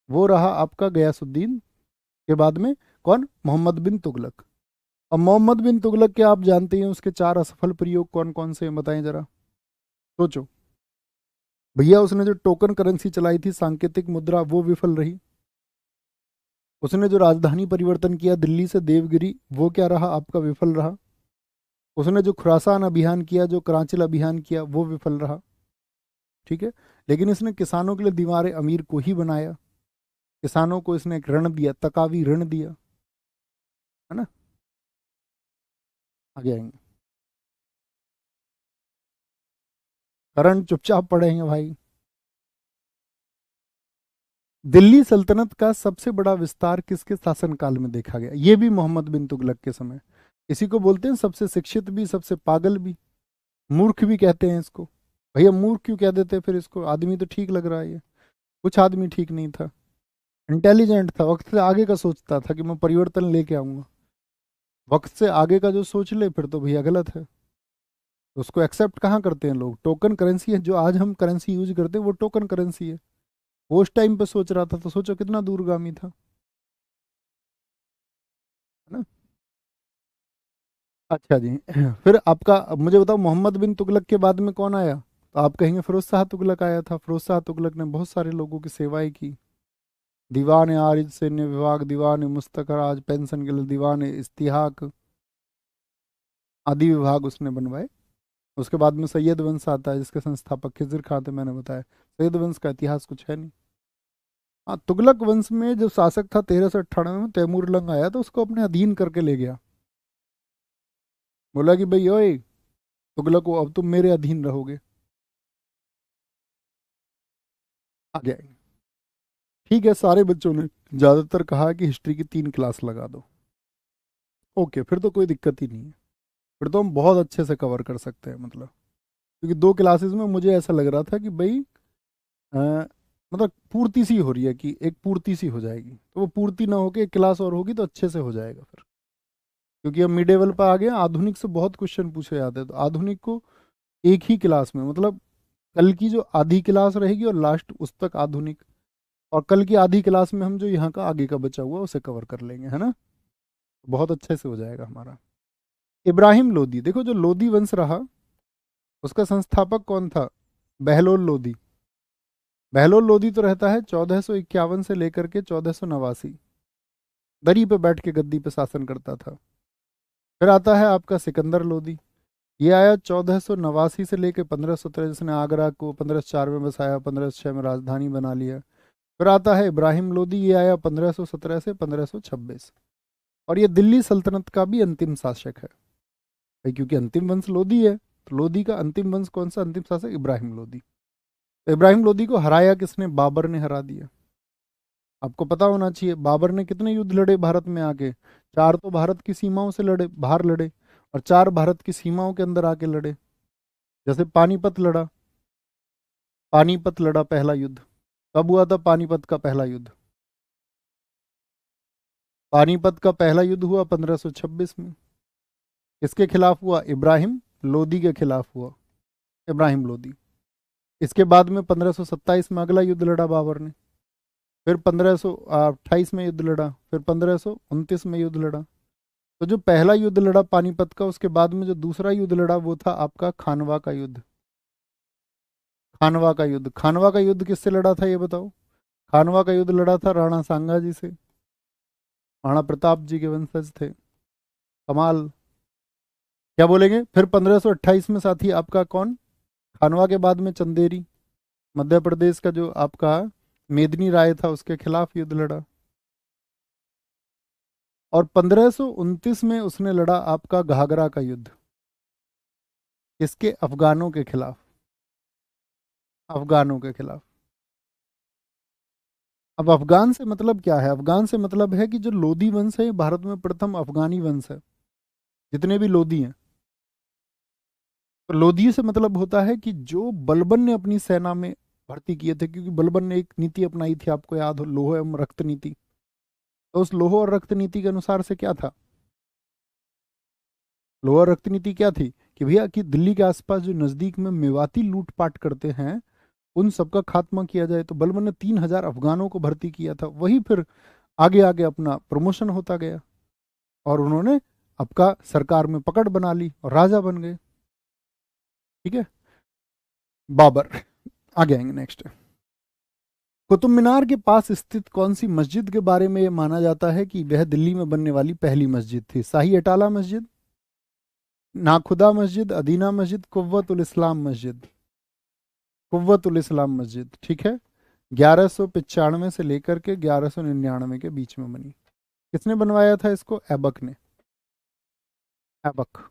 वो रहा आपका गयासुद्दीन। के बाद में कौन? मोहम्मद बिन तुगलक। अब मोहम्मद बिन तुगलक के आप जानते हैं उसके 4 असफल प्रयोग कौन कौन से हैं, बताएं जरा, सोचो। भैया उसने जो टोकन करेंसी चलाई थी, सांकेतिक मुद्रा, वो विफल रही। उसने जो राजधानी परिवर्तन किया दिल्ली से देवगिरी, वो क्या रहा आपका? विफल रहा। उसने जो खुरासान अभियान किया, जो कराचिल अभियान किया, वो विफल रहा। ठीक है। लेकिन इसने किसानों के लिए दीवार अमीर को ही बनाया, किसानों को इसने एक ऋण दिया, तकावी ऋण दिया, है ना। आगे आएंगे। करण चुपचाप पढ़ेंगे भाई। दिल्ली सल्तनत का सबसे बड़ा विस्तार किसके शासनकाल में देखा गया? ये भी मोहम्मद बिन तुगलक के समय। इसी को बोलते हैं सबसे शिक्षित भी, सबसे पागल भी, मूर्ख भी कहते हैं इसको। भैया मूर्ख क्यों कह देते हैं फिर इसको? आदमी तो ठीक लग रहा है ये। कुछ आदमी ठीक नहीं था, इंटेलिजेंट था, वक्त से आगे का सोचता था कि मैं परिवर्तन लेके आऊंगा। वक्त से आगे का जो सोच ले फिर तो भैया गलत है, तो उसको एक्सेप्ट कहाँ करते हैं लोग? टोकन करेंसी है, जो आज हम करेंसी यूज करते हैं वो टोकन करेंसी है। वो उस टाइम पे सोच रहा था तो सोचो कितना दूरगामी था, है ना। अच्छा जी। फिर आपका, अब मुझे बताओ, मोहम्मद बिन तुगलक के बाद में कौन आया? तो आप कहेंगे फिरोज शाह तुगलक आया था। फिरोज शाह तुगलक ने बहुत सारे लोगों की सेवाएं की। दीवान आरिज सैन्य विभाग, दीवान मुस्तखराज, पेंशन के लिए दीवान इस्तिहाक आदि विभाग उसने बनवाए। उसके बाद में सैयद वंश आता है, जिसके संस्थापक खिज़िर खां थे, मैंने बताया। सैयद वंश का इतिहास कुछ है नहीं। हाँ, तुगलक वंश में जो शासक था 1398 में, तैमूर लंग आया तो उसको अपने अधीन करके ले गया। बोला कि भाई ओए तुगलक हो, अब तुम मेरे अधीन रहोगे। आ गया। ठीक है, सारे बच्चों ने ज्यादातर कहा कि हिस्ट्री की 3 क्लास लगा दो। ओके, फिर तो कोई दिक्कत ही नहीं है। फिर तो हम बहुत अच्छे से कवर कर सकते हैं, मतलब। क्योंकि 2 क्लासेस में मुझे ऐसा लग रहा था कि भाई मतलब पूर्ति सी हो रही है, कि एक पूर्ति सी हो जाएगी, तो वो पूर्ति ना होके एक क्लास और होगी तो अच्छे से हो जाएगा फिर। क्योंकि अब मिडेवल पर आ गए, आधुनिक से बहुत क्वेश्चन पूछे जाते हैं, तो आधुनिक को एक ही क्लास में, मतलब कल की जो आधी क्लास रहेगी और लास्ट उस तक आधुनिक, और कल की आधी क्लास में हम जो यहाँ का आगे का बचा हुआ उसे कवर कर लेंगे, है ना। बहुत अच्छे से हो जाएगा हमारा। इब्राहिम लोदी, देखो जो लोदी वंश रहा उसका संस्थापक कौन था? बहलोल लोदी। बहलोल लोदी तो रहता है 1451 से लेकर के 1489। दरी पे बैठ के गद्दी पे शासन करता था। फिर आता है आपका सिकंदर लोदी। ये आया 1489 से लेकर 1513, जिसने आगरा को 1504 में बसाया, 1506 में राजधानी बना लिया। फिर आता है इब्राहिम लोदी, ये आया 1517 से 1526। और ये दिल्ली सल्तनत का भी अंतिम शासक है भाई, क्योंकि अंतिम वंश लोदी है, तो लोदी का अंतिम वंश कौन सा अंतिम शासक? इब्राहिम लोदी। तो इब्राहिम लोदी को हराया किसने? बाबर ने हरा दिया। आपको पता होना चाहिए बाबर ने कितने युद्ध लड़े भारत में आके। 4 तो भारत की सीमाओं से लड़े, बाहर लड़े, और 4 भारत की सीमाओं के अंदर आके लड़े। जैसे पानीपत लड़ा, पानीपत लड़ा पहला युद्ध। कब हुआ था पानीपत का पहला युद्ध? पानीपत का पहला युद्ध हुआ 1526 में। किसके खिलाफ हुआ? इब्राहिम लोदी के खिलाफ हुआ। इब्राहिम लोदी। इसके बाद में 1527 में अगला युद्ध लड़ा बाबर ने। फिर 1528 में युद्ध लड़ा, फिर 1529 में युद्ध लड़ा। तो जो पहला युद्ध लड़ा पानीपत का, उसके बाद में जो दूसरा युद्ध लड़ा वो था आपका खानवा का युद्ध। खानवा का युद्ध, खानवा का युद्ध किससे लड़ा था ये बताओ? खानवा का युद्ध लड़ा था राणा सांगा जी से। राणा प्रताप जी के वंशज थे। कमाल। क्या बोलेंगे? फिर 1528 में साथी आपका कौन? खानवा के बाद में चंदेरी, मध्य प्रदेश का जो आपका मेदिनी राय था, उसके खिलाफ युद्ध लड़ा। और 1529 में उसने लड़ा आपका घाघरा का युद्ध। इसके अफगानों के खिलाफ। अफगानों के खिलाफ। अब अफगान से मतलब क्या है? अफगान से मतलब है कि जो लोदी वंश है ये भारत में प्रथम अफगानी वंश है, जितने भी लोदी हैं। तो लोदी से मतलब होता है कि जो बलबन ने अपनी सेना में भर्ती किए थे, क्योंकि बलबन ने एक नीति अपनाई थी, आपको याद हो, लोह एवं रक्त नीति। तो उस लोह और रक्त नीति के अनुसार से क्या था? लोह और रक्त नीति क्या थी? कि भैया कि दिल्ली के आसपास जो नजदीक में मेवाती लूटपाट करते हैं उन सबका खात्मा किया जाए। तो बलबन ने 3000 अफगानों को भर्ती किया था, वही फिर आगे आगे अपना प्रमोशन होता गया, और उन्होंने आपका सरकार में पकड़ बना ली और राजा बन गए। ठीक है। बाबर। आगे आएंगे नेक्स्ट। कुतुब मीनार के पास स्थित कौन सी मस्जिद के बारे में ये माना जाता है कि वह दिल्ली में बनने वाली पहली मस्जिद थी? शाही अटाला मस्जिद, नाखुदा मस्जिद, अदीना मस्जिद, कुव्वतुल इस्लाम मस्जिद। कुव्वतुल इस्लाम मस्जिद, ठीक है। 1195 से लेकर के 1199 के बीच में बनी। किसने बनवाया था इसको? ऐबक ने। ऐबक।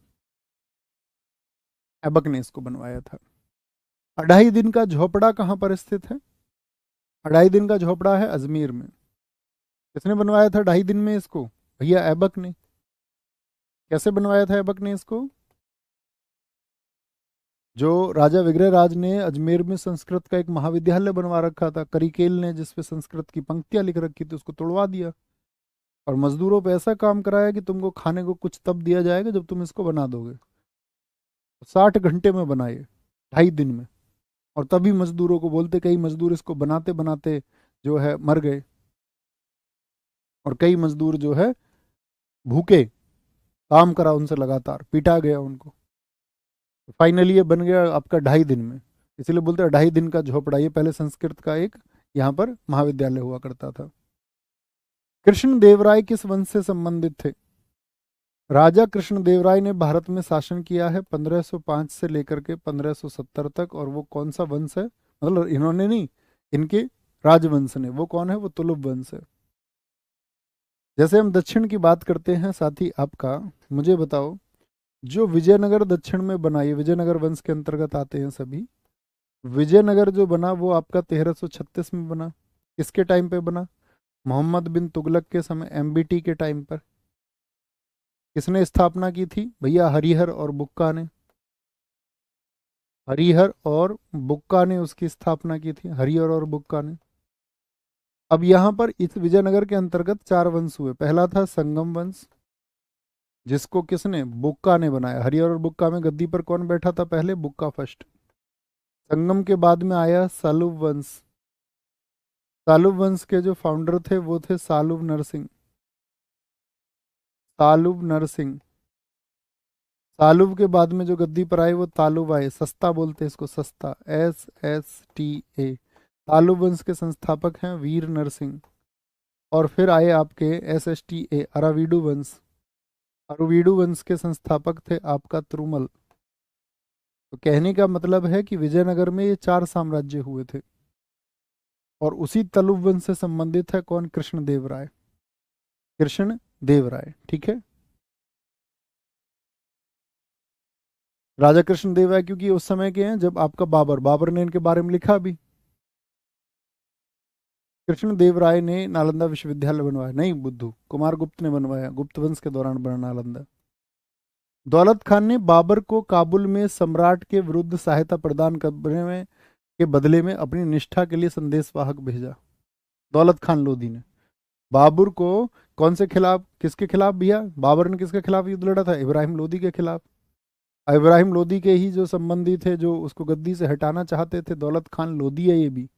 ऐबक ने इसको बनवाया था। 2.5 दिन का झोपड़ा कहाँ पर स्थित है? 2.5 दिन का झोपड़ा है अजमेर में। किसने बनवाया था 2.5 दिन में इसको? भैया ऐबक ने। कैसे बनवाया था ऐबक ने इसको? जो राजा विग्रहराज ने अजमेर में संस्कृत का एक महाविद्यालय बनवा रखा था, करिकेल ने, जिसपे संस्कृत की पंक्तियां लिख रखी थी, उसको तोड़वा दिया। और मजदूरों पे ऐसा काम कराया कि तुमको खाने को कुछ तब दिया जाएगा जब तुम इसको बना दोगे। 60 घंटे में बनाए, 2.5 दिन में। और तभी मजदूरों को बोलते, कई मजदूर इसको बनाते बनाते जो है मर गए, और कई मजदूर जो है भूखे काम करा उनसे लगातार, पीटा गया उनको। फाइनली ये बन गया आपका 2.5 दिन में। इसीलिए बोलते हैं 2.5 दिन का झोपड़ा। ये पहले संस्कृत का एक यहाँ पर महाविद्यालय हुआ करता था। कृष्ण देवराय किस वंश से संबंधित थे? राजा कृष्ण देवराय ने भारत में शासन किया है 1505 से लेकर के 1570 तक। और वो कौन सा वंश है, मतलब इन्होंने नहीं, इनके राजवंश ने। वो कौन है? वो तुलुप वंश है। जैसे हम दक्षिण की बात करते हैं साथी आपका, मुझे बताओ, जो विजयनगर दक्षिण में बना, ये विजयनगर वंश के अंतर्गत आते हैं सभी। विजयनगर जो बना वो आपका 1336 में बना। किसके टाइम पे बना? मोहम्मद बिन तुगलक के समय, एमबीटी के टाइम पर। किसने स्थापना की थी? भैया हरिहर और बुक्का ने। हरिहर और बुक्का ने उसकी स्थापना की थी, हरिहर और बुक्का ने। अब यहां पर इस विजयनगर के अंतर्गत 4 वंश हुए। पहला था संगम वंश, जिसको किसने? बुक्का ने बनाया। हरिहर और बुक्का में गद्दी पर कौन बैठा था पहले? बुक्का फर्स्ट। संगम के बाद में आया सालुब वंश। सालुब वंश के जो फाउंडर थे वो थे सालुब नरसिंह। सालुब नरसिंह। सालुब के बाद में जो गद्दी पर आए वो तालुब आए। सस्ता बोलते हैं इसको, सस्ता, SSTA। तालुब वंश के संस्थापक हैं वीर नरसिंह। और फिर आए आपके SSTA अरावीडु वंश। अरावीडु वंश के संस्थापक थे आपका त्रुमल। तो कहने का मतलब है कि विजयनगर में ये 4 साम्राज्य हुए थे। और उसी तलुब वंश से संबंधित है कौन? कृष्ण देव राय। कृष्ण देव राय, ठीक है। राजा कृष्ण देव राय क्योंकि उस समय के हैं जब आपका बाबर ने इनके बारे में लिखा भी। कृष्ण देव राय ने नालंदा विश्वविद्यालय बनवाया नहीं, बुद्धू कुमार गुप्त ने बनवाया। गुप्त वंश के दौरान बना नालंदा। दौलत खान ने बाबर को काबुल में सम्राट के विरुद्ध सहायता प्रदान करने में के बदले में अपनी निष्ठा के लिए संदेशवाहक भेजा। दौलत खान लोधी ने बाबर को कौन से खिलाफ, किसके खिलाफ भैया? बाबर ने किसके खिलाफ युद्ध लड़ा था? इब्राहिम लोदी के खिलाफ। इब्राहिम लोदी के ही जो संबंधी थे, जो उसको गद्दी से हटाना चाहते थे, दौलत खान लोदी है ये भी।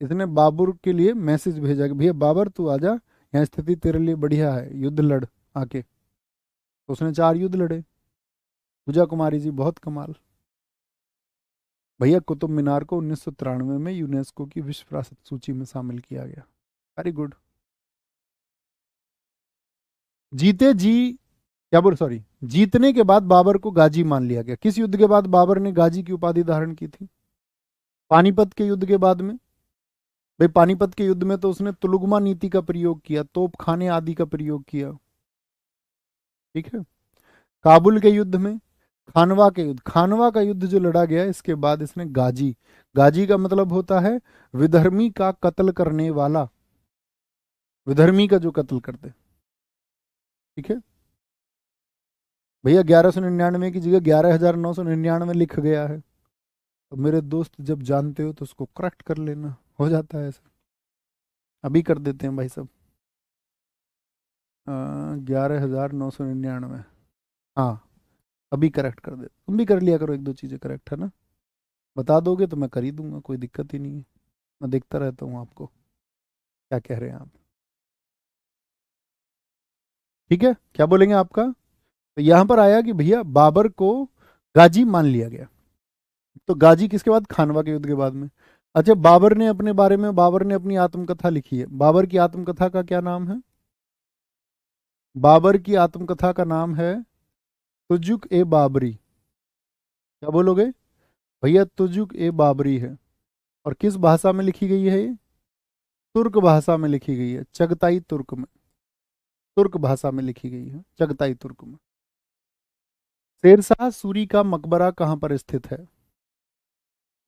इसने बाबर के लिए मैसेज भेजा कि भैया बाबर तू आजा, यहाँ स्थिति तेरे लिए बढ़िया है, युद्ध लड़ आके। तो उसने 4 युद्ध लड़े। पूजा कुमारी जी बहुत कमाल। भैया कुतुब मीनार को 1993 में यूनेस्को की विश्व विरासत सूची में शामिल किया गया। Very good. जीते जी, क्या बोल, सॉरी, जीतने के बाद बाबर को गाजी मान लिया गया। किस युद्ध के बाद बाबर ने गाजी की उपाधि धारण की थी? पानीपत के युद्ध के बाद में। भाई पानीपत के युद्ध में तो उसने तुलुगमा नीति का प्रयोग किया, तोप खाने आदि का प्रयोग किया, ठीक है। काबुल के युद्ध में, खानवा के युद्ध, खानवा का युद्ध जो लड़ा गया, इसके बाद इसने गाजी, गाजी का मतलब होता है विधर्मी का कत्ल करने वाला, विधर्मी का जो कत्ल करते, ठीक है। भैया 1199 की जगह 11,999 लिख गया है। तो मेरे दोस्त जब जानते हो तो उसको करेक्ट कर लेना, हो जाता है ऐसा। अभी कर देते हैं भाई साहब। 11,999, हाँ अभी करेक्ट कर दे। तुम भी कर लिया करो, एक दो चीज़ें करेक्ट है ना। बता दोगे तो मैं कर ही दूंगा, कोई दिक्कत ही नहीं है। मैं देखता रहता हूँ आपको क्या कह रहे हैं आप, ठीक है। क्या बोलेंगे आपका? तो यहाँ पर आया कि भैया बाबर को गाजी मान लिया गया। तो गाजी किसके बाद? खानवा के युद्ध के बाद में। अच्छा, बाबर ने अपने बारे में, बाबर ने अपनी आत्मकथा लिखी है। बाबर की आत्मकथा का क्या नाम है? बाबर की आत्मकथा का नाम है तुजुक ए बाबरी। क्या बोलोगे? भैया तुजुक ए बाबरी है। और किस भाषा में लिखी गई है ये? तुर्क भाषा में लिखी गई है, चगताई तुर्क में। तुर्क भाषा में लिखी गई है, चगताई तुर्क में। शेरशाह सूरी का मकबरा कहाँ पर स्थित है?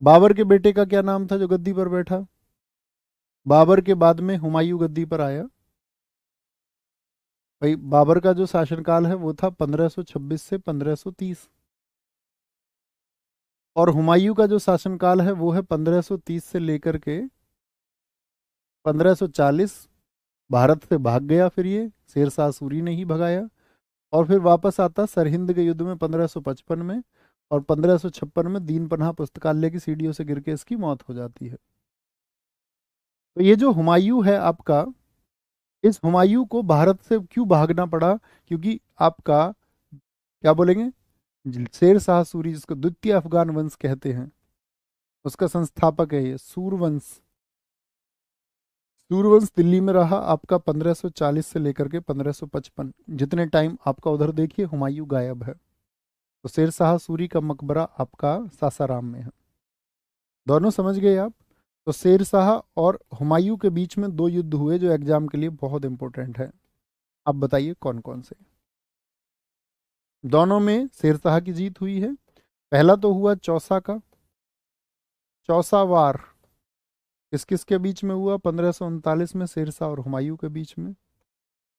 बाबर के बेटे का क्या नाम था जो गद्दी पर बैठा? बाबर के बाद में हुमायूं गद्दी पर आया। भाई बाबर का जो शासनकाल है वो था 1526 से 1530। और हुमायूं का जो शासनकाल है वो है 1530 से लेकर के 1540। भारत से भाग गया फिर ये, शेरशाह सूरी ने ही भगाया। और फिर वापस आता सरहिंद के युद्ध में 1555 में। और 1556 में दीन पनाह पुस्तकालय की सीढ़ियों से गिर के इसकी मौत हो जाती है। तो ये जो हुमायूं है आपका, इस हुमायूं को भारत से क्यों भागना पड़ा? क्योंकि आपका क्या बोलेंगे, शेर शाह सूरी, जिसको द्वितीय अफगान वंश कहते हैं, उसका संस्थापक है ये सूरवंश। सूरवंश दिल्ली में रहा आपका 1540 से लेकर के 1555, जितने टाइम आपका उधर देखिए हुमायूं गायब है। तो शेर शाह सूरी का मकबरा आपका सासाराम में है। दोनों समझ गए आप? तो शेर शाह और हुमायूं के बीच में दो युद्ध हुए जो एग्जाम के लिए बहुत इंपॉर्टेंट है। आप बताइए कौन कौन से? दोनों में शेर शाह की जीत हुई है। पहला तो हुआ चौसा का, चौसा वार। किस किस के बीच में हुआ? 1539 में शेर शाह और हुमायूं के बीच में।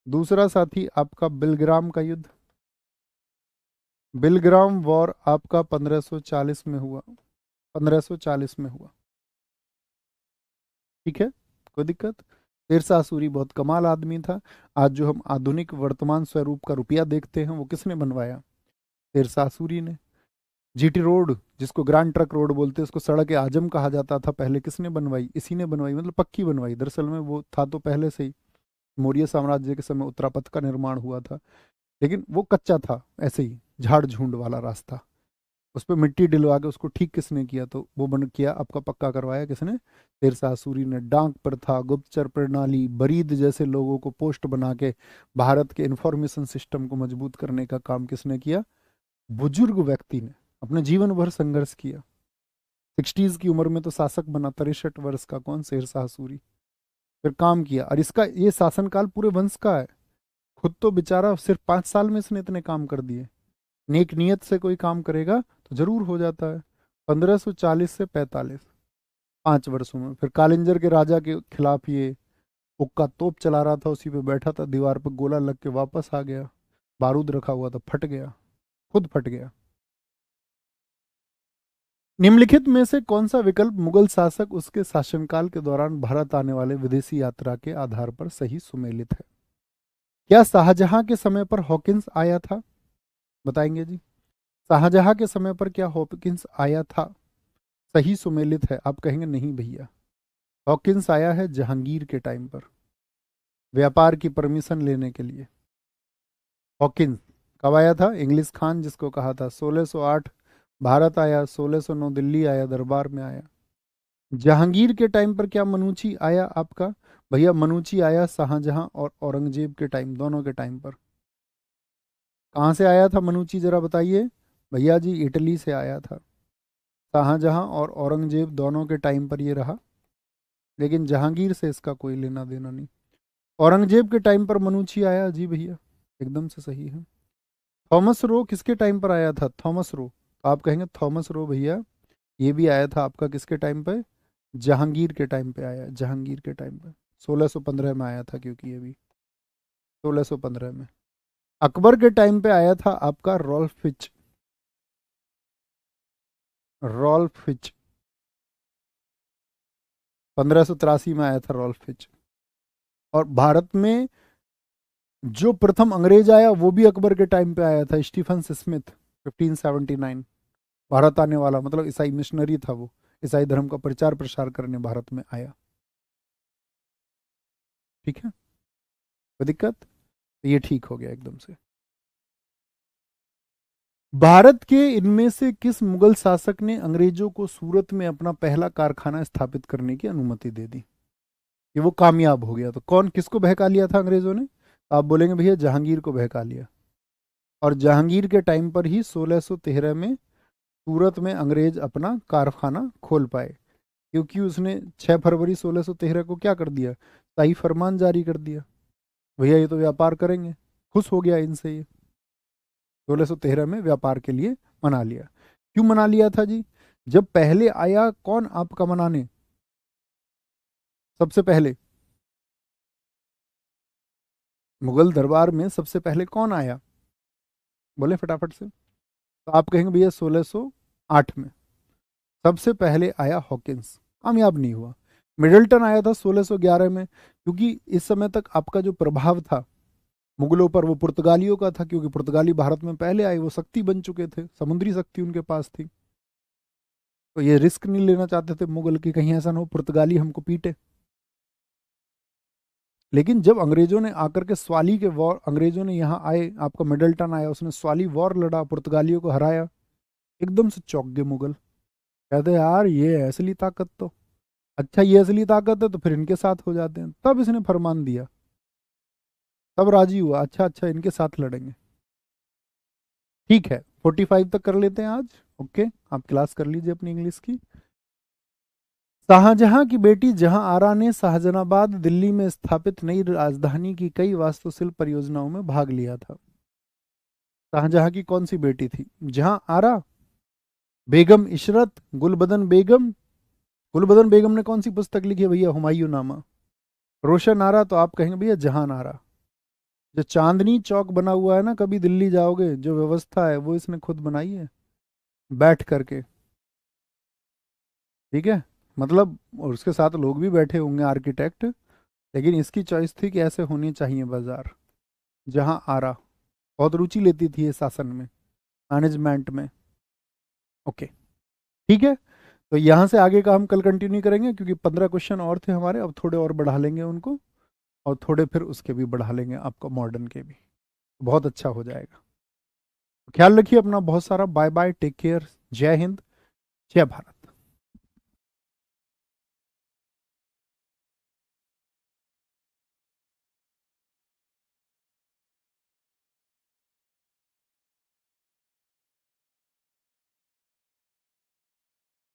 दूसरा साथी आपका बिलग्राम का युद्ध, बिलग्राम वॉर आपका 1540 में हुआ, 1540 में हुआ। ठीक है, कोई दिक्कत? शेर शाह सूरी बहुत कमाल आदमी था। आज जो हम आधुनिक वर्तमान स्वरूप का रुपया देखते हैं वो किसने बनवाया? शेर शाह सूरी ने। जीटी रोड, जिसको ग्रैंड ट्रक रोड बोलते हैं, उसको सड़क ए आजम कहा जाता था पहले, किसने बनवाई? इसी ने बनवाई, मतलब पक्की बनवाई। दरअसल में वो था तो पहले से ही, मौर्य साम्राज्य के समय उत्तरापथ का निर्माण हुआ था, लेकिन वो कच्चा था, ऐसे ही झाड़ झुंड वाला रास्ता। उस पर मिट्टी डलवा के उसको ठीक किसने किया? तो वो बन किया आपका, पक्का करवाया किसने? शेर शाह सूरी ने। डाक प्रथा, गुप्तचर प्रणाली, बरीद जैसे लोगों को पोस्ट बना के भारत के इंफॉर्मेशन सिस्टम को मजबूत करने का काम किसने किया? बुजुर्ग व्यक्ति ने अपने जीवन भर संघर्ष किया। 60s की उम्र में तो शासक बना, 63 वर्ष का, कौन? शेर शाह सूरी। फिर काम किया, और इसका ये शासनकाल पूरे वंश का है। खुद तो बेचारा सिर्फ 5 साल में इसने इतने काम कर दिए। नेक नियत से कोई काम करेगा तो जरूर हो जाता है। 1540 से 45, 5 वर्षों में। फिर कालिंजर के राजा के खिलाफ ये हुक्का तोप चला रहा था, उसी पे बैठा था, दीवार पर गोला लग के वापस आ गया। बारूद रखा हुआ था, फट गया, खुद फट गया। निम्नलिखित में से कौन सा विकल्प मुगल शासक उसके शासनकाल के दौरान भारत आने वाले विदेशी यात्रा के आधार पर सही सुमेलित है? क्या शाहजहां के समय पर हॉकिंस आया था? बताएंगे जी। शाहजहां के समय पर क्या हॉकिंस आया था? सही सुमेलित है। आप कहेंगे नहीं भैया, हॉकिंस आया है जहांगीर के टाइम पर, व्यापार की परमिशन लेने के लिए। हॉकिंस कब आया था? इंग्लिश खान जिसको कहा था, 1608 भारत आया, 1609 दिल्ली आया, दरबार में आया। जहांगीर के टाइम पर क्या मनुची आया आपका? भैया मनुची आया शाहजहां और औरंगजेब के टाइम, दोनों के टाइम पर। कहाँ से आया था मनुची, जरा बताइए भैया जी? इटली से आया था। शाहजहां और औरंगजेब दोनों के टाइम पर ये रहा, लेकिन जहांगीर से इसका कोई लेना देना नहीं। औरंगजेब के टाइम पर मनुची आया, जी भैया, एकदम से सही है। थॉमस रो किसके टाइम पर आया था? थॉमस रो, आप कहेंगे थॉमस रो भैया, ये भी आया था आपका किसके टाइम पे? जहांगीर के टाइम पे आया, जहांगीर के टाइम पे 1615 में आया था, क्योंकि ये भी 1615 में। अकबर के टाइम पे आया था आपका रॉल्फ फिच, रॉल्फ फिच 1583 में आया था रॉल्फ फिच। और भारत में जो प्रथम अंग्रेज आया वो भी अकबर के टाइम पे आया था, स्टीफन स्मिथ, 1579। भारत आने वाला, मतलब ईसाई मिशनरी था वो, ईसाई धर्म का प्रचार प्रसार करने भारत में आया। ठीक है, कोई दिक्कत? तो ये ठीक हो गया एकदम से। भारत के इनमें से किस मुगल शासक ने अंग्रेजों को सूरत में अपना पहला कारखाना स्थापित करने की अनुमति दे दी? कि वो कामयाब हो गया? तो कौन, किसको बहका लिया था अंग्रेजों ने? आप बोलेंगे भैया जहांगीर को बहका लिया। और जहांगीर के टाइम पर ही 1613 में सूरत में अंग्रेज अपना कारखाना खोल पाए, क्योंकि उसने 6 फरवरी 1613 को क्या कर दिया? शाही फरमान जारी कर दिया, भैया ये तो व्यापार करेंगे। खुश हो गया इनसे ये, 1613 में व्यापार के लिए मना लिया। क्यों मना लिया था जी? जब पहले आया कौन आपका मनाने? सबसे पहले मुगल दरबार में सबसे पहले कौन आया? बोले फटाफट से। तो आप कहेंगे भैया 1608 में सबसे पहले आया हॉकिंस, कामयाब नहीं हुआ। मिडल्टन आया था 1611 में, क्योंकि इस समय तक आपका जो प्रभाव था मुगलों पर वो पुर्तगालियों का था, क्योंकि पुर्तगाली भारत में पहले आए, वो शक्ति बन चुके थे, समुद्री शक्ति उनके पास थी। तो ये रिस्क नहीं लेना चाहते थे मुगल की, कहीं ऐसा ना हो पुर्तगाली हमको पीटे। लेकिन जब अंग्रेजों ने आकर के स्वाली के वॉर, अंग्रेजों ने यहाँ आए, आपका मिडलटन आया, उसने स्वाली वॉर लड़ा, पुर्तगालियों को हराया, एकदम से चौंक गए मुगल। कहते यार ये है असली ताकत तो, अच्छा ये असली ताकत है तो फिर इनके साथ हो जाते हैं। तब इसने फरमान दिया, तब राजी हुआ, अच्छा अच्छा इनके साथ लड़ेंगे। ठीक है, 45 तक कर लेते हैं आज। ओके, आप क्लास कर लीजिए अपनी इंग्लिश की। शाहजहां की बेटी जहां आरा ने शाहजहानाबाद दिल्ली में स्थापित नई राजधानी की कई वास्तुशिल्प परियोजनाओं में भाग लिया था। शाहजहां की कौन सी बेटी थी? जहां आरा, बेगम इशरत, गुलबदन बेगम। गुलबदन बेगम ने कौन सी पुस्तक लिखी है भैया? हुमायूं नामा। रोशन आरा तो आप कहेंगे भैया जहान आरा। जो चांदनी चौक बना हुआ है ना, कभी दिल्ली जाओगे, जो व्यवस्था है वो इसने खुद बनाई है बैठ करके। ठीक है, मतलब, और उसके साथ लोग भी बैठे होंगे आर्किटेक्ट, लेकिन इसकी चॉइस थी कि ऐसे होनी चाहिए बाजार। जहां आरा बहुत रुचि लेती थी ये शासन में, मैनेजमेंट में। ओके, ठीक है। तो यहाँ से आगे का हम कल कंटिन्यू करेंगे, क्योंकि 15 क्वेश्चन और थे हमारे, अब थोड़े और बढ़ा लेंगे उनको, और थोड़े फिर उसके भी बढ़ा लेंगे, आपका मॉडर्न के भी, बहुत अच्छा हो जाएगा। ख्याल रखिए अपना बहुत सारा। बाय बाय, टेक केयर, जय हिंद, जय भारत।